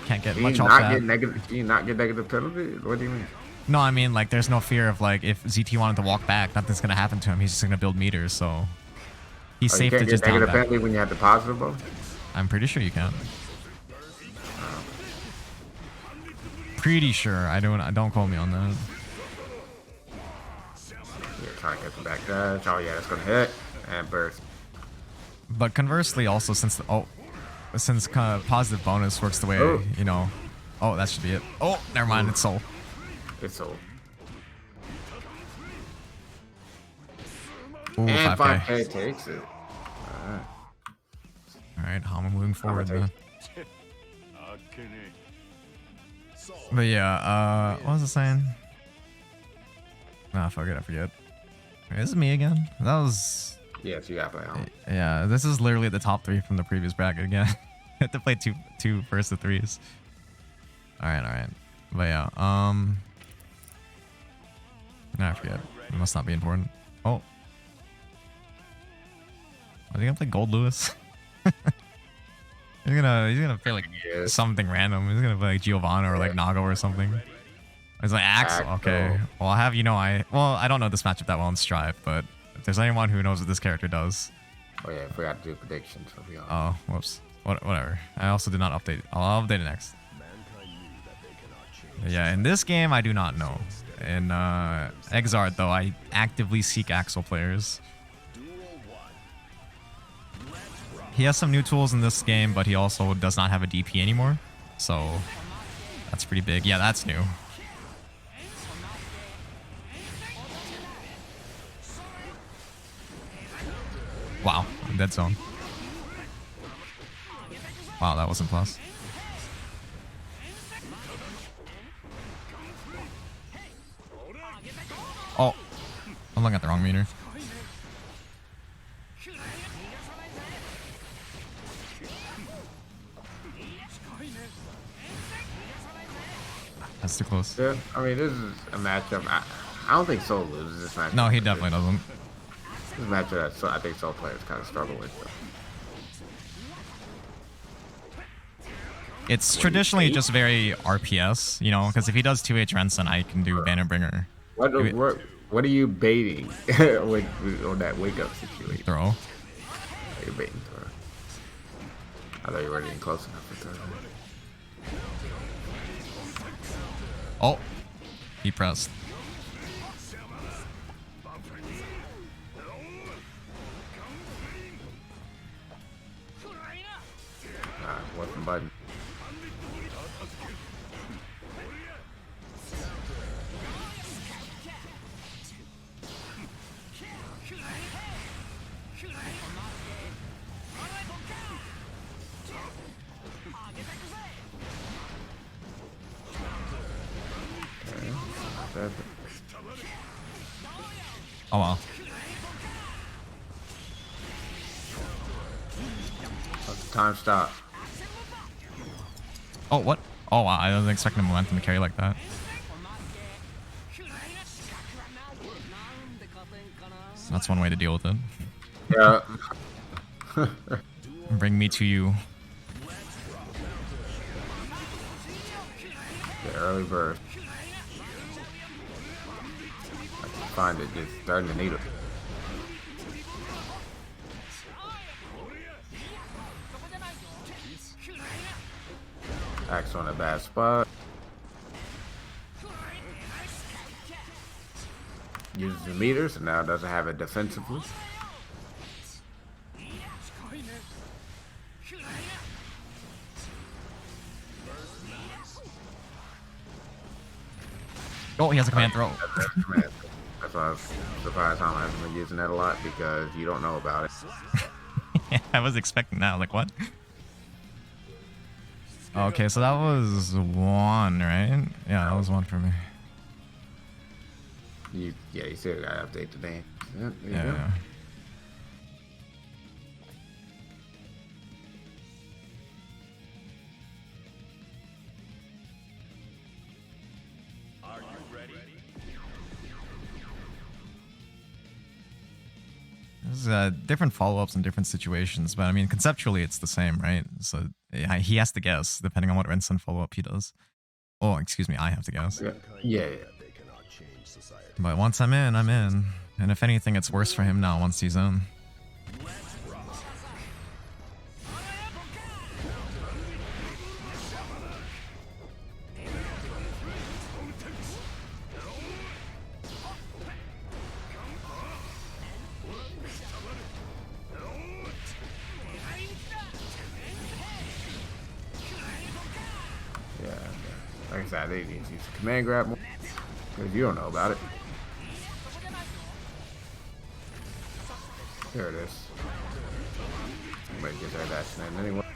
can't get much off that. Do you not get negative penalties? What do you mean? No, I mean like there's no fear of like if ZT wanted to walk back, nothing's gonna happen to him. He's just gonna build meters, so he's safe to just down back. You can't get negative penalty when you have the positive ball? I'm pretty sure you can. Pretty sure. Don't quote me on that. Yeah, trying to get the back dash. Oh yeah, that's gonna hit and burst. But conversely, also since positive bonus works the way you know. Oh, that should be it. Oh, never mind. It's soul. It's soul. Ooh, And 5K. 5K takes it. All right, Hama moving forward. Then. But yeah, what was I saying? Nah, fuck it, I forget. This is me again. That was. Yes, you got to play Hama. Yeah, this is literally the top 3 from the previous bracket again. I had to play two first of 3s. All right. But yeah, nah, I forget. It must not be important. Oh, are they gonna play Gold Lewis? He's gonna play like something random. He's gonna play like Giovanna or like Nago or something. It's like Axel. Okay. Well, I'll have you know I don't know this matchup that well in Strive, but if there's anyone who knows what this character does. Oh yeah, I forgot to do predictions. Oh, whoops. Whatever. I also did not update. I'll update it next. Yeah, in this game I do not know. In Exart though, I actively seek Axel players. He has some new tools in this game, but he also does not have a DP anymore. So that's pretty big. Yeah, that's new. Wow, dead zone. Wow, that wasn't plus. Oh, I'm looking at the wrong meter. That's too close. Yeah, I mean, this is a matchup. I don't think Soul loses this matchup. No, he definitely doesn't. This is a matchup that I think Soul players kind of struggle with. Though. It's traditionally just very RPS, you know, because if he does 2H Renson, I can do Bannerbringer. What are you baiting on that wake up situation? Throw. You're baiting throw. I thought you weren't even close enough for throw. Oh, he pressed. What's the button? Oh well. Time stop. Oh, what? Oh wow, I wasn't expecting the momentum to carry like that. That's one way to deal with it. Yeah. Bring me to you. The early burst. I can find it just starting to need it. Axe on a bad spot. Uses the meters and now doesn't have it defensively. Oh, he has a command throw. That's why I was surprised how I haven't been using that a lot because you don't know about it. Yeah, I was expecting that. Like, what? Okay, so that was one, right? Yeah, that was one for me. You still gotta update the name. Yeah, there you go. Yeah. There's different follow-ups in different situations, but I mean, conceptually, it's the same, right? So yeah, he has to guess, depending on what instant follow-up he does. Oh, excuse me, I have to guess. Yeah. But once I'm in, I'm in. And if anything, it's worse for him now once he's in. Like I said, they need to use the command grab more because you don't know about it. Here it is. Might get that action in anyway.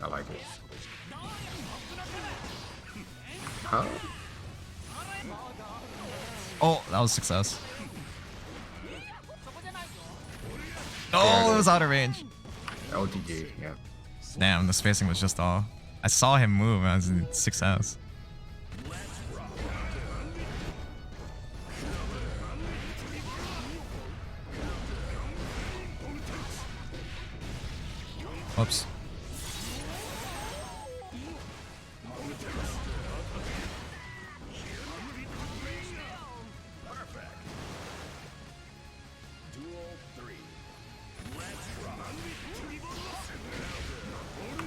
I like it. Huh? Oh, that was success. Oh, it was out of range. OTG, yeah. Damn, the spacing was just off. I saw him move and I was in success. Oops.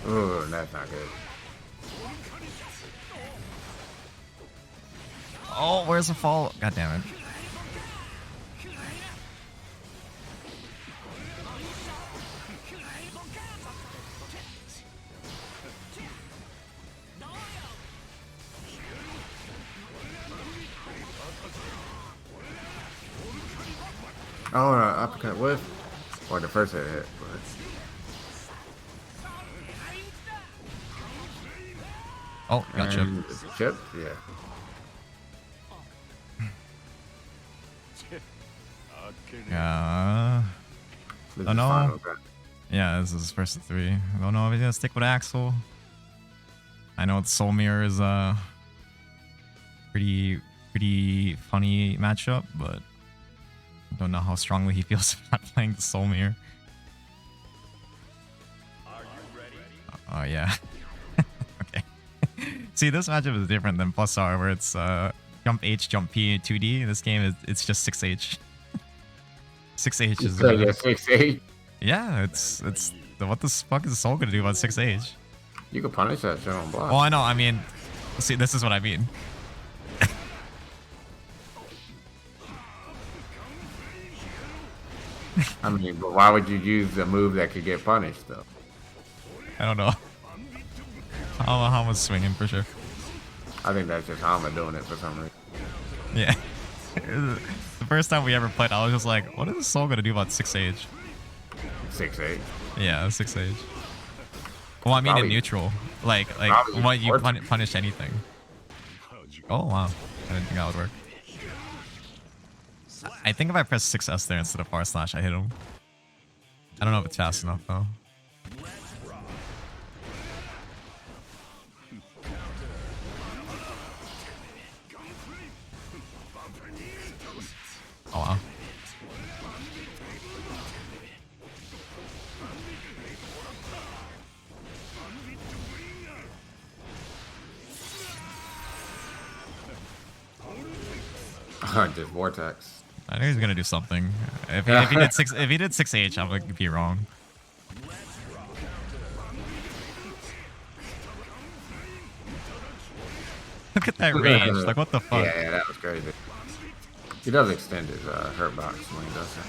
Oh, that's not good. Oh, where's the fall? God damn it. Oh, uppercut whiff. Or the first hit. But... Oh, got chipped. Chip? Yeah. Yeah. Oh no. Yeah, this is first of 3. I don't know if he's gonna stick with Axel. I know Soul Mirror is a pretty funny matchup, but I don't know how strongly he feels about playing the Soul Mirror. Oh yeah. Okay. See, this matchup is different than Plus R, where it's jump H, jump P, 2D. This game it's just 6H. 6H is. 6H. Yeah, it's what the fuck is Soul gonna do about 6H? You can punish that shit on block. Well, I know. I mean, see, this is what I mean. I mean, but why would you use a move that could get punished though? I don't know. I don't know how much swinging for sure. I think that's just Hama doing it for some reason. Yeah. The first time we ever played, I was just like, what is Soul gonna do about 6H? 6H. Yeah, 6H. Well, I mean in Probably, neutral. Like probably what you forward. punish anything. Oh wow, I didn't think that would work. I think if I press 6S there instead of R slash, I hit him. I don't know if it's fast enough though. Oh wow. Just vortex. I knew he was gonna do something. If he did 6H, I would be wrong. Look at that range. Like what the fuck? Yeah, that was crazy. He does extend his hurt box when he does it.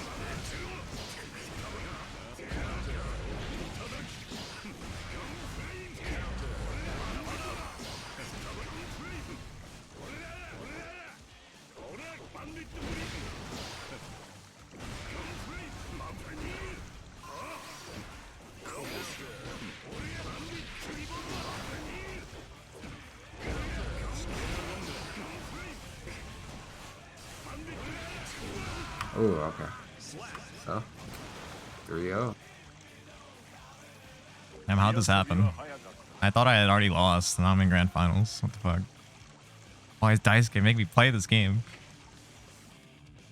Oh, okay. So, 3-0. Damn, how'd this happen? I thought I had already lost, and now I'm in grand finals. What the fuck? Why is Dice Game make me play this game?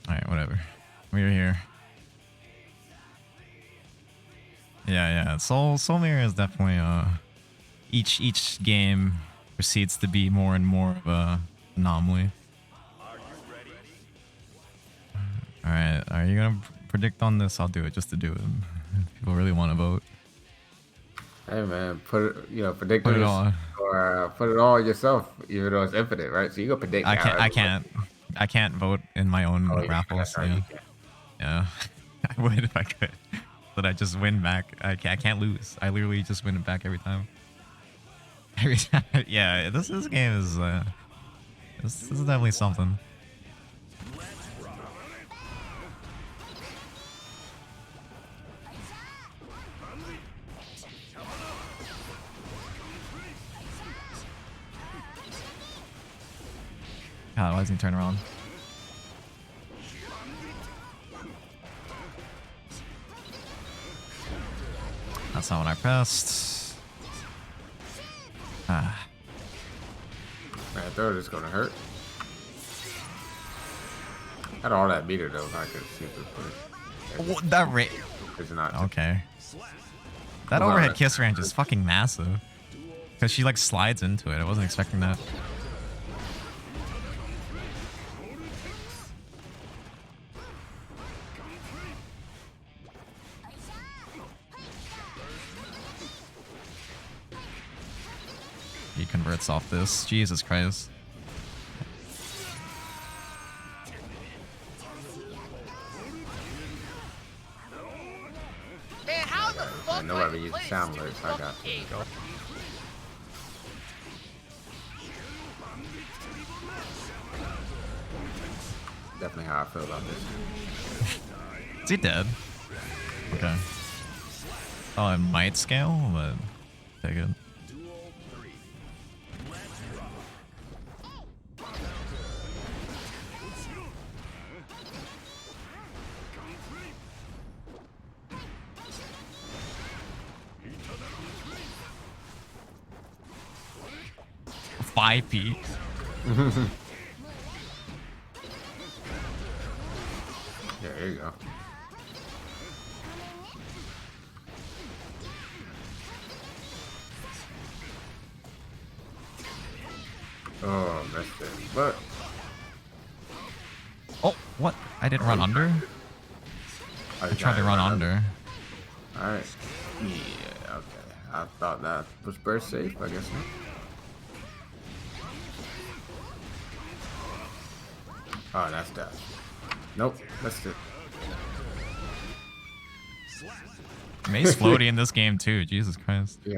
Alright, whatever. We're here. Yeah. Soul Mirror is definitely each game proceeds to be more and more of a anomaly. Alright, are you gonna predict on this? I'll do it just to do it. People really want to vote. Hey man, predict Put it this all. or put it all yourself, even though it's infinite, right? So you go predict. I can't vote in my own raffles. Right, Yeah. you can. Yeah. I would if I could. But I just win back. I can't lose. I literally just win it back every time. Every time. Yeah, this game is this is definitely something. God, why doesn't he turn around? That's not what I pressed. Ah. Man, third is gonna hurt. Had all that meter though, I could see it. What, that rate? It's not. Okay. That overhead kiss range is fucking massive. Because she like slides into it. I wasn't expecting that. He converts off this. Jesus Christ. Man, how the fuck No ever use sound alerts. I got you. Definitely how I feel about this. Is he dead? Okay. Oh, it might scale, but take it. Five feet. Yeah, there you go. Oh, missed it. But Oh, what? I didn't run under? I tried to run under. Alright. Yeah, okay. I thought that was burst safe, I guess not. Oh, that's that. Nope, missed it. Mace floaty in this game too. Jesus Christ. Yeah.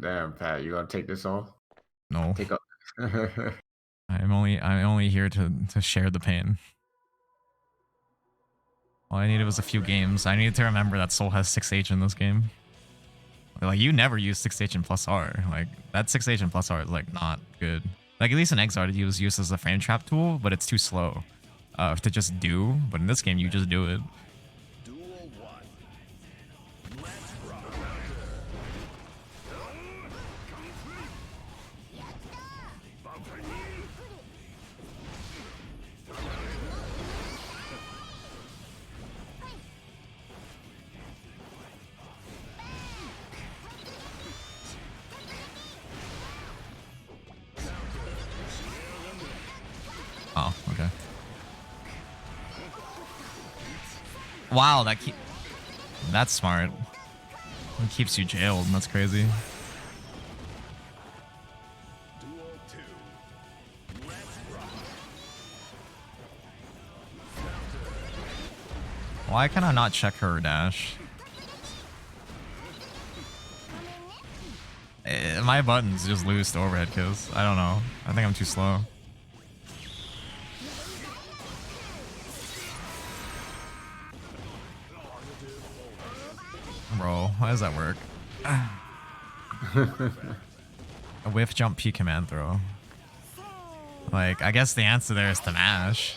Damn, Pat, you gonna take this off? No. Take up. I'm only here to share the pain. All I needed was a few games. I needed to remember that Soul has 6H in this game. Like, you never use 6H and plus R. Like, that 6H and plus R is, like, not good. Like, at least in Exart, it was used as a frame trap tool, but it's too slow to just do. But in this game, you just do it. Oh, okay. Wow, that's smart. It keeps you jailed. That's crazy. Why can I not check her dash? My buttons just lose to overhead kills. I don't know. I think I'm too slow. Bro, how does that work? A whiff jump P command throw. Like, I guess the answer there is to mash.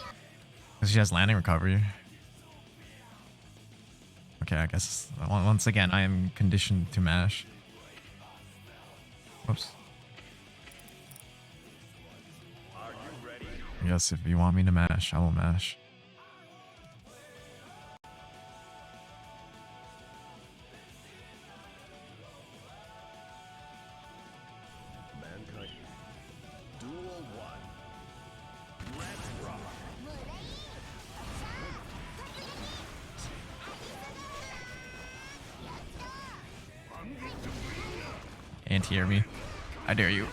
Because she has landing recovery. Okay, I guess once again I am conditioned to mash. Whoops. Yes, if you want me to mash, I will mash. Anti-air me. I dare you.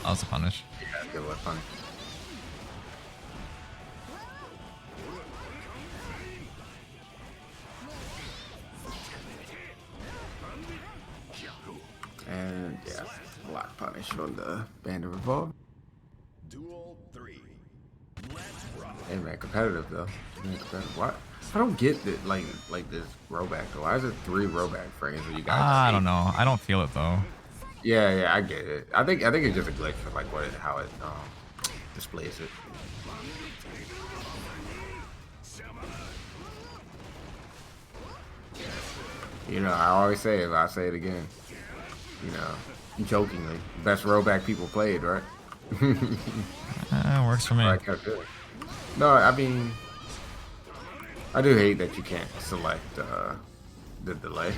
That was a punish. Yeah, good was fun. And yeah, block punish from the Band of Revolt. Duel 3. Hey man, competitive though. Competitive. What? I don't get that like this rollback though. Why is it 3 rollback frames when you guys? I don't know. I don't feel it though. Yeah, I get it. I think it's just a glitch for like how it displays it. You know, I always say it, but I say it again. You know, jokingly, best rollback people played, right? Works for me. No, I mean, I do hate that you can't select the delay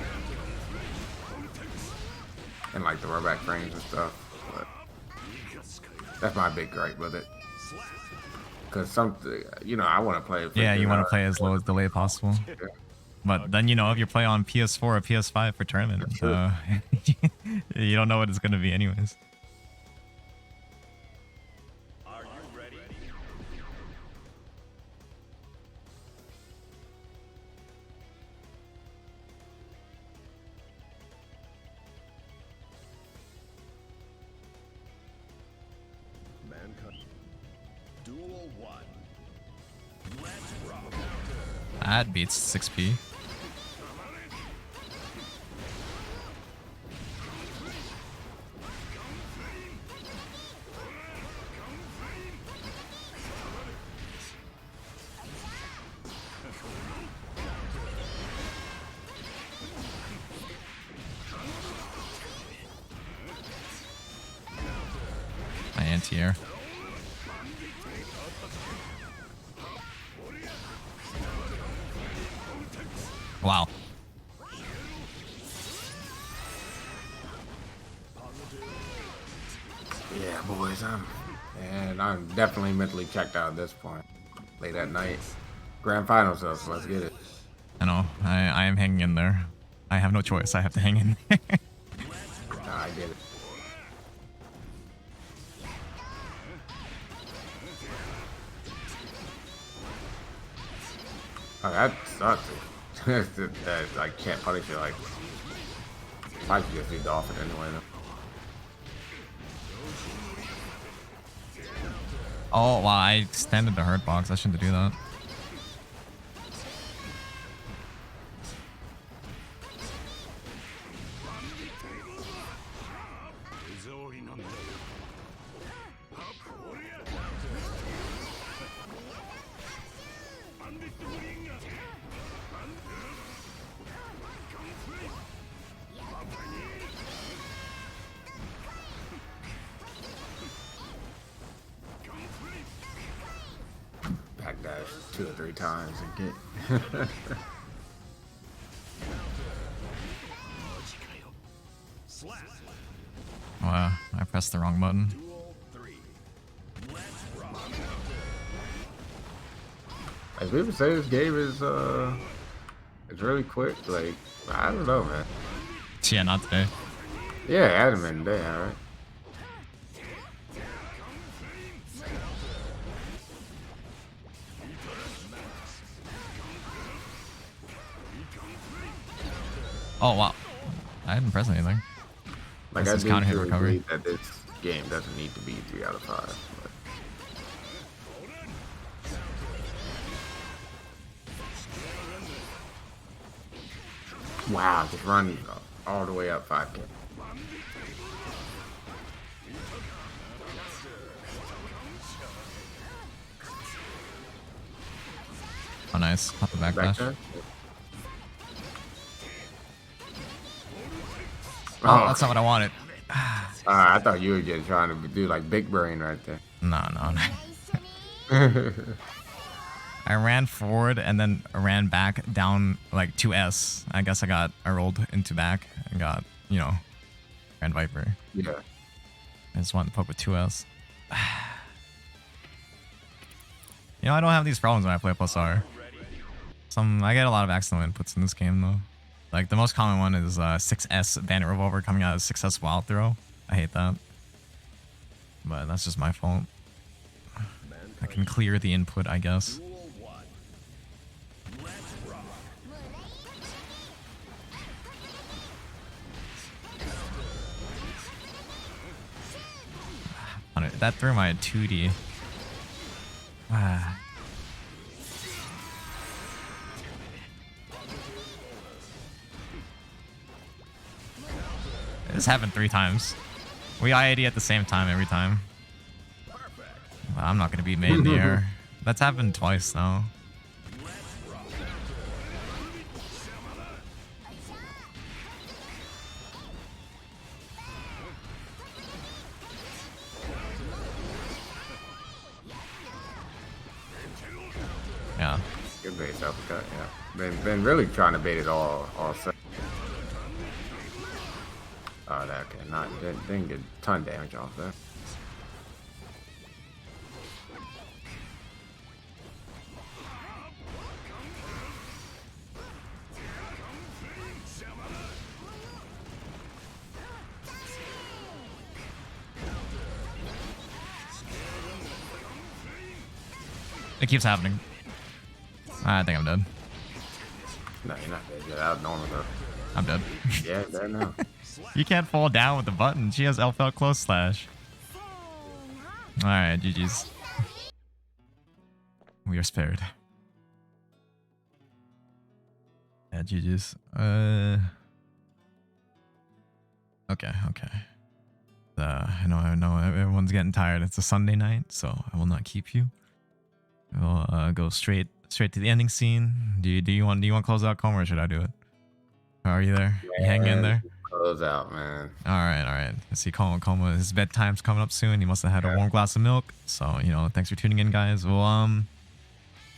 and like the rollback frames and stuff, but that's my big gripe with it. Cause something, you know, I want to play. Yeah, you want to play as low as delay possible. Yeah. But then, you know, if you play on PS4 or PS5 for tournament, you don't know what it's going to be anyways. Are you ready? Mankind. Duel That beats 6p. My anti-air. Wow. Yeah, boys, I'm definitely mentally checked out at this point. Late at night. Grand finals though, so let's get it. I know. I am hanging in there. I have no choice. I have to hang in there. Nah, I get it. Oh, that sucks. That I can't punish it. Like, I should just do Dolphin anyway. Though. Oh, wow. I extended the hurt box. I shouldn't do that. Backdash 2 or 3 times and get. Wow. I pressed the wrong button. As people say, this game is it's really quick. Like, I don't know, man. Yeah, not today. Yeah, Adam and day, alright. Oh, wow. I didn't press anything. Like, This I is do counter hit truly recovery. believe that this game doesn't need to be 3 out of 5. But... Wow, just run all the way up 5K. Oh, nice. Not the backdash. Oh, that's not what I wanted. I thought you were just trying to do like big brain right there. No, no, no. I ran forward and then ran back down like 2S. I guess I rolled into back and got, you know, Grand Viper. Yeah. I just wanted to poke with 2S. You know, I don't have these problems when I play plus R. I get a lot of accidental inputs in this game though. Like the most common one is 6S Bandit Revolver coming out of 6S Wild Throw. I hate that. But that's just my fault. I can clear the input, I guess. That threw my 2D. This happened 3 times. We IAD at the same time every time. Well, I'm not going to be made in the air. That's happened twice now. Yeah. Good base uppercut, yeah. Been really trying to bait it all set. Oh, that okay. Didn't get a ton of damage off that. It keeps happening. I think I'm dead. No, you're not dead. You're out normal though. I'm dead. Yeah, dead now. You can't fall down with the button. She has LFL close slash. Alright, GG's. We are spared. Yeah, GG's. Okay, okay. I know everyone's getting tired. It's a Sunday night, so I will not keep you. We'll go straight to the ending scene. Do you want to close out, Coma, or should I do it? Are you there? You hanging in And there? close out, man. All right. I see Coma. His bedtime's coming up soon. He must have had a warm glass of milk. So thanks for tuning in, guys. Well,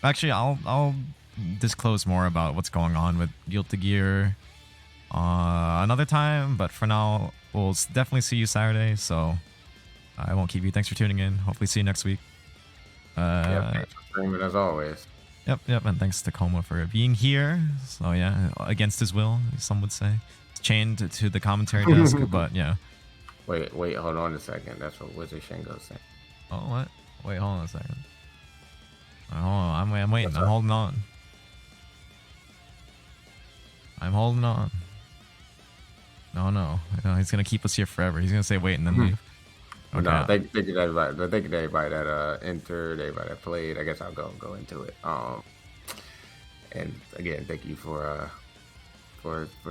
actually, I'll disclose more about what's going on with Guilty Gear another time. But for now, we'll definitely see you Saturday. So I won't keep you. Thanks for tuning in. Hopefully, see you next week. Yeah, thanks for streaming as always. Yep, and thanks to Coma for being here. So yeah, against his will, some would say, chained to the commentary desk. But yeah. Wait, hold on a second. That's what Wizard Shingo's saying. Oh, what? Wait, hold on a second. Hold on, I'm waiting. I'm holding on. I'm holding on. No, he's gonna keep us here forever. He's gonna say wait and then leave. Okay. No, thank you to everybody. Thank you to everybody that entered, everybody that played. I guess I'll go into it. And again, thank you for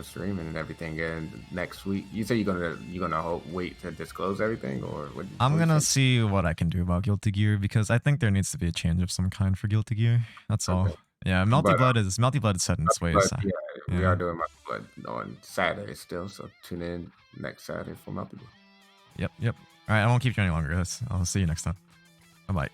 streaming and everything. And next week, you say you're gonna wait to disclose everything, or what? I'm gonna see what I can do about Guilty Gear because I think there needs to be a change of some kind for Guilty Gear. That's all. Yeah, Melty Blood is set in its ways. Yeah, we are doing Melty Blood on Saturday still, so tune in next Saturday for Melty Blood. Yep. All right, I won't keep you any longer. I'll see you next time. Bye bye.